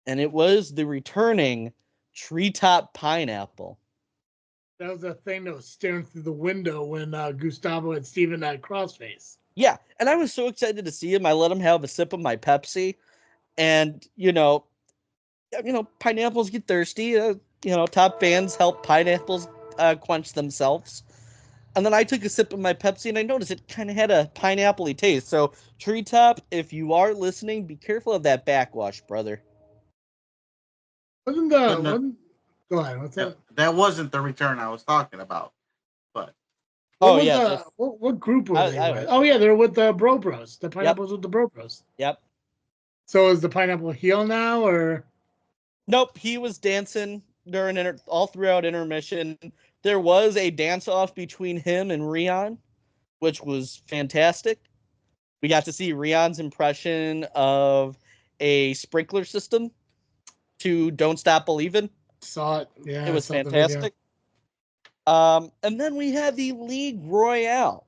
And it was the returning Treetop Pineapple. That was the thing that was staring through the window when Gustavo and Steven had crossface. Yeah, and I was so excited to see him. I let him have a sip of my Pepsi, and pineapples get thirsty. Top fans help pineapples quench themselves. And then I took a sip of my Pepsi, and I noticed it kind of had a pineapple-y taste. So, Treetop, if you are listening, be careful of that backwash, brother. Wasn't But no- wasn't, go ahead. What's that? That wasn't the return I was talking about. But What Oh, was yeah, what group were they I- with? Oh yeah, they're with the Bro Bros. The pineapples with the Bro Bros. Yep. So is the pineapple heel now, or Nope, he was dancing during all throughout intermission. There was a dance-off between him and Rion, which was fantastic. We got to see Rion's impression of a sprinkler system to Don't Stop Believin'. saw it? Yeah, It was I saw the video. fantastic. And then we had the League Royale.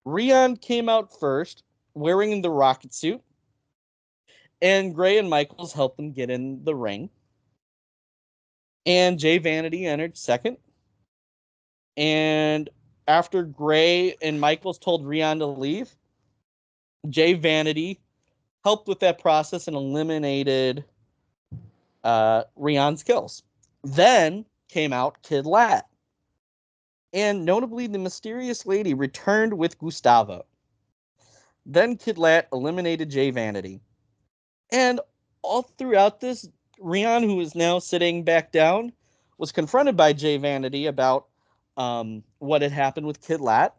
Rion came out first, wearing the rocket suit, and Gray and Michaels helped them get in the ring. And Jay Vanity entered second. And after Gray and Michaels told Rion to leave, Jay Vanity helped with that process and eliminated Rion's kills. Then came out Kid Lat. And notably, the mysterious lady returned with Gustavo. Then Kid Lat eliminated Jay Vanity. And all throughout this, Rion, who is now sitting back down, was confronted by Jay Vanity about what had happened with Kid Lat.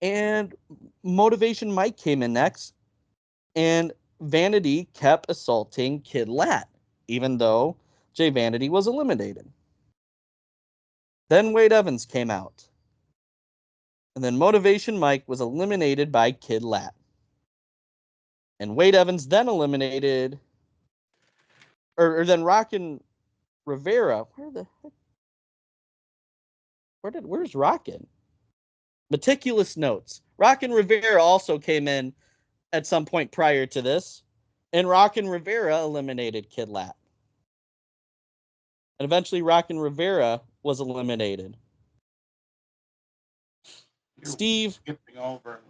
And Motivation Mike came in next. And Vanity kept assaulting Kid Lat, even though Jay Vanity was eliminated. Then Wade Evans came out. And then Motivation Mike was eliminated by Kid Lat. And Wade Evans then eliminated, or then Rockin' Rivera. Where the heck? Where's Rockin'? Meticulous notes. Rockin' Rivera also came in at some point prior to this. And Rockin' Rivera eliminated Kid Lat. And eventually Rockin' Rivera was eliminated. you're Steve. skipping over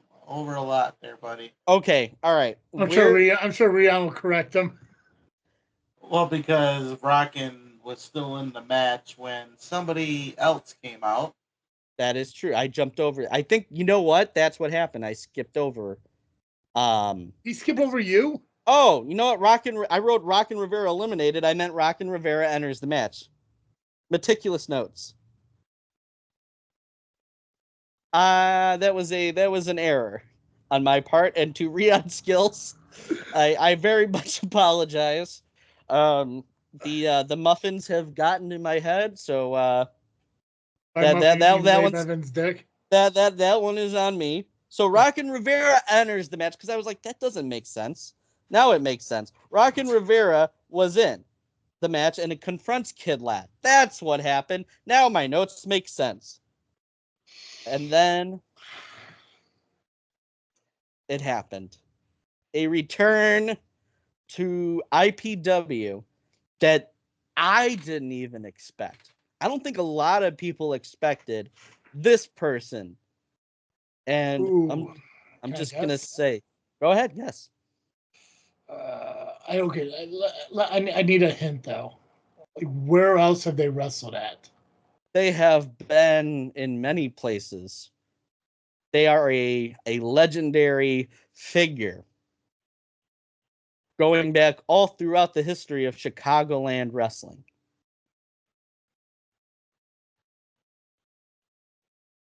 a lot there, buddy. Okay, all right. I'm sure Rion will correct him. Well, because Rockin' was still in the match when somebody else came out. That is true. I jumped over. I think, you know what? That's what happened. I skipped over. He skipped over you? Oh, you know what? I wrote Rockin' Rivera eliminated. I meant Rockin' Rivera enters the match. Meticulous notes. That was an error on my part, and to Rion's skills, I very much apologize. the muffins have gotten in my head, so By that Muffin, that you that Dave one's Evans' dick. that one is on me. So Rockin' Rivera enters the match because I was like, that doesn't make sense. Now it makes sense. Rockin' Rivera was in the match and it confronts Kid Lat. That's what happened. Now my notes make sense. And then it happened. A return to IPW that I didn't even expect. I don't think a lot of people expected this person. And Ooh. I'm Can I just going to guess? say, go ahead. Yes. I need a hint though. Like, where else have they wrestled at? They have been in many places. They are a legendary figure going back all throughout the history of Chicagoland wrestling.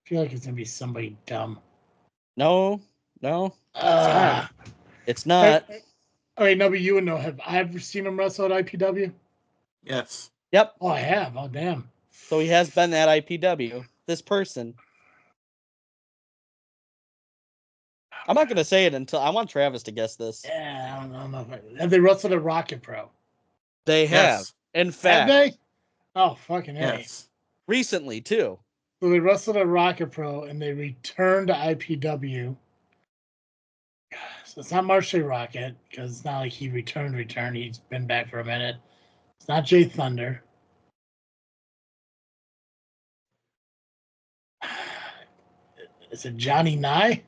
I feel like it's gonna be somebody dumb. No, Uh, it's not. all right, Nubby, you would know. Have I ever seen him wrestle at IPW? Yes. Yep. Oh, I have. Oh, damn. So he has been at IPW. This person. I'm not gonna say it until I want Travis to guess this. Yeah, I don't know. Have they wrestled at Rocket Pro? They have. Yes. In Have fact, they? Oh, fucking A. Yes. recently too. So they wrestled at Rocket Pro and they returned to IPW. So it's not Marshay Rocket because it's not like he returned. He's been back for a minute. It's not Jay Thunder. Is it Johnny Nye?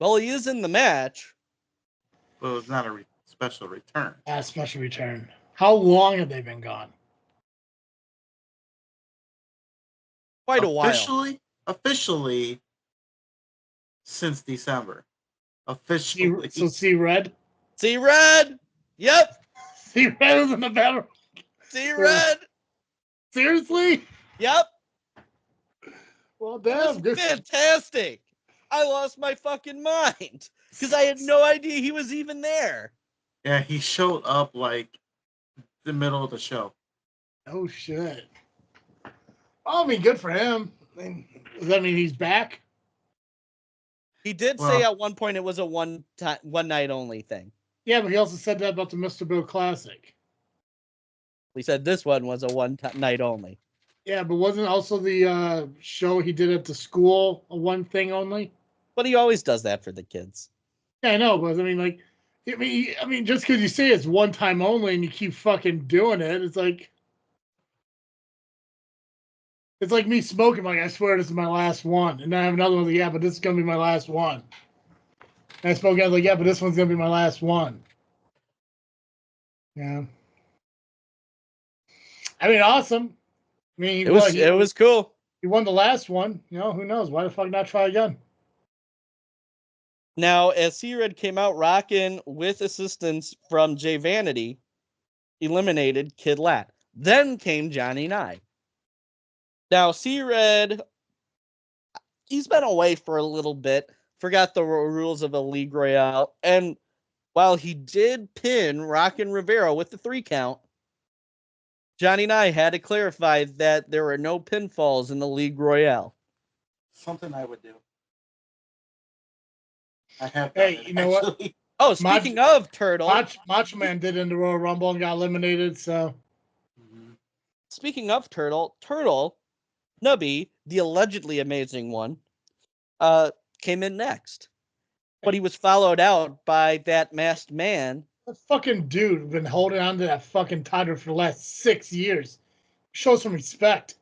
Well, he is in the match. But it was not a special return. Special return. How long have they been gone? Quite a while. Officially, since December. Officially. See Red? See Red? Yep. See Red is in the battle. See Red? Seriously? Yep. Well, It damn. was fantastic. I lost my fucking mind because I had no idea he was even there. Yeah, he showed up like the middle of the show. Oh shit. Well, I mean, good for him. Does that mean he's back? He did say at one point it was a one night only thing. Yeah, but he also said that about the Mr. Bill Classic. He said this one was a one night only. Yeah, but wasn't also the show he did at the school a one thing only? But he always does that for the kids. Yeah, I know, but I mean, like, I mean, just because you say it's one time only and you keep fucking doing it, it's like me smoking. Like, I swear this is my last one, and then I have another one. Like, yeah, but this is gonna be my last one. And I smoke again. Like, yeah, but this one's gonna be my last one. Yeah. I mean, awesome. I mean, it was cool. He won the last one. You know, who knows? Why the fuck not try again? Now, as C-Red came out rocking with assistance from Jay Vanity, eliminated Kid Lat. Then came Johnny Nye. Now, C-Red, he's been away for a little bit, forgot the rules of a League Royale, and while he did pin Rockin' Rivera with the 3 count, Johnny Nye had to clarify that there were no pinfalls in the League Royale. Something I would do. I have. Hey, you know what? Oh, speaking of Turtle, Macho Man did in the Royal Rumble and got eliminated. So, speaking of Turtle, Nubby, the allegedly amazing one, came in next, but he was followed out by that masked man. that fucking dude been holding on to that fucking title for the last 6 years. Show some respect.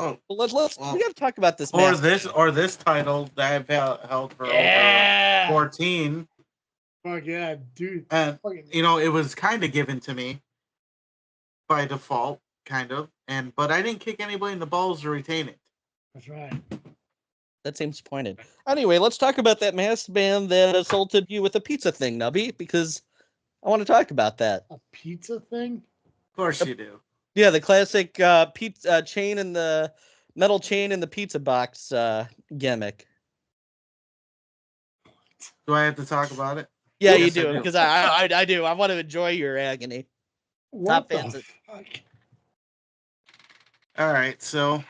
Oh, Well, we got to talk about this. Or this title that I've held for over 14. Fuck yeah, dude. And it was kind of given to me by default, kind of. But I didn't kick anybody in the balls to retain it. That's right. That seems pointed. Anyway, let's talk about that masked man that assaulted you with a pizza thing, Nubby, because I want to talk about that. A pizza thing? Of course you do. Yeah, the classic pizza chain and the metal chain in the pizza box gimmick. Do I have to talk about it? Yeah, Yes, you do, because I do. I want to enjoy your agony. What fans the of- fuck? All right, so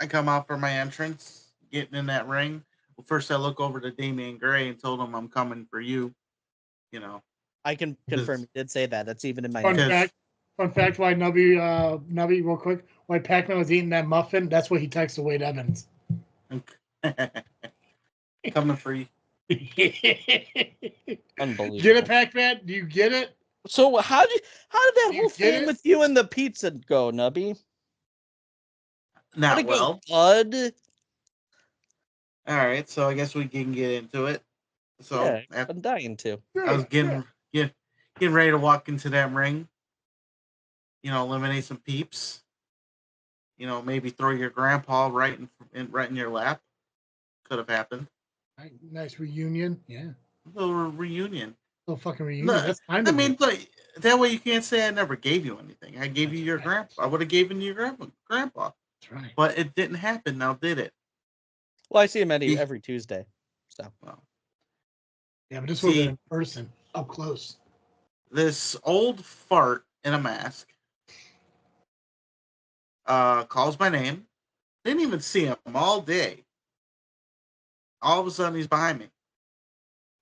I come out for my entrance, getting in that ring. Well, first I look over to Damian Gray and told him I'm coming for you. You know, I can confirm you did say that. That's even in my Fun notes. Because- fact, why Nubby, real quick, why Pacman was eating that muffin, that's what he texted Wade Evans. coming for you. Unbelievable. Get it, Pacman? Do you get it? So how did that You whole get thing it? with you and the pizza go, Nubby? How'd Not it well. go, bud? All right, so I guess we can get into it. So Yeah, after I'm dying to. I was getting ready to walk into that ring. You know, eliminate some peeps. You know, maybe throw your grandpa right in your lap. Could have happened. Nice reunion. Yeah. A little reunion. Little fucking reunion. No, That's kind I of mean, it. like that way you can't say I never gave you anything. I gave you your That's grandpa. I would have given you your grandpa, That's right. but it didn't happen. Now did it? Well, I see him He- every Tuesday. So Well, Yeah, but this was See- in person, up close. this old fart in a mask calls my name. Didn't even see him all day. All of a sudden, he's behind me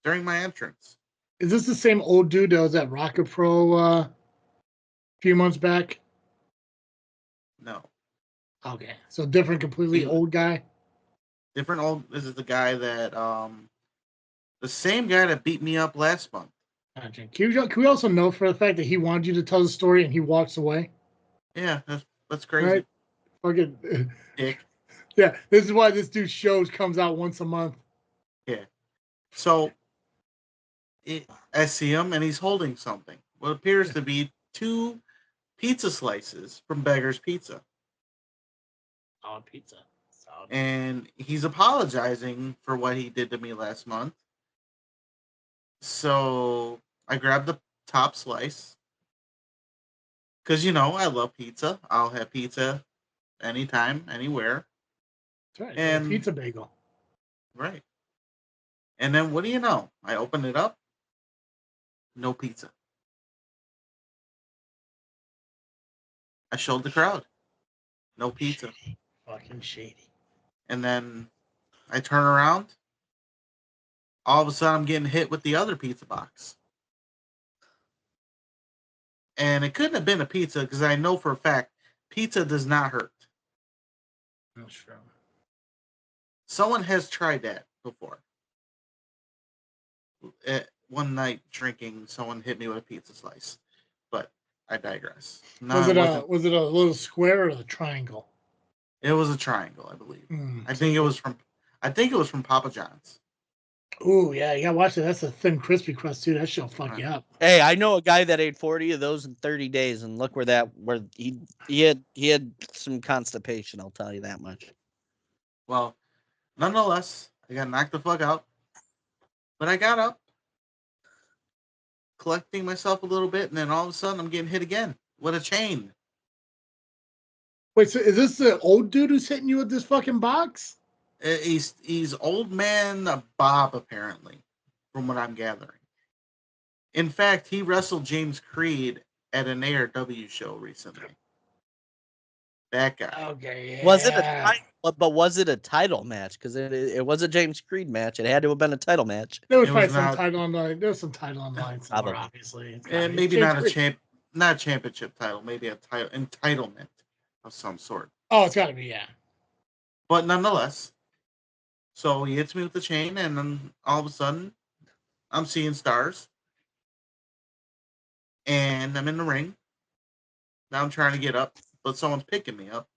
during my entrance. Is this the same old dude that was at Rocket Pro a few months back? No, Okay, so different, completely He- old guy. different old. This is the guy that the same guy that beat me up last month. Gotcha. Can we also know for the fact that he wanted you to tell the story and he walks away? Yeah, that's crazy. Right? Fucking Dick. yeah. This is why this dude's shows comes out once a month. So I see him and he's holding something. What appears to be 2 pizza slices from Beggar's Pizza. Oh, pizza. Solid. And he's apologizing for what he did to me last month. So I grabbed the top slice. Because, you know, I love pizza. I'll have pizza anytime, anywhere. That's right. And- Pizza bagel. Right. And then what do you know? I open it up. No pizza. I showed the crowd. No pizza. Shady. Fucking shady. And then I turn around. All of a sudden, I'm getting hit with the other pizza box. And it couldn't have been a pizza because I know for a fact pizza does not hurt. That's true. Someone has tried that before. One night drinking, someone hit me with a pizza slice. But I digress. No, Was wasn't. it a little square or a triangle? It was a triangle, I believe. Mm. I think it was from Papa John's. Ooh, yeah, you gotta watch it. That's a thin, crispy crust too. That shit'll fuck you up. hey, I know a guy that ate 40 of those in 30 days, and look where he had some constipation. I'll tell you that much. Well, nonetheless, I got knocked the fuck out. But I got up, collecting myself a little bit, and then all of a sudden I'm getting hit again with a chain. Wait, so is this the old dude who's hitting you with this fucking box? He's old man Bob, apparently, from what I'm gathering. In fact, he wrestled James Creed at an ARW show recently. That guy. Okay, yeah. Was it was it a title match? Because it was a James Creed match. It had to have been a title match. There was It probably was some not- title online. There was some title online somewhere, Probably. obviously. It's And gotta be. maybe James Creed. not a championship title, maybe a title entitlement of some sort. Oh, it's gotta be, yeah. But nonetheless, so he hits me with the chain, and then all of a sudden, I'm seeing stars. And I'm in the ring. Now I'm trying to get up, but someone's picking me up.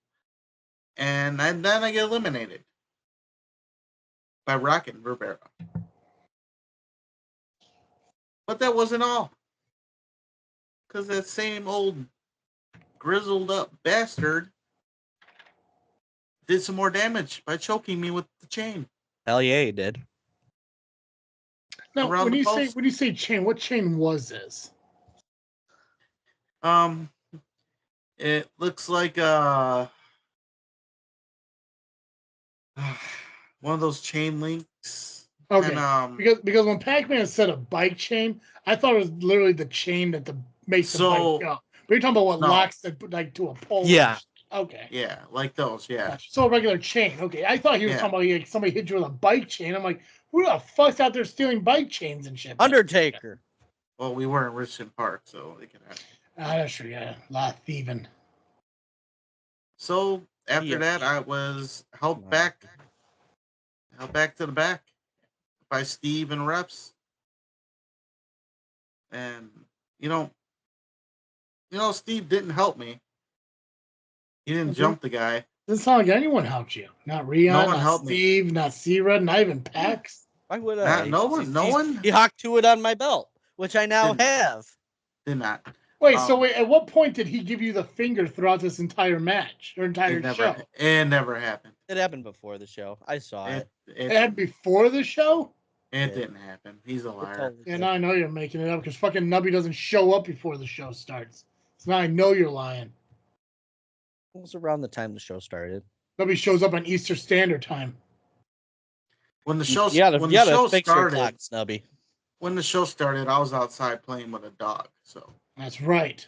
And then I get eliminated by Rocket Rivera. But that wasn't all. Because that same old grizzled up bastard did some more damage by choking me with the chain. Hell yeah, he did. Now, Around when the you post. say chain, what chain was this? It looks like one of those chain links. Okay, And, because when Pac-Man said a bike chain, I thought it was literally the chain that makes the So- bike go. But you're talking about what No. locks the, like to a pole. Yeah. Okay. Yeah, like those. Yeah. Gotcha. So a regular chain. Okay. I thought he was Yeah. talking about like, somebody hit you with a bike chain. I'm like, who the fuck's out there stealing bike chains and shit? Undertaker. Well, we were in Richmond Park, so they could have. That's true. Yeah. A lot of thieving. So after Yeah. that, I was held Wow. back to the back by Steve and Reps, and you know, Steve didn't help me. He didn't Okay. jump the guy. Doesn't sound like anyone helped you. Not Rion, No one not helped me. Steve, not C-Red, not even Pax. Why would Nah, I? no one He hocked to it on my belt, which I now Didn't. have. did not. Wait, so wait, at what point did he give you the finger throughout this entire match or entire show? It never happened. It happened before the show. I saw it. It happened before the show? It didn't happen. He's a liar. Totally Yeah, did. now I know you're making it up because fucking Nubby doesn't show up before the show starts. So now I know you're lying. It was around the time the show started. Nubby shows up on Easter Standard Time. When the show Fix your started, clock, Snubby. when the show started, I was outside playing with a dog. So That's right.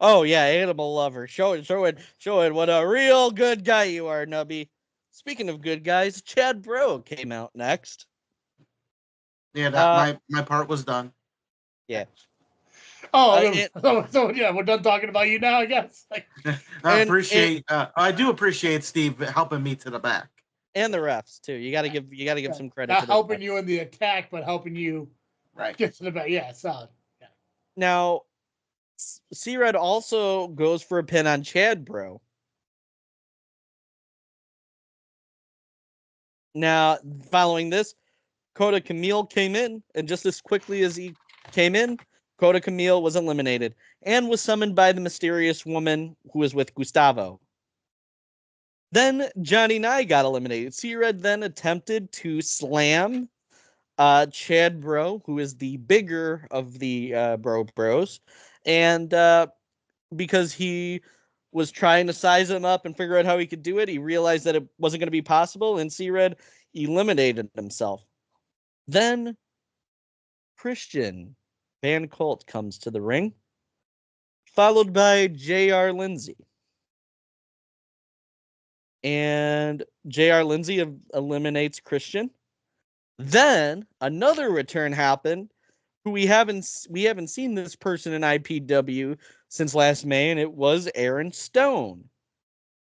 Oh yeah, animal lover. Show it what a real good guy you are, Nubby. Speaking of good guys, Chad Bro came out next. yeah, that my part was done. Yeah. So yeah, we're done talking about you now, I guess. I do appreciate Steve helping me to the back. And the refs too. You gotta give some credit. Not to the helping refs. you in the attack, but helping you get to the back. Yeah, solid. Yeah. Now, C-Red also goes for a pin on Chad Bro. Now, following this, Kota Camille came in, and just as quickly as he came in, Kota Camille was eliminated and was summoned by the mysterious woman who was with Gustavo. Then Johnny Nye got eliminated. C-Red then attempted to slam Chad Bro, who is the bigger of the bros, and because he was trying to size him up and figure out how he could do it, he realized that it wasn't going to be possible, and C-Red eliminated himself. Then Christian Van Colt comes to the ring, followed by J.R. Lindsay. And J.R. Lindsay eliminates Christian. Then another return happened, who we haven't seen this person in IPW since last May, and it was Aaron Stone.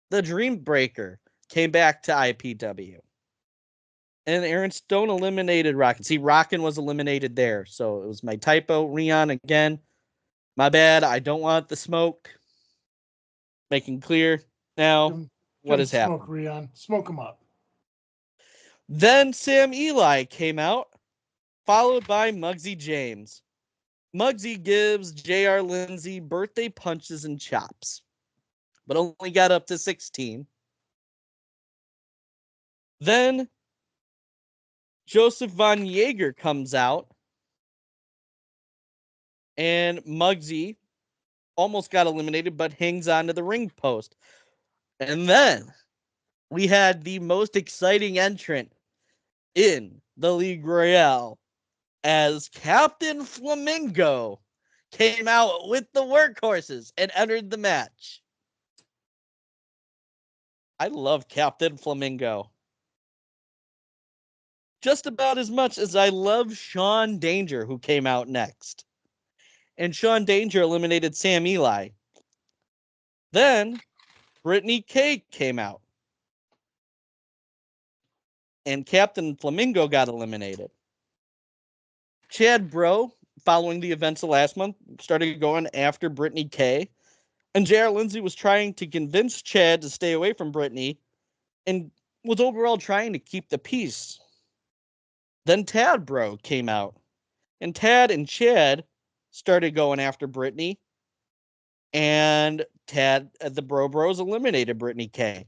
The Dream Breaker came back to IPW. And Aaron Stone eliminated Rockin'. See, Rockin' was eliminated there, so it was my typo. Rion again. My bad. I don't want the smoke. Making clear now what has happened. Smoke, Rion. Smoke him up. Then Sam Eli came out, followed by Muggsy James. Muggsy gives J.R. Lindsay birthday punches and chops, but only got up to 16. Then Joseph Von Jaeger comes out, and Muggsy almost got eliminated, but hangs on to the ring post. And then we had the most exciting entrant in the League Royale, as Captain Flamingo came out with the Workhorses and entered the match. I love Captain Flamingo just about as much as I love Sean Danger, who came out next. And Sean Danger eliminated Sam Eli. Then Brittany K came out, and Captain Flamingo got eliminated. Chad Bro, following the events of last month, started going after Brittany K. And J.R. Lindsay was trying to convince Chad to stay away from Brittany and was overall trying to keep the peace. Then Tad Bro came out, and Tad and Chad started going after Brittany, and Tad, the Bros eliminated Brittany K.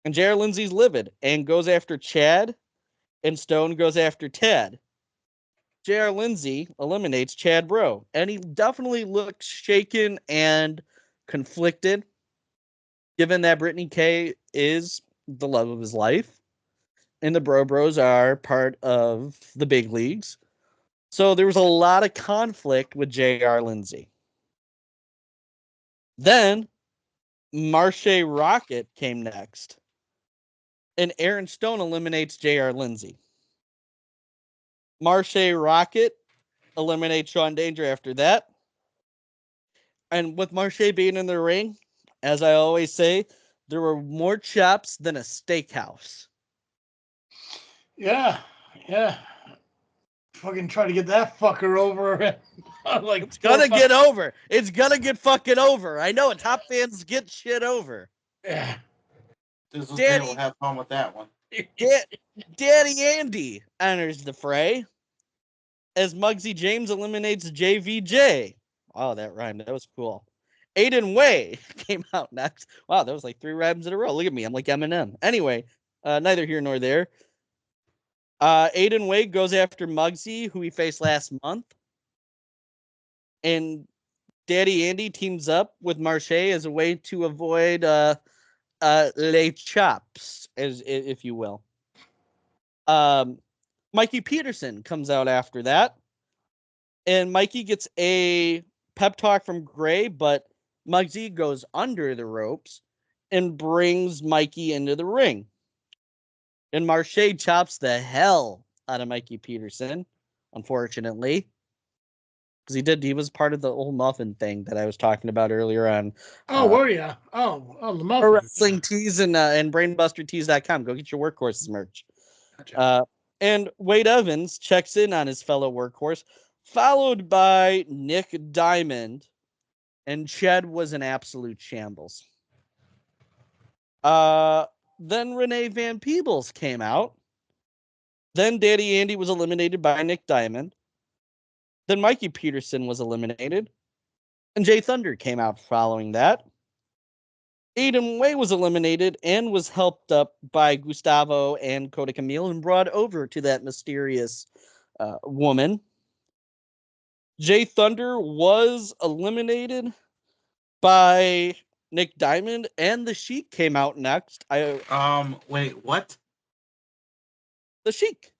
And J.R. Lindsay's livid and goes after Chad, and Stone goes after Tad. J.R. Lindsay eliminates Chad Bro, and he definitely looks shaken and conflicted, given that Brittany K is the love of his life, and the Bros are part of the big leagues. So there was a lot of conflict with J.R. Lindsay. Then Marche Rocket came next. And Aaron Stone eliminates J.R. Lindsay. Marche Rocket eliminates Sean Danger after that. And with Marche being in the ring, as I always say, there were more chops than a steakhouse. Yeah. Fucking try to get that fucker over. Like It's gonna get over. It's gonna get fucking over. I know top fans get shit over. Yeah. Dizzle J will have fun with that one. Daddy Andy enters the fray as Muggsy James eliminates JVJ. Oh, that rhymed. That was cool. Aiden Way came out next. Wow, that was like 3 rhymes in a row. Look at me. I'm like Eminem. Anyway, neither here nor there. Aiden Way goes after Muggsy, who he faced last month. And Daddy Andy teams up with Marche as a way to avoid les chops, as if you will. Mikey Peterson comes out after that. And Mikey gets a pep talk from Gray, but Muggsy goes under the ropes and brings Mikey into the ring. And Marche chops the hell out of Mikey Peterson, unfortunately. Because he was part of the old Muffin thing that I was talking about earlier on. Oh, were ya? Oh, the Muffin. Wrestling Tees and BrainbusterTees.com. Go get your Workhorses merch. Gotcha. And Wade Evans checks in on his fellow workhorse, followed by Nick Diamond, and Chad was an absolute shambles. Then Renee Van Peebles came out. Then Daddy Andy was eliminated by Nick Diamond. Then Mikey Peterson was eliminated. And Jay Thunder came out following that. Aiden Way was eliminated and was helped up by Gustavo and Coda Camille and brought over to that mysterious woman. Jay Thunder was eliminated by Nick Diamond, and the Sheik came out next. Wait, what? The Sheik.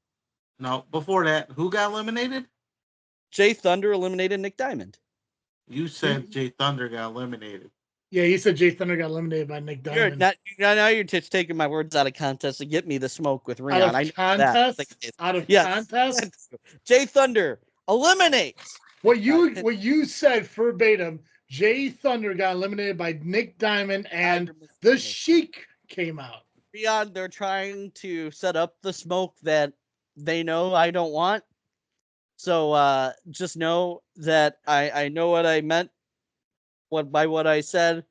No, before that, who got eliminated? Jay Thunder eliminated Nick Diamond. You said Jay Thunder got eliminated. Yeah, you said Jay Thunder got eliminated by Nick Diamond. Now you're just taking my words out of context to get me the smoke with Rion. Out of contest? Out of contest? Jay Thunder eliminates. What you said verbatim, Jay Thunder got eliminated by Nick Diamond and the Sheik came out. Rion, they're trying to set up the smoke that they know I don't want. So just know that I know what I meant by what I said,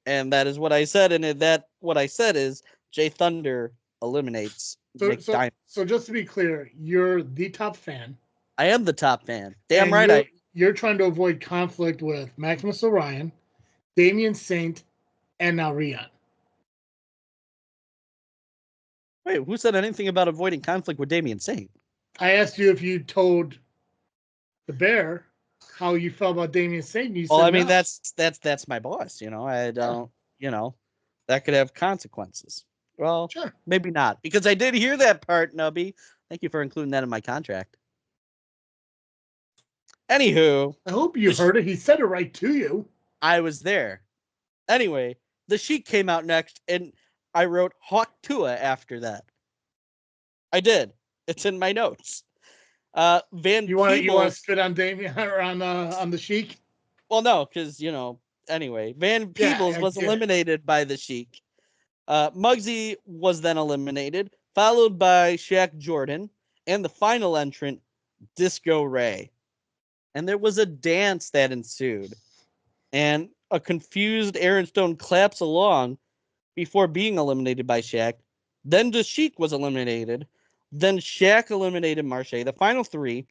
and that is what I said, and that what I said is Jay Thunder eliminates Nick Diamond. So just to be clear, you're the top fan. I am the top fan. Damn right. You're trying to avoid conflict with Maximus Orion, Damian Saint, and now Rion. Wait, who said anything about avoiding conflict with Damian Saint? I asked you if you told the Bear how you felt about Damian Saint. You well, said I mean, no. that's my boss. I don't. That could have consequences. Well, sure. Maybe not, because I did hear that part, Nubby. Thank you for including that in my contract. Anywho, I hope you heard it. He said it right to you. I was there. Anyway, the Sheik came out next, and I wrote Hawk Tua after that. I did. It's in my notes. You want to spit on Damian or on the Sheik? Well, no, because Anyway, Van Peebles was eliminated by the Sheik. Muggsy was then eliminated, followed by Shaq Jordan, and the final entrant, Disco Ray. And there was a dance that ensued, and a confused Aaron Stone claps along before being eliminated by Shaq. Then the Sheik was eliminated. Then Shaq eliminated Marche. The final 3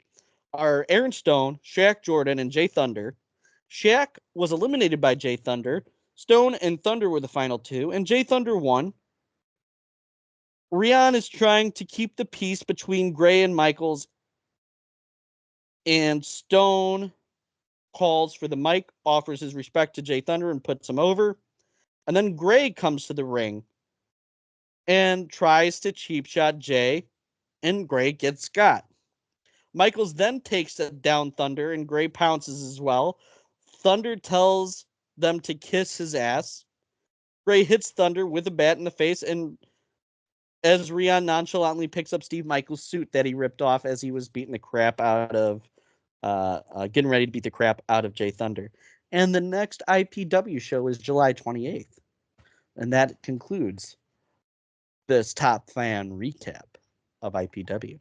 are Aaron Stone, Shaq Jordan, and Jay Thunder. Shaq was eliminated by Jay Thunder. Stone and Thunder were the final 2, and Jay Thunder won. Rion is trying to keep the peace between Gray and Michaels, and Stone calls for the mic, offers his respect to Jay Thunder, and puts him over. And then Gray comes to the ring and tries to cheap shot Jay, and Gray gets got. Michaels then takes down Thunder, and Gray pounces as well. Thunder tells them to kiss his ass. Ray hits Thunder with a bat in the face, and as Rion nonchalantly picks up Steve Michaels' suit that he ripped off as he was beating the crap out of, getting ready to beat the crap out of Jay Thunder. And the next IPW show is July 28th. And that concludes this top fan recap of IPW.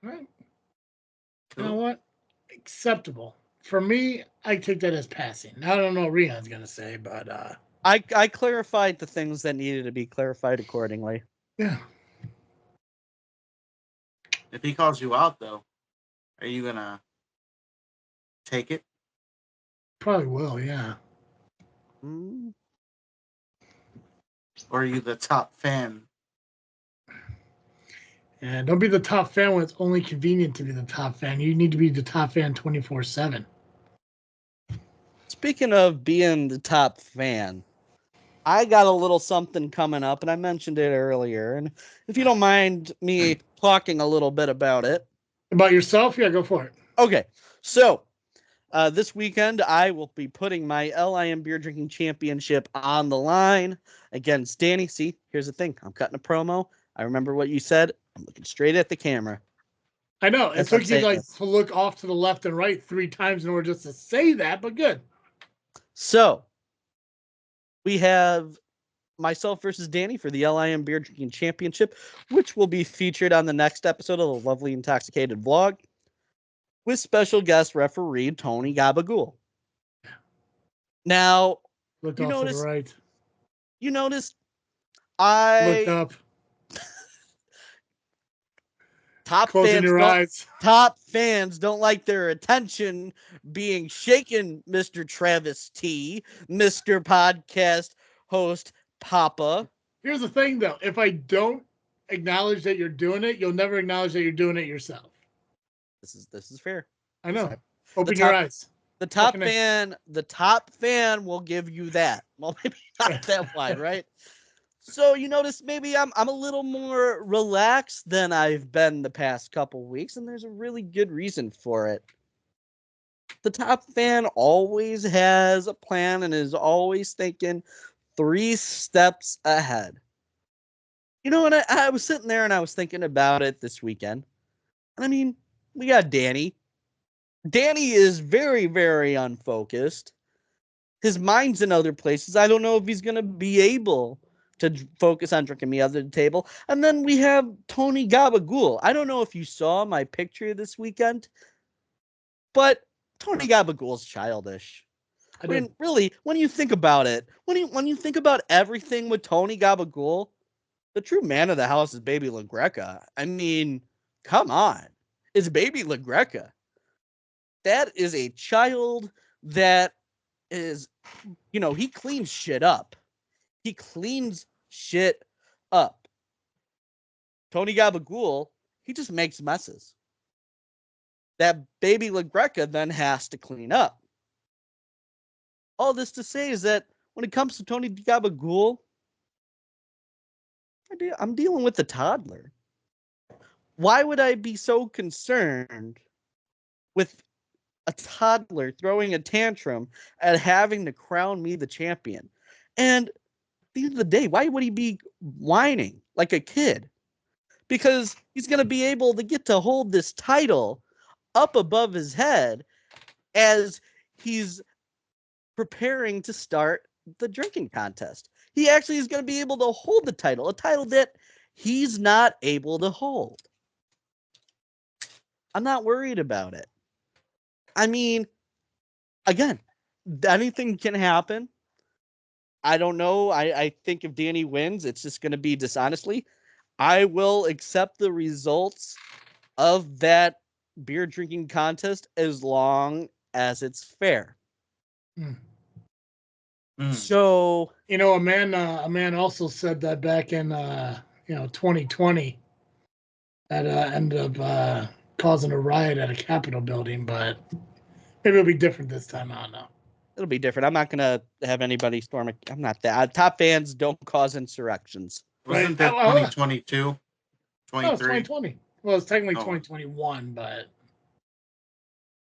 Right. You know what? Acceptable. For me, I take that as passing. I don't know what Rion's going to say, but... I clarified the things that needed to be clarified accordingly. Yeah. If he calls you out, though, are you going to take it? Probably will, yeah. Mm. Or are you the top fan? And don't be the top fan when it's only convenient to be the top fan. You need to be the top fan 24/7. Speaking of being the top fan, I got a little something coming up, and I mentioned it earlier. And if you don't mind me talking a little bit about it. About yourself? Yeah, go for it. Okay. So this weekend, I will be putting my LIM Beer Drinking Championship on the line against Danny. See, here's the thing. I'm cutting a promo. I remember what you said. I'm looking straight at the camera. I know. It That's took what you I'm saying. to look off to the left and right 3 times in order just to say that, but good. So we have myself versus Danny for the LIM Beer Drinking Championship, which will be featured on the next episode of the Lovely Intoxicated vlog with special guest referee Tony Gabagool. Now, Looked you off to the notice, right. you noticed Looked I up. Closing your eyes. top fans don't like their attention being shaken, Mr. Travis T, Mr. Podcast host Papa. Here's the thing, though. If I don't acknowledge that you're doing it, you'll never acknowledge that you're doing it yourself. This is fair. I know. Sorry. Open your eyes. The top Fucking fan will give you that. Well, maybe not that wide, right? So you notice maybe I'm a little more relaxed than I've been the past couple weeks, and there's a really good reason for it. The top fan always has a plan and is always thinking 3 steps ahead. You know, and I was sitting there and I was thinking about it this weekend. And I mean, we got Danny. Danny is very, very unfocused. His mind's in other places. I don't know if he's going to be able to focus on drinking me under the table. And then we have Tony Gabagool. I don't know if you saw my picture this weekend, but Tony Gabagool's childish. I mean, really, when you think about it, when you think about everything with Tony Gabagool, the true man of the house is Baby LaGreca. I mean, come on. It's Baby LaGreca. That is a child that is, you know, he cleans shit up. He cleans shit up. Tony Gabagool, he just makes messes that Baby LaGreca then has to clean up. All this to say is that when it comes to Tony Gabagool, I'm dealing with a toddler. Why would I be so concerned with a toddler throwing a tantrum at having to crown me the champion? And at the end of the day, why would he be whining like a kid? Because he's going to be able to get to hold this title up above his head as he's preparing to start the drinking contest. He actually is going to be able to hold the title, a title that he's not able to hold. I'm not worried about it. I mean, again, anything can happen. I don't know. I think if Danny wins, it's just going to be dishonestly. I will accept the results of that beer drinking contest as long as it's fair. So, you know, a man also said that back in 2020 that ended up causing a riot at a Capitol building, but maybe it'll be different this time. I don't know. It'll be different. I'm not gonna have anybody storm. I'm not that. Top fans don't cause insurrections. Wasn't that 2022? 23? No, it's 2020. Well, it's technically 2021, but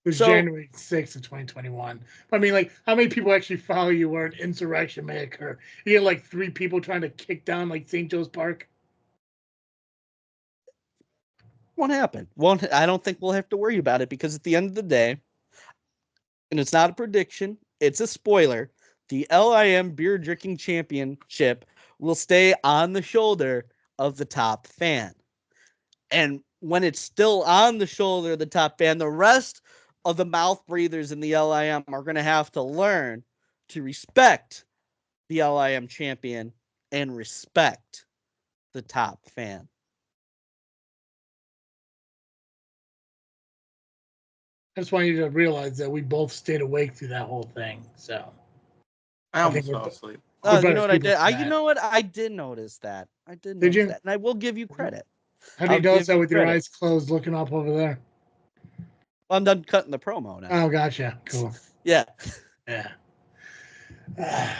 It was So- January 6th of 2021. I mean, like, how many people actually follow you where an insurrection may occur? You get like 3 people trying to kick down like St. Joe's Park. Won't happen. Won't. I don't think we'll have to worry about it because at the end of the day, and it's not a prediction, it's a spoiler. The LIM Beer Drinking Championship will stay on the shoulder of the top fan. And when it's still on the shoulder of the top fan, the rest of the mouth breathers in the LIM are going to have to learn to respect the LIM champion and respect the top fan. I just want you to realize that we both stayed awake through that whole thing. So I almost think fell we're- asleep. Oh, better you know what I people did? for You that. know what? I did notice that. I did Did notice you? that. And I will give you credit. How do you I'll notice give that you with your credit. eyes closed looking up over there? I'm done cutting the promo now. Oh, gotcha. Cool. Yeah. Yeah.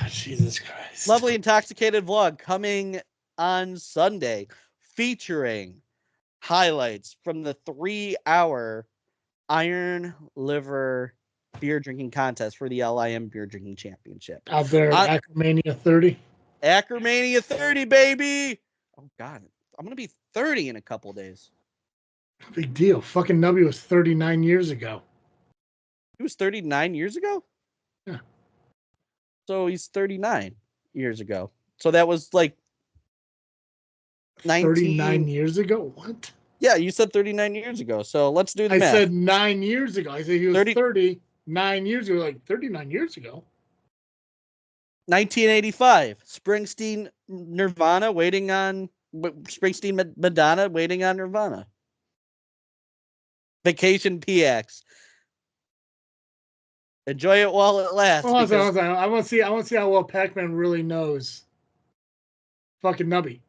Jesus Christ. Lovely Intoxicated vlog coming on Sunday featuring highlights from the 3-hour Iron Liver beer drinking contest for the LIM Beer Drinking Championship. Out there at Acromania 30. Acromania 30, baby. Oh, God. I'm going to be 30 in a couple days. Big deal. Fucking Nubby was 39 years ago. He was 39 years ago? Yeah. So he's 39 years ago. So that was like 39 years ago? What? Yeah, you said 39 years ago. So let's do the I math. said 9 years ago. I said he was 30 39 years ago. Like 39 years ago. 1985. Springsteen, Nirvana, waiting on Springsteen, Madonna, waiting on Nirvana. Vacation PX. Enjoy it while it lasts. Hold on, because hold on. I want to see how well Pacman really knows. Fucking Nubby.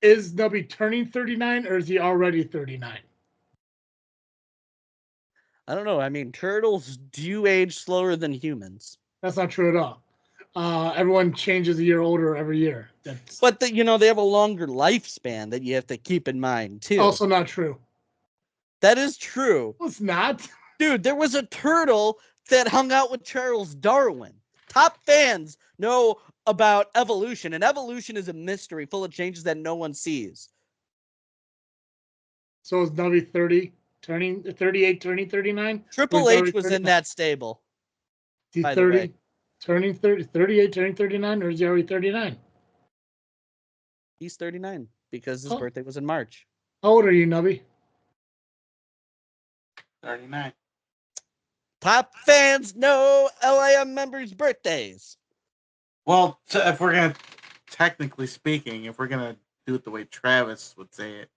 Is Nubby turning 39 or is he already 39? I don't know. I mean, turtles do age slower than humans. That's not true at all. Everyone changes a year older every year. That's But they have a longer lifespan that you have to keep in mind too. also not true. That is true. Well, it's not. Dude, there was a turtle that hung out with Charles Darwin. Top fans know about evolution, and evolution is a mystery full of changes that no one sees. So is Nubby 30, turning 38, turning 39? Triple H was in that stable. Is he by the 30, way. turning 30, 38, turning 39, or is he already 39? He's 39 because his Oh. birthday was in March. How old are you, Nubby? 39. Top fans know LIM members' birthdays. Well, if we're gonna, technically speaking, if we're gonna do it the way Travis would say it,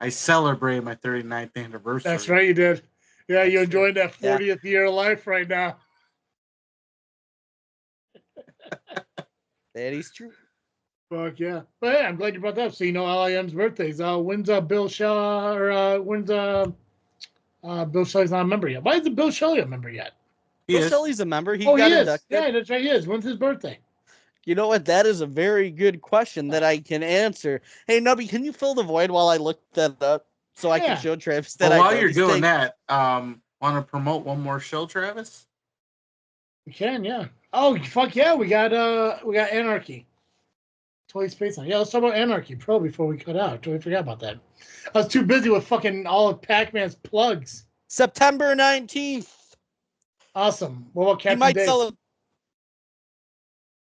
I celebrated my 39th anniversary. That's right, you did. Yeah, That's you're true. enjoying that 40th year of life right now. That is true. Fuck yeah. But yeah, I'm glad you brought that up. So you know LIM's birthdays. When's Bill Shelley Bill Shelley's not a member yet? Why isn't Bill Shelley a member yet? Bill Shelley's a member. He He got is. inducted. Yeah, that's right. He is. When's his birthday? You know what? That is a very good question that I can answer. Hey, Nubby, can you fill the void while I look that up so I Yeah. can show Travis that Well, I while know you're these doing things? that, want to promote one more show, Travis? We can, yeah. Oh fuck yeah, we got Anarchy. Totally space on. Yeah, let's talk about Anarchy Pro before we cut out. Totally forgot about that. I was too busy with fucking all of Pacman's plugs. September 19th. Awesome. What about You Captain might Dave? sell it.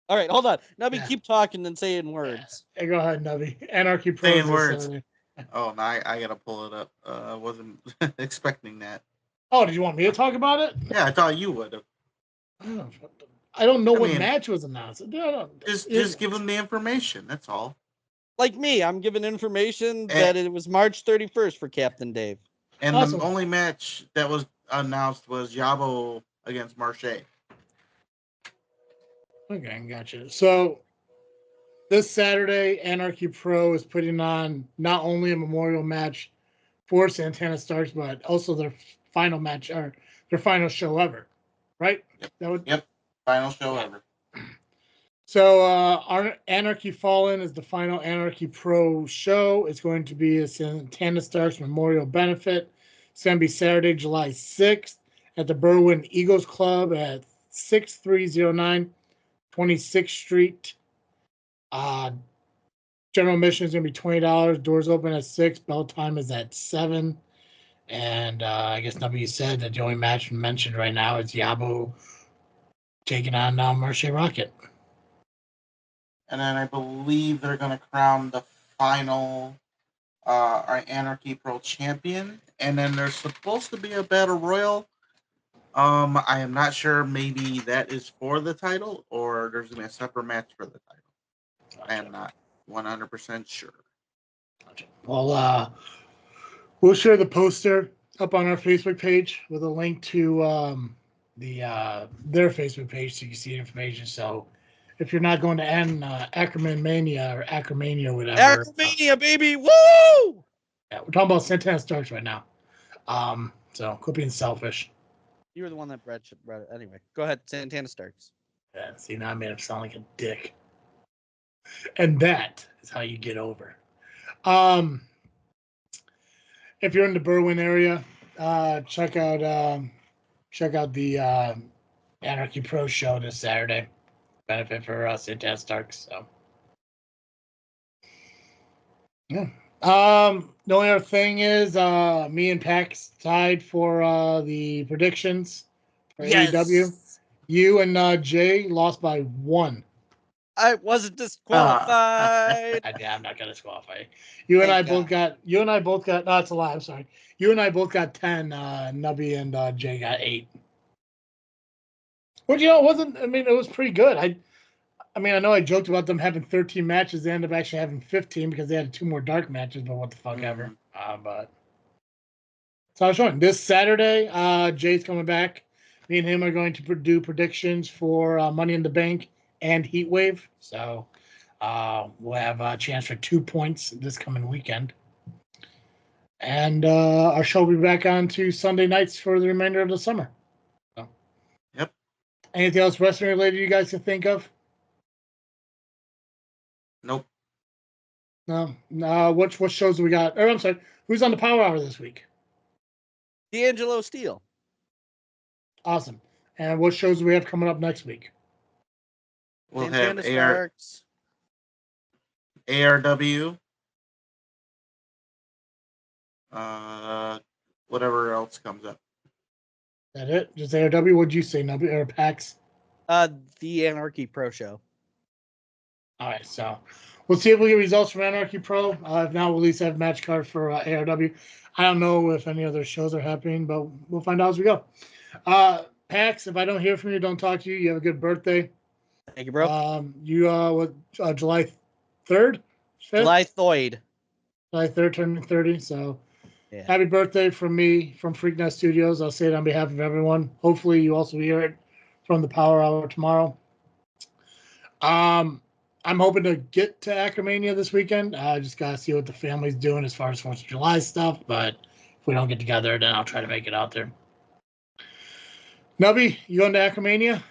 All right, hold on. Nubby, Yeah. keep talking and saying words. Hey, go ahead, Nubby. Anarchy Pro. Saying is this, words. uh, Oh, no, I gotta pull it up. I wasn't expecting that. Oh, did you want me to talk about it? Yeah, I thought you would. I don't know I what mean, match was announced. Just give them the information. That's all. Like me, I'm giving information that it was March 31st for Captain Dave. And Awesome. the only match that was announced was Yabo against Marche. Okay, gotcha. So this Saturday, Anarchy Pro is putting on not only a memorial match for Santana Starks, but also their final match or their final show ever. Right? Yep. Final show ever. So our Anarchy Fallen is the final Anarchy Pro show. It's going to be a Santana Starks memorial benefit. It's going to be Saturday, July 6th at the Berwyn Eagles Club at 6309 26th Street. General admission is going to be $20. Doors open at 6. Bell time is at 7. And I guess Nubby said that the only match mentioned right now is Yabu taking on Marche Rocket. And then I believe they're going to crown the final our Anarchy Pro champion. And then there's supposed to be a battle royal. I am not sure. Maybe that is for the title, or there's going to be a separate match for the title. Gotcha. I am not 100% sure. Gotcha. Well, we'll share the poster up on our Facebook page with a link to their Facebook page so you can see the information. So if you're not going to Ackerman Mania or Ackermania or whatever. Ackermania, baby! Woo! Yeah, we're talking about Santana Starks right now. So quit being selfish. You were the one that brought it. Anyway, go ahead. Santana Starks. Yeah, see, now I made him sound like a dick. And that is how you get over. If you're in the Berwyn area, check out the Anarchy Pro show this Saturday. Benefit for Santana Starks. So, yeah. The only other thing is, me and Pax tied for the predictions for AEW. You and Jay lost by 1. I wasn't disqualified. I'm not gonna disqualify you. And I both got. No, it's a lie. I'm sorry. You and I both got 10. Nubby and Jay got 8. Which it wasn't. I mean, it was pretty good. I mean, I know I joked about them having 13 matches. They ended up actually having 15 because they had 2 more dark matches. But what the fuck ever. But so I was showing this Saturday. Jay's coming back. Me and him are going to do predictions for Money in the Bank and Heat Wave. So we'll have a chance for 2 points this coming weekend. And our show will be back on to Sunday nights for the remainder of the summer. So. Yep. Anything else wrestling related you guys can think of? Nope. No. What shows do we got? Or I'm sorry, who's on the Power Hour this week? D'Angelo Steele. Awesome. And what shows do we have coming up next week? We'll Santana have Starks. ARW. Whatever else comes up. That it? Just ARW? What'd you say, Nubby or PAX? The Anarchy Pro show. All right, so we'll see if we get results from Anarchy Pro. If not, we'll at least have a match card for ARW. I don't know if any other shows are happening, but we'll find out as we go. Pax, if I don't hear from you, don't talk to you. You have a good birthday. Thank you, bro. July 3rd? 5th? July 3rd. July 3rd, turning 30. So Yeah. happy birthday from me, from Freaknet Studios. I'll say it on behalf of everyone. Hopefully you also hear it from the Power Hour tomorrow. I'm hoping to get to Ackermania this weekend. I just got to see what the family's doing as far as 4th of July stuff. But if we don't get together, then I'll try to make it out there. Nubby, you going to Ackermania?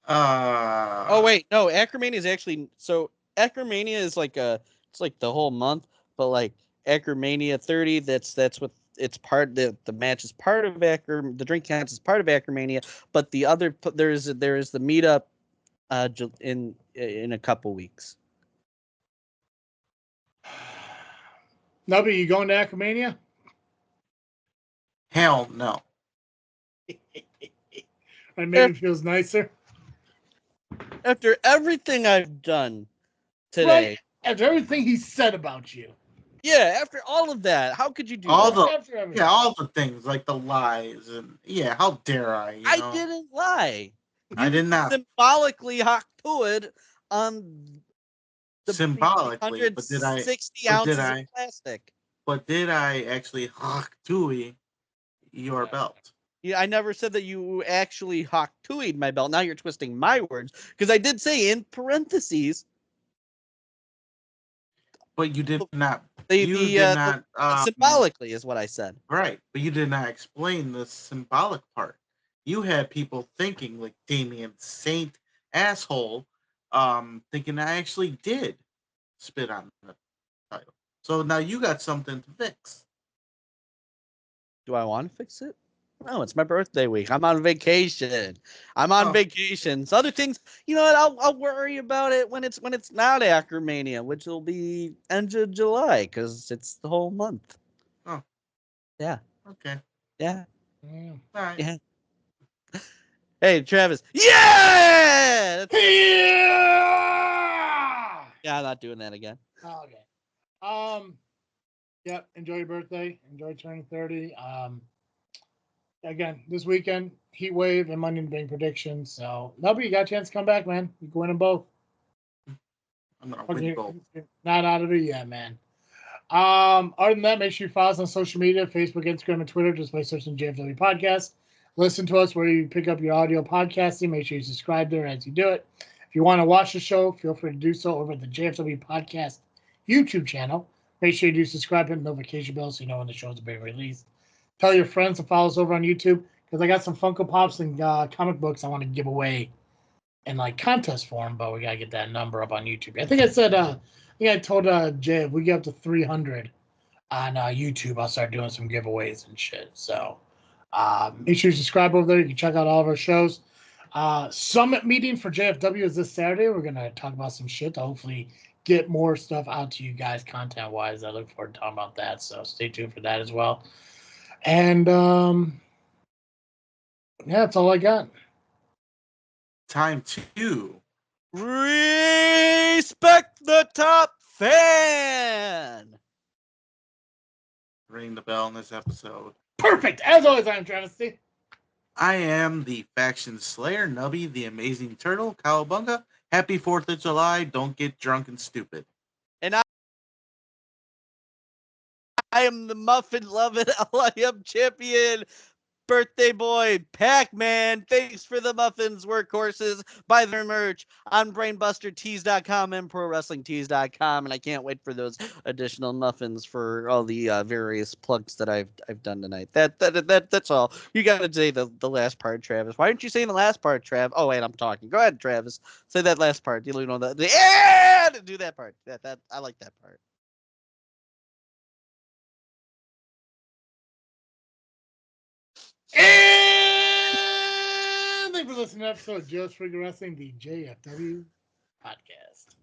Oh wait, no. Ackermania is actually Ackermania is it's like the whole month, but like Ackermania 30. That's what it's part. The match is part of the drink counts is part of Ackermania, but the other there is the meetup in a couple weeks. Nubby, you going to Ackermania? Hell no. Right, maybe it feels nicer. After everything I've done today. Right, after everything he said about you. Yeah, after all of that, how could you do all that? all the things like the lies and how dare I? I didn't lie. I did not symbolically hock to it on the symbolically, but did I? 60 ounces of plastic. But did I actually hock to your belt? Yeah, I never said that you actually hock to my belt. Now you're twisting my words because I did say in parentheses. But you did not. Symbolically is what I said. Right, but you did not explain the symbolic part. You had people thinking like Damian Saint asshole, thinking I actually did spit on the title. So now you got something to fix. Do I want to fix it? No, it's my birthday week. I'm on vacation. I'm on Oh. vacation. So other things, you know what? I'll worry about it when it's not Acromania, which will be end of July because it's the whole month. Oh. Yeah. Okay. Yeah. Yeah. All right. Yeah. Hey, Travis. Yeah. Yeah, I'm not doing that again. Okay. Yep. Enjoy your birthday. Enjoy turning 30. Again, this weekend, heat wave and Money in the Bank predictions. So, Nubby, you got a chance to come back, man. You can win them both. I'm gonna Okay, win both. not out of it yet, man. Other than that, make sure you follow us on social media, Facebook, Instagram, and Twitter, just by searching JFW Podcast. Listen to us where you pick up your audio podcasting. Make sure you subscribe there as you do it. If you want to watch the show, feel free to do so over at the JFW Podcast YouTube channel. Make sure you do subscribe and notification bell so you know when the shows are being released. Tell your friends to follow us over on YouTube because I got some Funko Pops and comic books I want to give away in like contest form, but we gotta get that number up on YouTube. I think I said, I told Jay if we get up to 300 on YouTube, I'll start doing some giveaways and shit. So make sure you subscribe over there. You can check out all of our shows. Summit meeting for JFW is this Saturday. We're gonna talk about some shit to hopefully get more stuff out to you guys content wise. I look forward to talking about that. So stay tuned for that as well. And yeah, that's all I got. Time to Respect the top fan. ring the bell in this episode. Perfect. As always, I'm Travis C. I am the faction slayer, Nubby, the amazing turtle, Cowabunga. Happy 4th of July. Don't get drunk and stupid. And I am the Muffin loving LIM champion, birthday boy, Pacman. Thanks for the muffins, workhorses. Buy their merch on brainbustertees.com and prowrestlingtees.com. And I can't wait for those additional muffins for all the various plugs that I've done tonight. That's all. You got to say the last part, Travis. Why aren't you saying the last part, Trav? Oh wait, I'm talking. Go ahead, Travis. Say that last part. You know the do that part. That I like that part. And thanks for listening to episode of Joe's Freaking Wrestling, the JFW podcast.